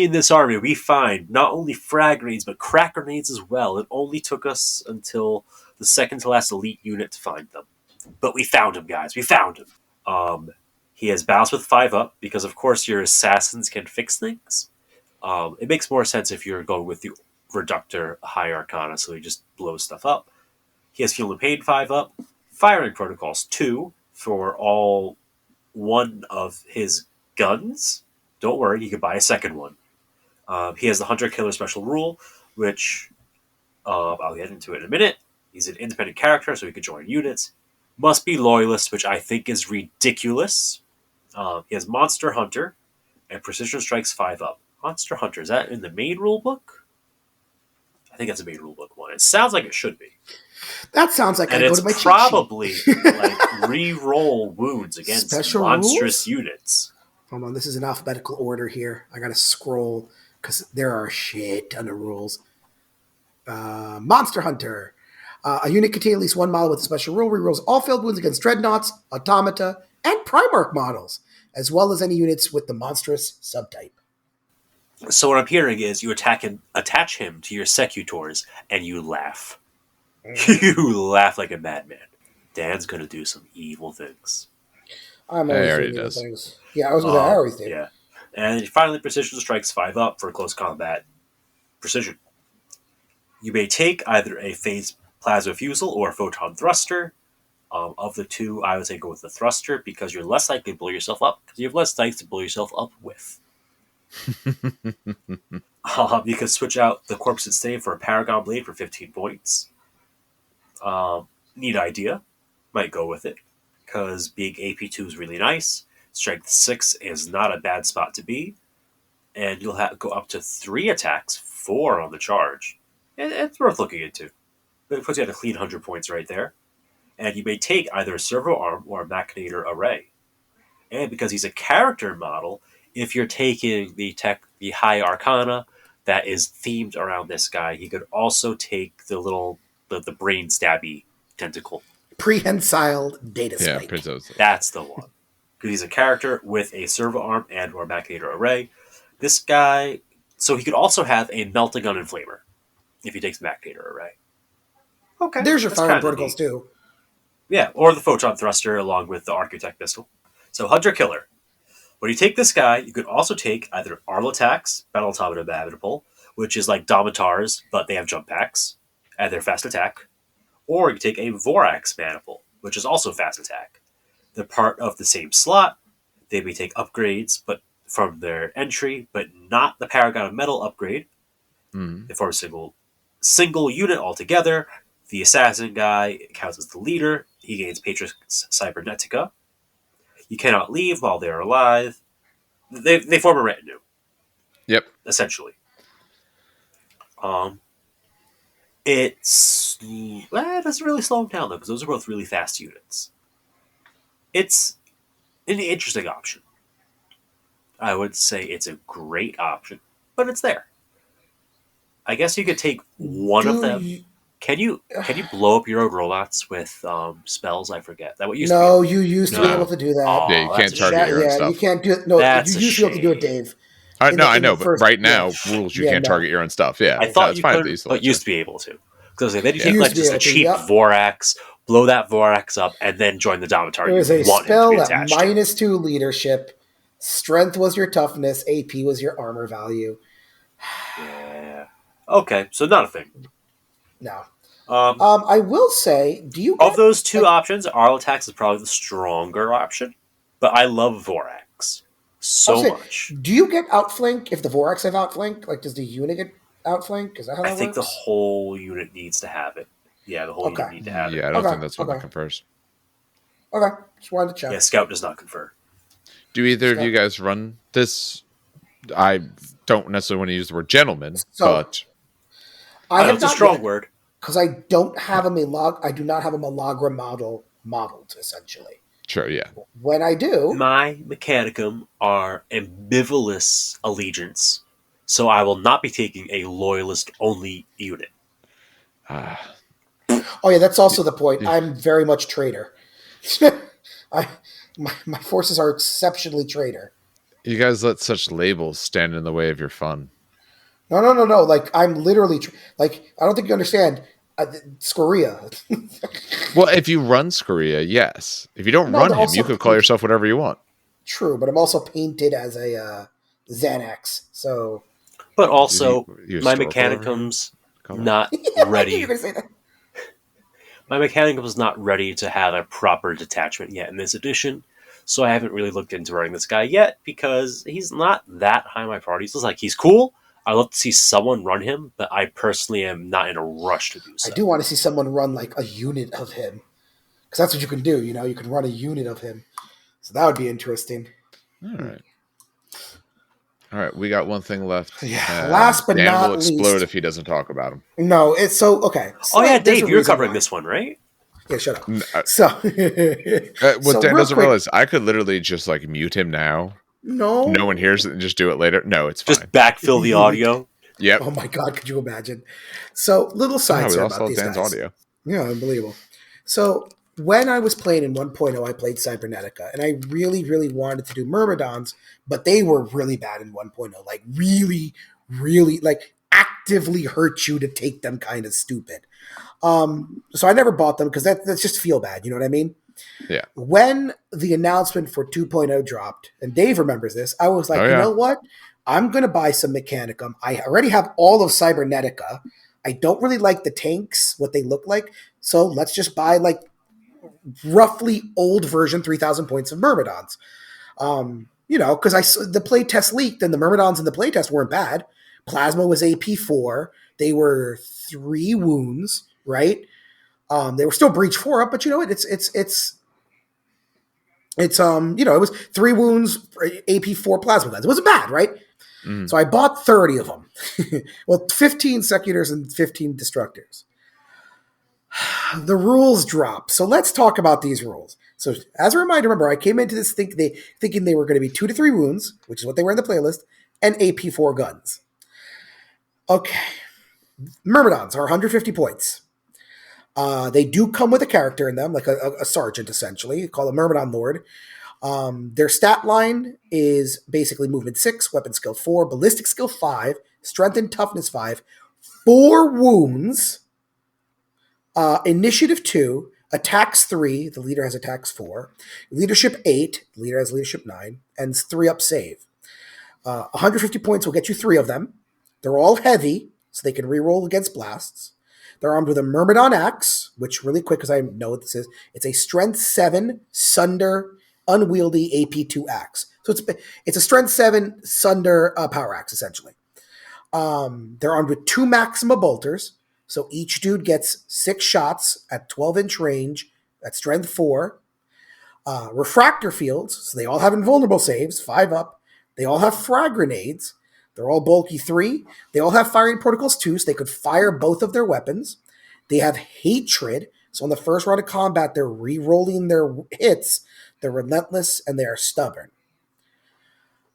in this army, we find not only frag grenades, but crack grenades as well. It only took us until the second to last elite unit to find them. But we found him, guys. We found him. He has battles with 5-up, because of course your assassins can fix things. It makes more sense if you're going with the Reductor High Arcana, so he just blows stuff up. He has Feel and Pain 5-up, Firing Protocols 2 for all one of his guns. Don't worry, you can buy a second one. He has the Hunter-Killer special rule, which I'll get into it in a minute. He's an independent character, so he can join units. Must be Loyalist, which I think is ridiculous. He has Monster Hunter and Precision Strikes 5-up. Monster Hunter, is that in the main rulebook? I think that's a main rulebook one. It sounds like it should be. That sounds like and I go it's to my cheat probably sheet. like re-roll wounds against Special monstrous rules? units. Hold on, this is in alphabetical order here. I gotta scroll because there are a shit ton of rules. Monster Hunter. A unit containing at least one model with a special rule rerolls all failed wounds against dreadnoughts, automata, and Primarch models, as well as any units with the monstrous subtype. So what I'm hearing is you attach him to your Secutors, and you laugh. You laugh like a madman. Dan's gonna do some evil things. I'm always doing evil things. Yeah, I was going to always do. Yeah. And finally, Precision Strikes 5-up for close combat precision. You may take either a phase plasma fusel or a photon thruster. Of the two, I would say go with the thruster because you're less likely to blow yourself up because you have less dice to blow yourself up with. You can switch out the Corpse and Stave for a Paragon Blade for 15 points. Neat idea. Might go with it because being AP2 is really nice. Strength 6 is not a bad spot to be. And you'll go up to 3 attacks, 4 on the charge. It's worth looking into. It puts you at a clean 100 points right there. And you may take either a servo arm or a machinator array. And because he's a character model, if you're taking the high arcana that is themed around this guy, he could also take the brain stabby tentacle. Prehensile data spike. Yeah, that's the one. Because he's a character with a servo arm and or machinator array. This guy, so he could also have a melting gun inflamer if he takes the machinator array. Okay, there's your firing protocols too. Yeah, or the photon thruster along with the Architect pistol. So Hunter Killer. When you take this guy, you could also take either Arlatax, Battle-Automata Maniple, which is like Domitars, but they have jump packs, and they're fast attack. Or you could take a Vorax Maniple, which is also fast attack. They're part of the same slot. They may take upgrades but from their entry, but not the Paragon of Metal upgrade. They form a single unit altogether. The assassin guy counts as the leader. He gains Patris Cybernetica. You cannot leave while they're alive. They form a retinue. Yep. Essentially. It doesn't really slow them down, though, because those are both really fast units. It's an interesting option. I would say it's a great option, but it's there. I guess you could take one of them. Can you blow up your own robots with spells? I forget. That what you you used to be able to do that. Oh, yeah, you can't target your own stuff. You can't do it. No, you used to be able to do it, Dave. I know, but right now, rules you can't target your own stuff. Yeah, I thought you could, but used to be able to. Because then you take like just a cheap Vorax, blow that Vorax up, and then join the Domitar. It was a spell that -2 leadership, strength was your toughness, AP was your armor value. Yeah. Okay, so not a thing. No. I will say, of those two options, Arlatax is probably the stronger option, but I love Vorax so much. Do you get outflank if the Vorax have outflank? Like, does the unit get outflank? Is that how that works? I think the whole unit needs to have it. Yeah, the whole Okay. unit need to have it. Yeah, I don't think that's one that confers. Okay. Just wanted to check. Yeah, Scout does not confer. Do either of you guys run this? I don't necessarily want to use the word gentleman, but I have it's a not strong yet, word. because I don't have a I do not have a Malagra modeled essentially. sure, yeah. When I do, My Mechanicum are ambivalent allegiance, so I will not be taking a loyalist only unit. oh yeah, that's also the point. I'm very much traitor. My forces are exceptionally traitor. You guys let such labels stand in the way of your fun. No. Like I'm literally like I don't think you understand. Scoria. Well, if you run Scoria, yes. If you don't run him, you could call yourself whatever you want. True, but I'm also painted as a Xanax, so. But also, You my historical Mechanicum's not ready. You're gonna say that. My Mechanicum is not ready to have a proper detachment yet in this edition, so I haven't really looked into running this guy yet because he's not that high on my priority. It's like he's cool. I love to see someone run him, but I personally am not in a rush to do so. I do want to see someone run like a unit of him, because that's what you can do. You know, you can run a unit of him, so that would be interesting. All right, we got one thing left. Yeah. Last but Dan not will explode least, if he doesn't talk about him. No, it's so okay. So oh yeah, Dave, you're covering this one, right? Yeah, shut up. What So, Dan doesn't realize, I could literally just like mute him now. No one hears it and just do it later. No, it's fine. Just backfill the audio. Yep. Oh my god, could you imagine? So little side story about these Dan's guys. audio. Yeah, unbelievable. So when I was playing in 1.0, I played Cybernetica, and I really, really wanted to do Myrmidons, but they were really bad in 1.0. Like really, really, like actively hurt you to take them kind of stupid. So I never bought them because that's just feel bad. You know what I mean? Yeah. When the announcement for 2.0 dropped, and Dave remembers this, I was like, you know what? I'm going to buy some Mechanicum. I already have all of Cybernetica. I don't really like the tanks, what they look like. So let's just buy like roughly old version 3,000 points of Myrmidons. You know, because the playtest leaked and the Myrmidons in the playtest weren't bad. Plasma was AP4. They were 3 wounds, right? They were still breach 4 up, but you know what? It's you know, it was 3 wounds, AP4 plasma guns. It wasn't bad, right? So I bought 30 of them. Well, 15 Secutors and 15 Destructors. The rules drop. So let's talk about these rules. So as a reminder, remember, I came into this thinking they were going to be 2 to 3 wounds, which is what they were in the playlist, and AP4 guns. Okay. Myrmidons are 150 points. They do come with a character in them, like a sergeant, essentially, called a Myrmidon Lord. Their stat line is basically movement 6, weapon skill 4, ballistic skill 5, strength and toughness 5, 4 wounds, initiative 2, attacks 3, the leader has attacks 4, leadership 8, the leader has leadership 9, and 3 up save. 150 points will get you 3 of them. They're all heavy, so they can reroll against blasts. They're armed with a Myrmidon axe, which really quick, because I know what this is. It's a strength 7 Sunder unwieldy AP2 axe. So it's a strength 7 Sunder power axe, essentially. They're armed with 2 Maxima bolters. So each dude gets 6 shots at 12-inch range at strength 4. Refractor fields, so they all have invulnerable saves, 5 up. They all have frag grenades. They're all bulky 3. They all have firing protocols 2, so they could fire both of their weapons. They have hatred, so in the first round of combat, they're re-rolling their hits. They're relentless, and they are stubborn.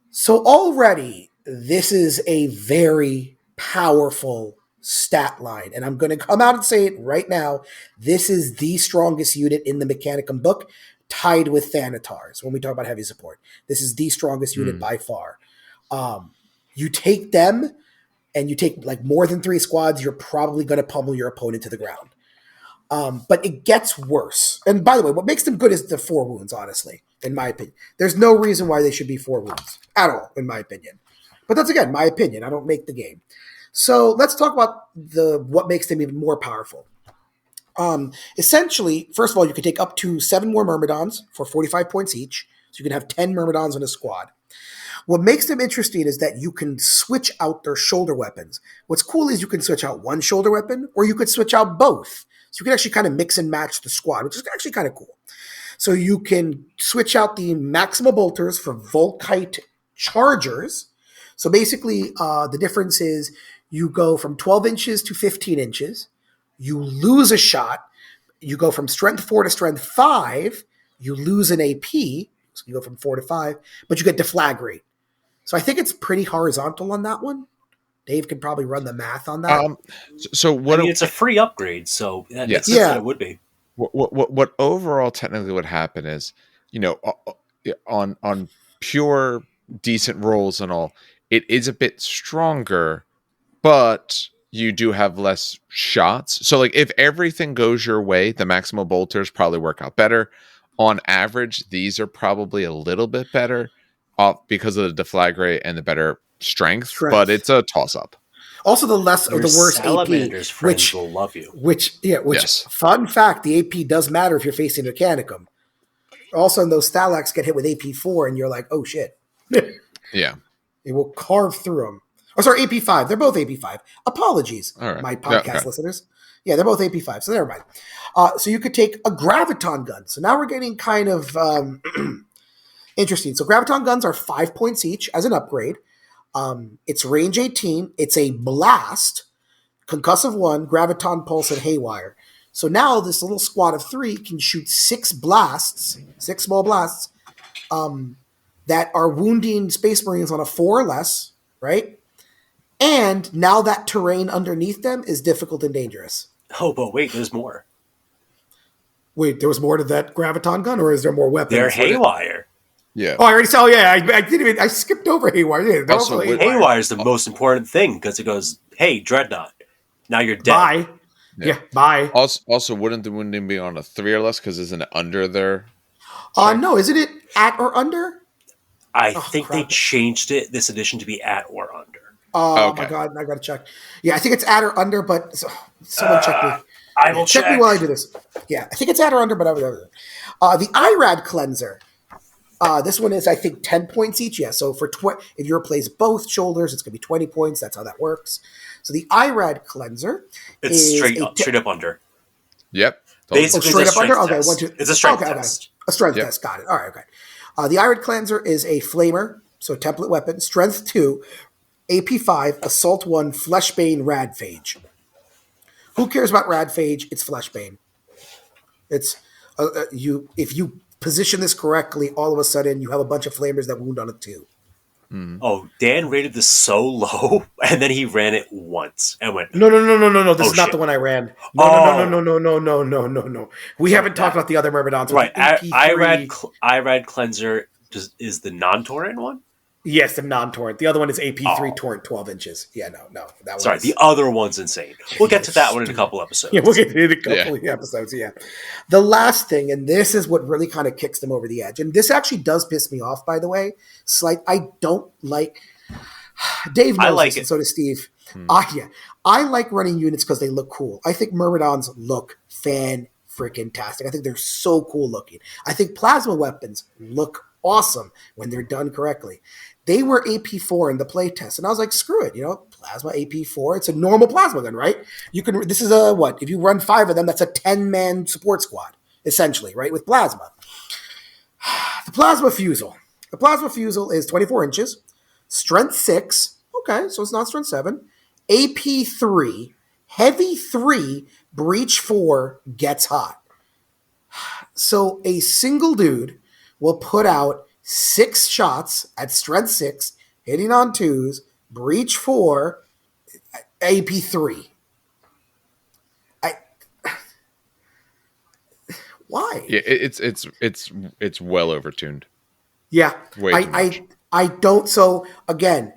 So already, this is a very powerful stat line, and I'm going to come out and say it right now. This is the strongest unit in the Mechanicum book, tied with Thanatars when we talk about heavy support. This is the strongest unit by far. You take them, and you take like more than 3 squads, you're probably going to pummel your opponent to the ground. But it gets worse. And by the way, what makes them good is the 4 wounds, honestly, in my opinion. There's no reason why they should be 4 wounds at all, in my opinion. But that's, again, my opinion. I don't make the game. So let's talk about what makes them even more powerful. Essentially, first of all, you can take up to 7 more Myrmidons for 45 points each. So you can have 10 Myrmidons in a squad. What makes them interesting is that you can switch out their shoulder weapons. What's cool is you can switch out one shoulder weapon, or you could switch out both. So you can actually kind of mix and match the squad, which is actually kind of cool. So you can switch out the Maxima Bolters for Volkite Chargers. So basically, the difference is you go from 12 inches to 15 inches. You lose a shot. You go from strength 4 to strength 5. You lose an AP. So you go from 4 to 5, but you get deflagrate. So I think it's pretty horizontal on that one. Dave can probably run the math on that. So what? It's a free upgrade, so Yes. it would be. What overall technically would happen is, on pure decent rolls and all, it is a bit stronger, but you do have less shots. So like if everything goes your way, the Maxima Bolters probably work out better. On average, these are probably a little bit better because of the deflagrate and the better strength. But it's a toss-up. Also, the less or the worse Salamander's AP, friends will love you. Yes. Fun fact: the AP does matter if you're facing Mechanicum. Also, those Stalax get hit with AP4, and you're like, "Oh shit!" Yeah, it will carve through them. Oh, sorry, AP5. They're both AP5. Apologies, my podcast listeners. Yeah, they're both AP5, so never mind. So you could take a Graviton gun. So now we're getting kind of interesting. So Graviton guns are 5 points each as an upgrade. It's range 18. It's a blast, concussive 1, Graviton, Pulse, and Haywire. So now this little squad of 3 can shoot 6 small blasts, that are wounding Space Marines on a 4 or less, right? And now that terrain underneath them is difficult and dangerous. Oh, but wait, there's more. Wait, there was more to that Graviton gun, or is there more weapons? They're Haywire. Yeah. Oh, I already saw. Yeah, I didn't even. I skipped over Haywire. Yeah, also, Haywire is the most important thing because it goes, "Hey, Dreadnought, now you're dead." Bye. Yeah. Bye. Also, wouldn't the wounding be on a 3 or less because isn't it under there? No, isn't it at or under? I think they changed it this edition to be at or under. Oh my god, I gotta check. Yeah, I think it's at or under, but someone check me. I will check me while I do this. Yeah, I think it's at or under, but the IRAD cleanser. This one is, I think, 10 points each. Yeah, so for if you replace both shoulders, it's gonna be 20 points. That's how that works. So the IRAD cleanser is straight up under. Yep. Basically, straight up under. Okay, it's a strength test. A strength test. Got it. All right. Okay. The IRAD cleanser is a flamer, so template weapon, strength 2. AP5, Assault 1, Fleshbane, Radphage. Who cares about Radphage? It's Fleshbane. It's if you position this correctly, all of a sudden you have a bunch of flamers that wound on it too. Mm. Oh, Dan rated this so low, and then he ran it once and went, No. This is not the one I ran. No. We haven't talked about the other Myrmidons. Right. IRAD cleanser is the non-torrent one? Yes, the non-torrent. The other one is AP3 torrent, 12 inches. Yeah, no. That Sorry, the other one's insane. We'll get to that one in a couple episodes. Yeah, we'll get to it in a couple of episodes, yeah. The last thing, and this is what really kind of kicks them over the edge, and this actually does piss me off, by the way. I don't like... Dave knows this, and so does Steve. I like running units because they look cool. I think Myrmidons look fan-freaking-tastic. I think they're so cool looking. I think plasma weapons look awesome when they're done correctly. They were AP4 in the playtest, and I was like, screw it, plasma AP4. It's a normal plasma gun, right? This is if you run 5 of them, that's a 10-man support squad, essentially, right, with plasma. The plasma fusel. The plasma fusel is 24 inches, strength 6, okay, so it's not strength 7, AP3, heavy 3, breach 4, gets hot. So a single dude will put out 6 shots at strength 6, hitting on 2s, breach 4, AP3. Why? Yeah, it's well overtuned. Yeah, Way too much. I don't. So again,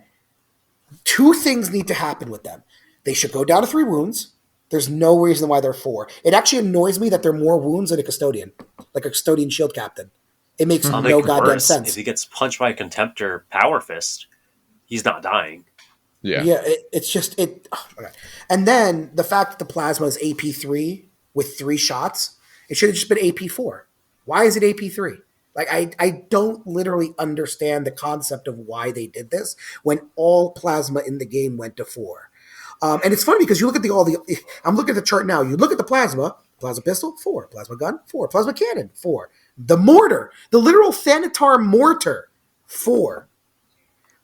2 things need to happen with them. They should go down to 3 wounds. There's no reason why they're 4. It actually annoys me that there are more wounds than a custodian, like a custodian shield captain. It makes no goddamn sense. If he gets punched by a Contemptor Power Fist, he's not dying. Yeah. Yeah, it's just it. Oh my God. And then the fact that the plasma is AP3 with 3 shots, it should have just been AP4. Why is it AP3? Like I don't literally understand the concept of why they did this when all plasma in the game went to 4. And it's funny because you look at I'm looking at the chart now. You look at the plasma pistol, 4, plasma gun, 4, plasma cannon, 4. The mortar, the literal Thanatar mortar, 4.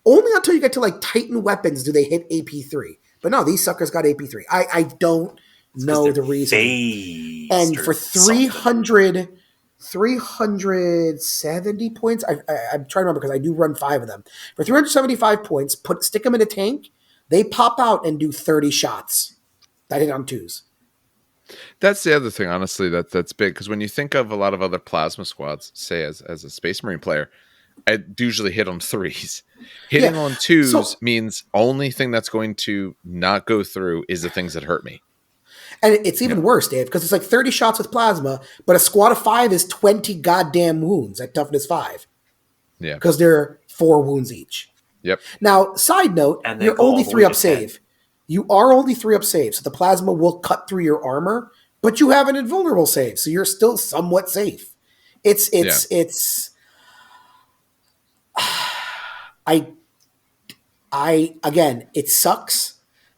Only until you get to like Titan weapons do they hit AP3. But no, these suckers got AP3. I don't know the reason. And for 370 points, I'm trying to remember because I do run 5 of them. For 375 points, stick them in a tank, they pop out and do 30 shots. That hit on 2s. That's the other thing, honestly, that's big. Because when you think of a lot of other plasma squads, say as a Space Marine player, I usually hit on 3s. Hitting on 2s means only thing that's going to not go through is the things that hurt me. And it's even worse, Dave, because it's like 30 shots with plasma, but a squad of 5 is 20 goddamn wounds at toughness 5. Yeah. Because they're 4 wounds each. Yep. Now, side note, you're only 3 up save. You are only 3 up save, so the plasma will cut through your armor, but you have an invulnerable save, so you're still somewhat safe. It's again, it sucks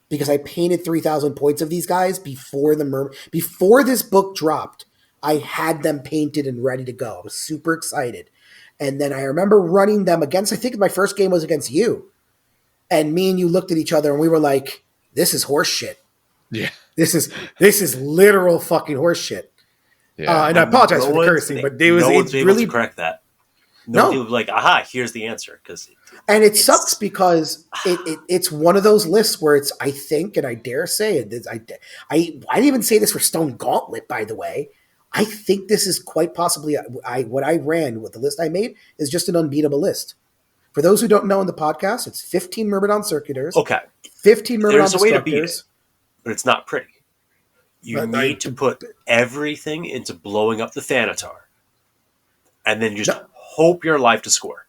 because I painted 3,000 points of these guys before this book dropped. I had them painted and ready to go. I was super excited. And then I remember running them against, I think my first game was against you. And me and you looked at each other and we were like, this is horse shit. Yeah. This is literal fucking horse shit. Yeah. And I apologize for the cursing, but no one's able to correct that. Nobody was like, aha, here's the answer. And it sucks because it's one of those lists where it's, I think, and I dare say it, I didn't even say this for Stone Gauntlet, by the way. I think this is quite possibly what I ran with the list I made is just an unbeatable list. For those who don't know in the podcast, it's 15 Myrmidon Circutors. Okay. 15 Myrmidon There's a way to beat Destructors. it, but it's not pretty. You need to put everything into blowing up the Thanatar. And then you just hope your life to score.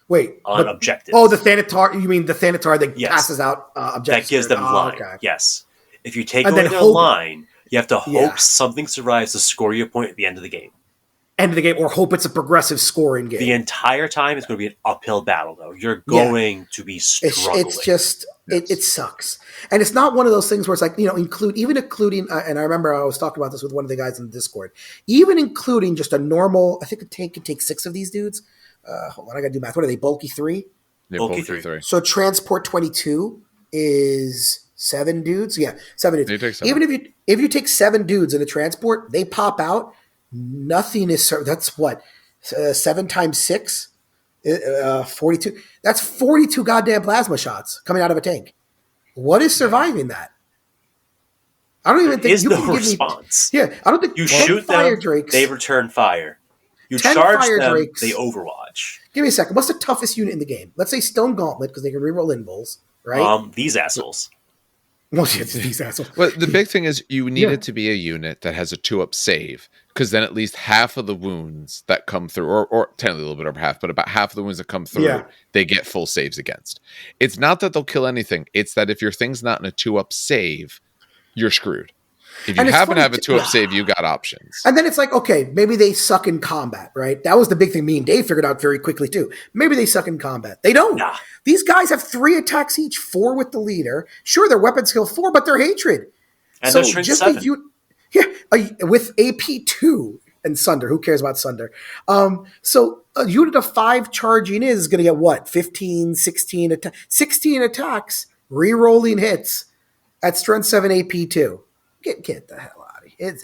Wait. On objectives. Oh, the Thanatar. You mean the Thanatar that passes out objectives? That gives them line. Okay. Yes. If you take away their line, you have to hope something survives the Scoria point at the end of the game. End of the game, or hope it's a progressive scoring game. The entire time, it's going to be an uphill battle, though. You're going to be struggling. It's just, it sucks. And it's not one of those things where it's like, including, and I remember I was talking about this with one of the guys in the Discord, even including just a normal, I think a tank could take 6 of these dudes. Hold on, I got to do math. What are they, bulky 3? Yeah, bulky 3. So transport 22 is 7 dudes. Yeah, 7 dudes. Even if you take 7 dudes in a transport, they pop out. Nothing is that's what 7 times 6, 42. That's 42 goddamn plasma shots coming out of a tank. What is surviving that? I don't even think you can response. I don't think you shoot them. Drakes, they return fire. You charge them. Drakes, they overwatch. Give me a second. What's the toughest unit in the game? Let's say Stone Gauntlet because they can reroll invulns, right? These assholes. Well, these assholes. Well, the big thing is you need it to be a unit that has a 2-up save, because then at least half of the wounds that come through, or technically a little bit over half, but about half of the wounds that come through, they get full saves against. It's not that they'll kill anything. It's that if your thing's not in a 2-up save, you're screwed. If you happen to have a 2-up save, you got options. And then it's like, okay, maybe they suck in combat, right? That was the big thing me and Dave figured out very quickly too. Maybe they suck in combat. They don't. Nah. These guys have 3 attacks each, 4 with the leader. Sure, their weapon skill 4, but they're hatred. And so they're just 7. With AP2 and Sunder. Who cares about Sunder? So a unit of 5 charging is going to get what? 15, 16 attacks, re-rolling hits at strength 7 AP2. Get the hell out of here.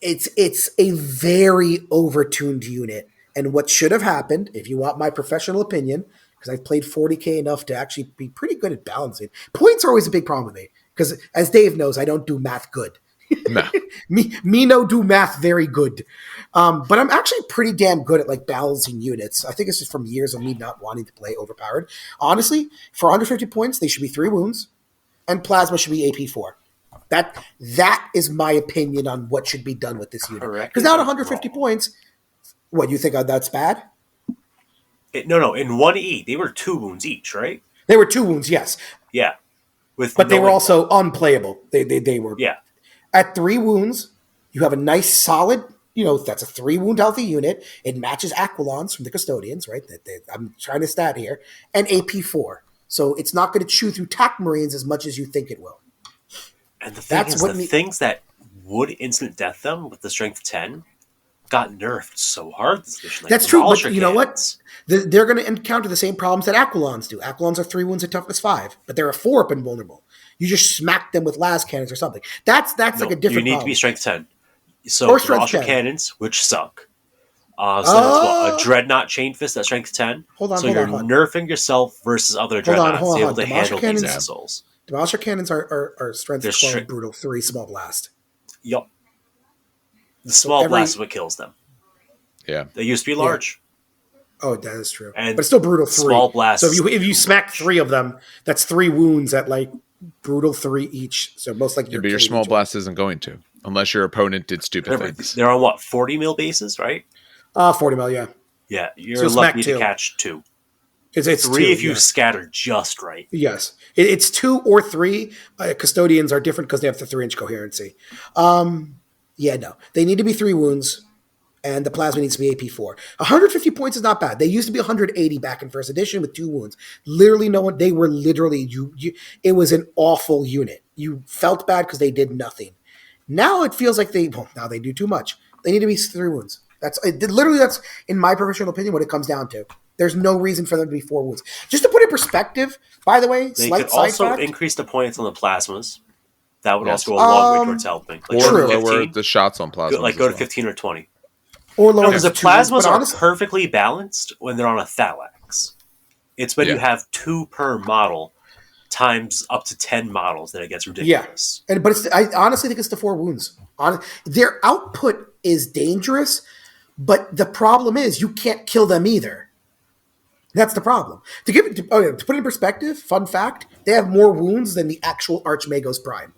It's a very overtuned unit. And what should have happened, if you want my professional opinion, because I've played 40K enough to actually be pretty good at balancing. Points are always a big problem with me. Because as Dave knows, I don't do math good. No. me no do math very good. But I'm actually pretty damn good at balancing units. I think it's just from years of me not wanting to play overpowered. Honestly, for 150 points, they should be 3 wounds. And plasma should be AP4. That is my opinion on what should be done with this unit. Because now at 150 points, what, you think that's bad? No. In 1E, they were 2 wounds each, right? They were 2 wounds, yes. Yeah. But they were also unplayable. They were. Yeah. At 3 wounds, you have a nice solid, that's a 3-wound healthy unit. It matches Aquilons from the Custodians, right? I'm trying to stat here. And AP4. So it's not going to chew through TAC Marines as much as you think it will. And the thing is, things that would instant death them with the strength 10 got nerfed so hard this edition. That's true, but you know what? They're going to encounter the same problems that Aquilons do. Aquilons are 3 wounds at toughness 5, but they're a 4 up invulnerable. You just smack them with las cannons or something. That's like a different problem. You need to be strength 10. So Rasher cannons, which suck. A Dreadnought Chain Fist at strength 10. Hold on. You're nerfing yourself versus other Dreadnoughts to be able to handle these assholes. Demolisher cannons are strength 12 brutal 3 small blast. Yup. The small blast is what kills them. Yeah. They used to be large. Oh, that is true. But it's still brutal 3. Small blast. So if you smack 3 of them, that's 3 wounds at like brutal 3 each. So most likely your small blast isn't going to, unless your opponent did stupid things. They're on 40 mil bases, right? 40 mil, yeah. Yeah, you're lucky to catch 2. It's 3 2, if you scatter just right. Yes. It's 2 or 3. Custodians are different because they have the 3-inch coherency. They need to be 3 wounds, and the plasma needs to be AP4. 150 points is not bad. They used to be 180 back in first edition with 2 wounds. Literally, they were literally, it was an awful unit. You felt bad because they did nothing. Now it feels like now they do too much. They need to be 3 wounds. That's in my professional opinion what it comes down to. There's no reason for them to be 4 wounds. Just to put it in perspective, by the way, they could also increase the points on the plasmas. That would also go a long way towards helping. Like or lower the shots on plasmas. Go to 15 or 20. Or lower because the plasmas are perfectly balanced when they're on a Thalax. It's when you have 2 per model times up to 10 models that it gets ridiculous. Yeah, I honestly think it's the 4 wounds. Their output is dangerous, but the problem is you can't kill them either. That's the problem. To put it in perspective, fun fact: they have more wounds than the actual Archmagos Prime.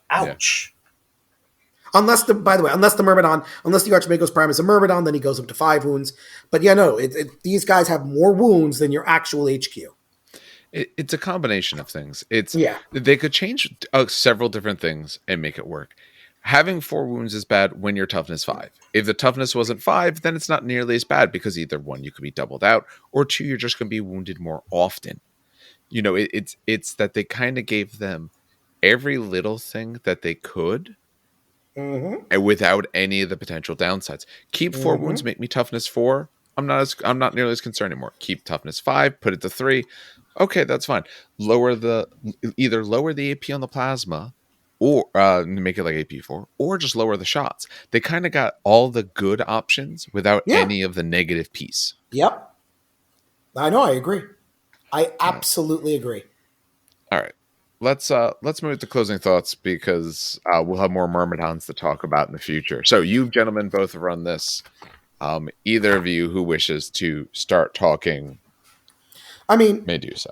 Ouch. Yeah. Unless the Archmagos Prime is a Myrmidon, then he goes up to 5 wounds. But these guys have more wounds than your actual HQ. It's a combination of things. They could change several different things and make it work. Having 4 wounds is bad when you're toughness 5. If the toughness wasn't 5, then it's not nearly as bad because either 1, you could be doubled out, or 2, you're just going to be wounded more often. It's that they kind of gave them every little thing that they could, and without any of the potential downsides. Keep 4 wounds, make me toughness 4. I'm not nearly as concerned anymore. Keep toughness 5, put it to 3. Okay, that's fine. Either lower the AP on the plasma, or make it like AP4, or just lower the shots. They kind of got all the good options without any of the negative piece. Yep. I know, I agree. I absolutely agree. All right. Let's move to closing thoughts because we'll have more Myrmidons to talk about in the future. So you gentlemen both have run this. Either of you who wishes to start talking may do so.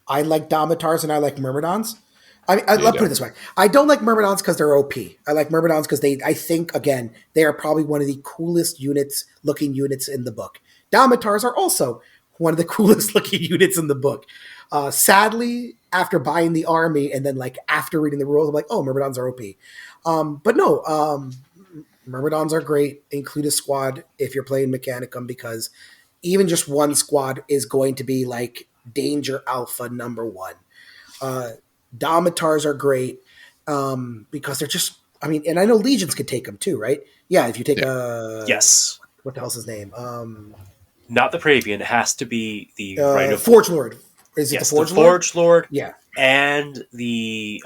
I like Domitars and I like Myrmidons. Let's put it this way. I don't like Myrmidons because they're OP. I like Myrmidons because I think, again, they are probably one of the coolest looking units in the book. Domitars are also one of the coolest looking units in the book. Sadly, after buying the army and then after reading the rules, I'm like, oh, Myrmidons are OP. But no, Myrmidons are great. Include a squad if you're playing Mechanicum because even just one squad is going to be danger alpha number 1. Domitars are great because they're just, and I know legions could take them too, right? Yeah, if you take yes. What the hell's his name? Not the Praevian. It has to be the Forge Lord. Is it the Forge Lord? Forge Lord. Yeah. And the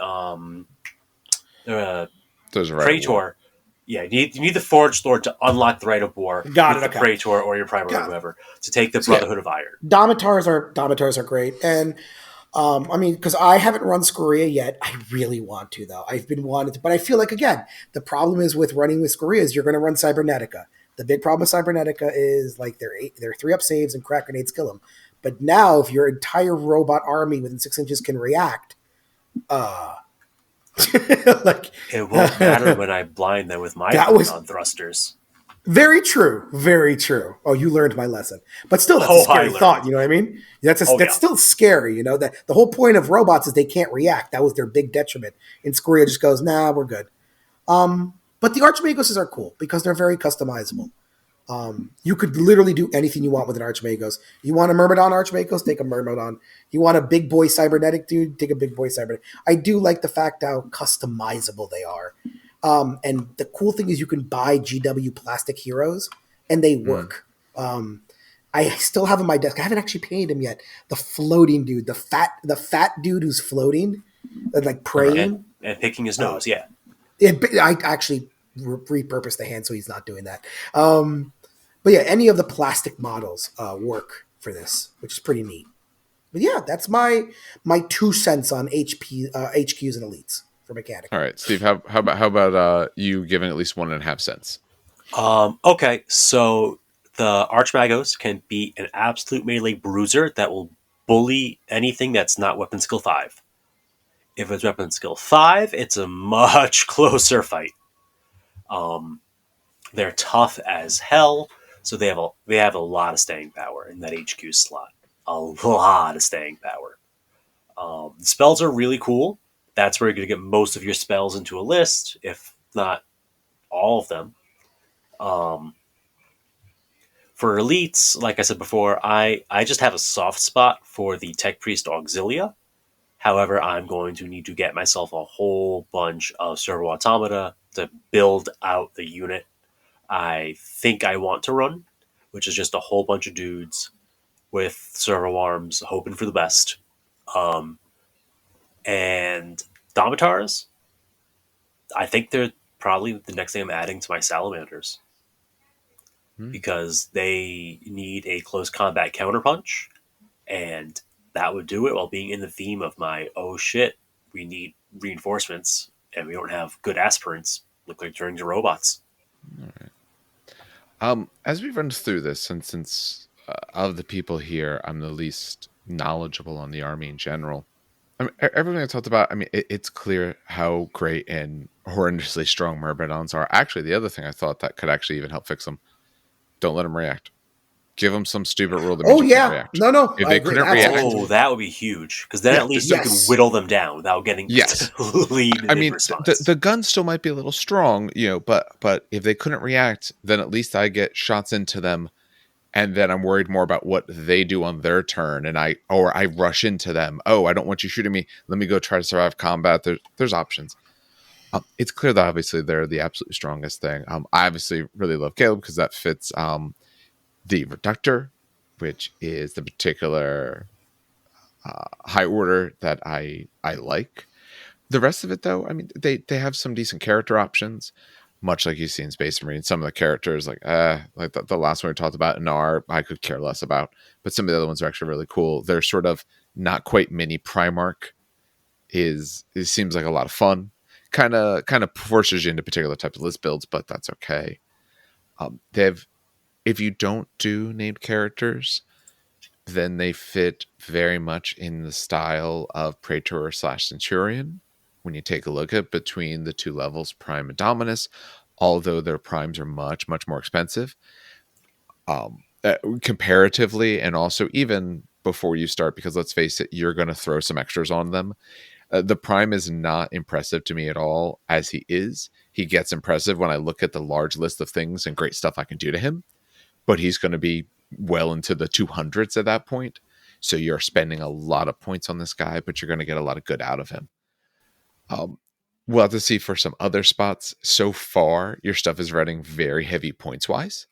Praetor. Yeah, you need the Forge Lord to unlock the Right of War. Got it. The Praetor or your Primer or whoever to take the Brotherhood of Iron. Domitars are great, and because I haven't run Scoria yet, I really want to though. I've been wanting to, but I feel again the problem is with running with Scoria is you're going to run Cybernetica. The big problem with Cybernetica is their 3-up saves and crack grenades kill them. But now if your entire robot army within 6 inches can react, it won't matter when I blind them with my on thrusters. Very true. Very true. Oh, you learned my lesson. But still, that's a scary thought. You know what I mean? That's still scary. The whole point of robots is they can't react. That was their big detriment. And Scoria just goes, nah, we're good. But the Archmagoses are cool because they're very customizable. You could literally do anything you want with an Archmagos. You want a Myrmidon Archmagos? Take a Myrmidon. You want a big boy cybernetic dude? Take a big boy cybernetic. I do like the fact how customizable they are. And the cool thing is you can buy GW plastic heroes, and they work. I still have on my desk. I haven't actually painted him yet. The floating dude, the fat dude who's floating, like praying and picking his nose. Yeah, I actually repurposed the hand, so he's not doing that. But yeah, any of the plastic models work for this, which is pretty neat. But yeah, that's my 2 cents on HQs and elites for Mechanicum. All right, Steve. How about you giving at least 1.5 cents? Okay, so the Archmagos can be an absolute melee bruiser that will bully anything that's not weapon skill 5. If it's weapon skill 5, it's a much closer fight. They're tough as hell, so they have a lot of staying power in that HQ slot. A lot of staying power. The spells are really cool. That's where you're going to get most of your spells into a list, if not all of them. For elites, like I said before, I just have a soft spot for the Tech Priest Auxilia. However, I'm going to need to get myself a whole bunch of Servo-Automata to build out the unit I think I want to run, which is just a whole bunch of dudes with servo arms, hoping for the best. And Domitars, I think they're probably the next thing I'm adding to my Salamanders. Because they need a close combat counterpunch, and that would do it while being in the theme of my, oh shit, we need reinforcements, and we don't have good aspirants. Look like turning to robots. All right. As we run through this, and since of the people here, I'm the least knowledgeable on the army in general. I mean, everything I talked about, I mean, it's clear how great and horrendously strong Myrmidons are. Actually, the other thing I thought that could actually even help fix them, don't let them react. Give them some stupid rule that means you can't react. No. If they couldn't react, that would be huge, because then at least you can whittle them down without getting lead. I mean, the gun still might be a little strong, but if they couldn't react, then at least I get shots into them, and then I'm worried more about what they do on their turn, and I rush into them. Oh, I don't want you shooting me. Let me go try to survive combat. There's options. It's clear that obviously they're the absolutely strongest thing. I obviously really love Calleb because that fits the Reductor, which is the particular high order that I like. The rest of it, though, I mean, they have some decent character options, much like you see in Space Marine. Some of the characters, like the last one we talked about, Inar, I could care less about, but some of the other ones are actually really cool. They're sort of not quite mini Primarch. It seems like a lot of fun. Kind of forces you into particular types of list builds, but that's okay. If you don't do named characters, then they fit very much in the style of Praetor / Centurion. When you take a look at between the two levels, Prime and Dominus, although their primes are much, much more expensive comparatively, and also even before you start, because let's face it, you're going to throw some extras on them. The Prime is not impressive to me at all as he is. He gets impressive when I look at the large list of things and great stuff I can do to him, but he's going to be well into the 200s at that point. So you're spending a lot of points on this guy, but you're going to get a lot of good out of him. We'll have to see for some other spots. So far, your stuff is running very heavy points-wise.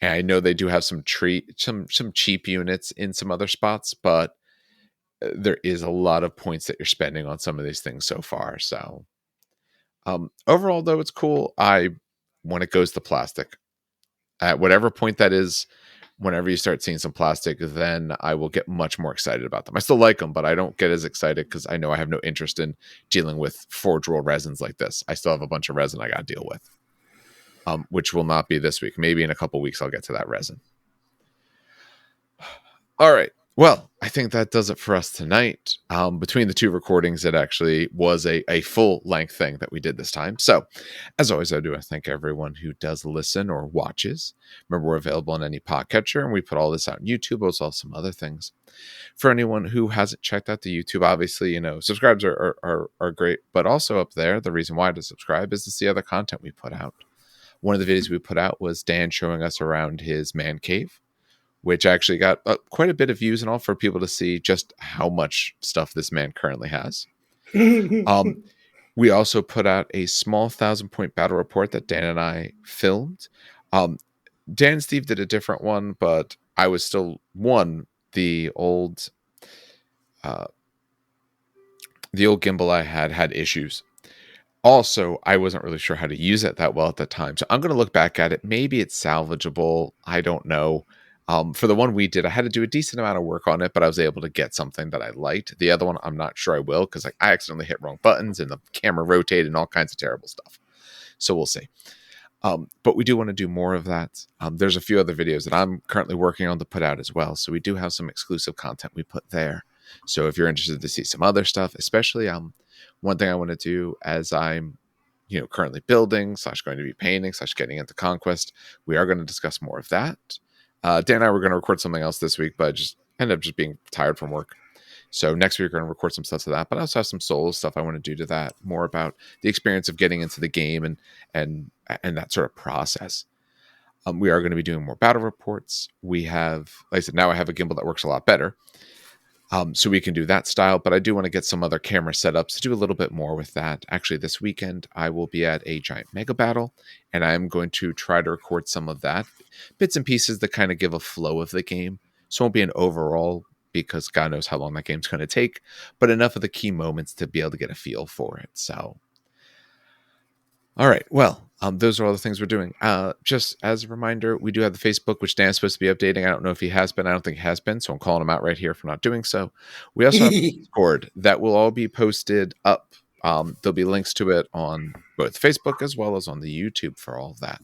And I know they do have some cheap units in some other spots, but there is a lot of points that you're spending on some of these things so far. So overall, though, it's cool. When it goes to plastic, at whatever point that is, whenever you start seeing some plastic, then I will get much more excited about them. I still like them, but I don't get as excited because I know I have no interest in dealing with forge roll resins like this. I still have a bunch of resin I got to deal with, which will not be this week. Maybe in a couple weeks I'll get to that resin. All right. Well, I think that does it for us tonight. Between the two recordings, it actually was a full length thing that we did this time. So, as always, I do want to thank everyone who does listen or watches. Remember, we're available on any podcatcher, and we put all this out on YouTube, as well as some other things. For anyone who hasn't checked out the YouTube, obviously, subscribes are great, but also up there, the reason why to subscribe is to see other content we put out. One of the videos we put out was Dan showing us around his man cave, which actually got quite a bit of views and all for people to see just how much stuff this man currently has. We also put out a small 1,000-point battle report that Dan and I filmed. Dan and Steve did a different one, but I was still the old gimbal I had issues. Also, I wasn't really sure how to use it that well at the time. So I'm going to look back at it. Maybe it's salvageable. I don't know. For the one we did, I had to do a decent amount of work on it, but I was able to get something that I liked. The other one, I'm not sure I will, because I accidentally hit wrong buttons and the camera rotated and all kinds of terrible stuff. So we'll see. But we do want to do more of that. There's a few other videos that I'm currently working on to put out as well. So we do have some exclusive content we put there. So if you're interested to see some other stuff, especially one thing I want to do as I'm currently building / going to be painting / getting into Conquest, we are going to discuss more of that. Dan and I were going to record something else this week, but I just ended up just being tired from work. So next week we're going to record some stuff to that, but I also have some solo stuff I want to do to that, more about the experience of getting into the game and that sort of process. We are going to be doing more battle reports. We have, like I said, now I have a gimbal that works a lot better. So we can do that style, but I do want to get some other camera setups to do a little bit more with that. Actually, this weekend, I will be at a giant mega battle, and I'm going to try to record some of that. Bits and pieces that kind of give a flow of the game. So it won't be an overall, because God knows how long that game's going to take, but enough of the key moments to be able to get a feel for it. So, all right. Well, those are all the things we're doing. Just as a reminder, we do have the Facebook, which Dan's supposed to be updating. I don't know if he has been. I don't think he has been, so I'm calling him out right here for not doing so. We also have Discord that will all be posted up. There'll be links to it on both Facebook as well as on the YouTube for all of that.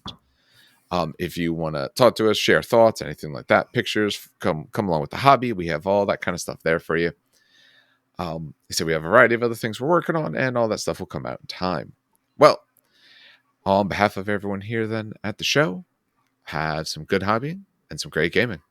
If you want to talk to us, share thoughts, anything like that, pictures, come along with the hobby. We have all that kind of stuff there for you. So we have a variety of other things we're working on, and all that stuff will come out in time. Well, on behalf of everyone here then at the show, have some good hobbying and some great gaming.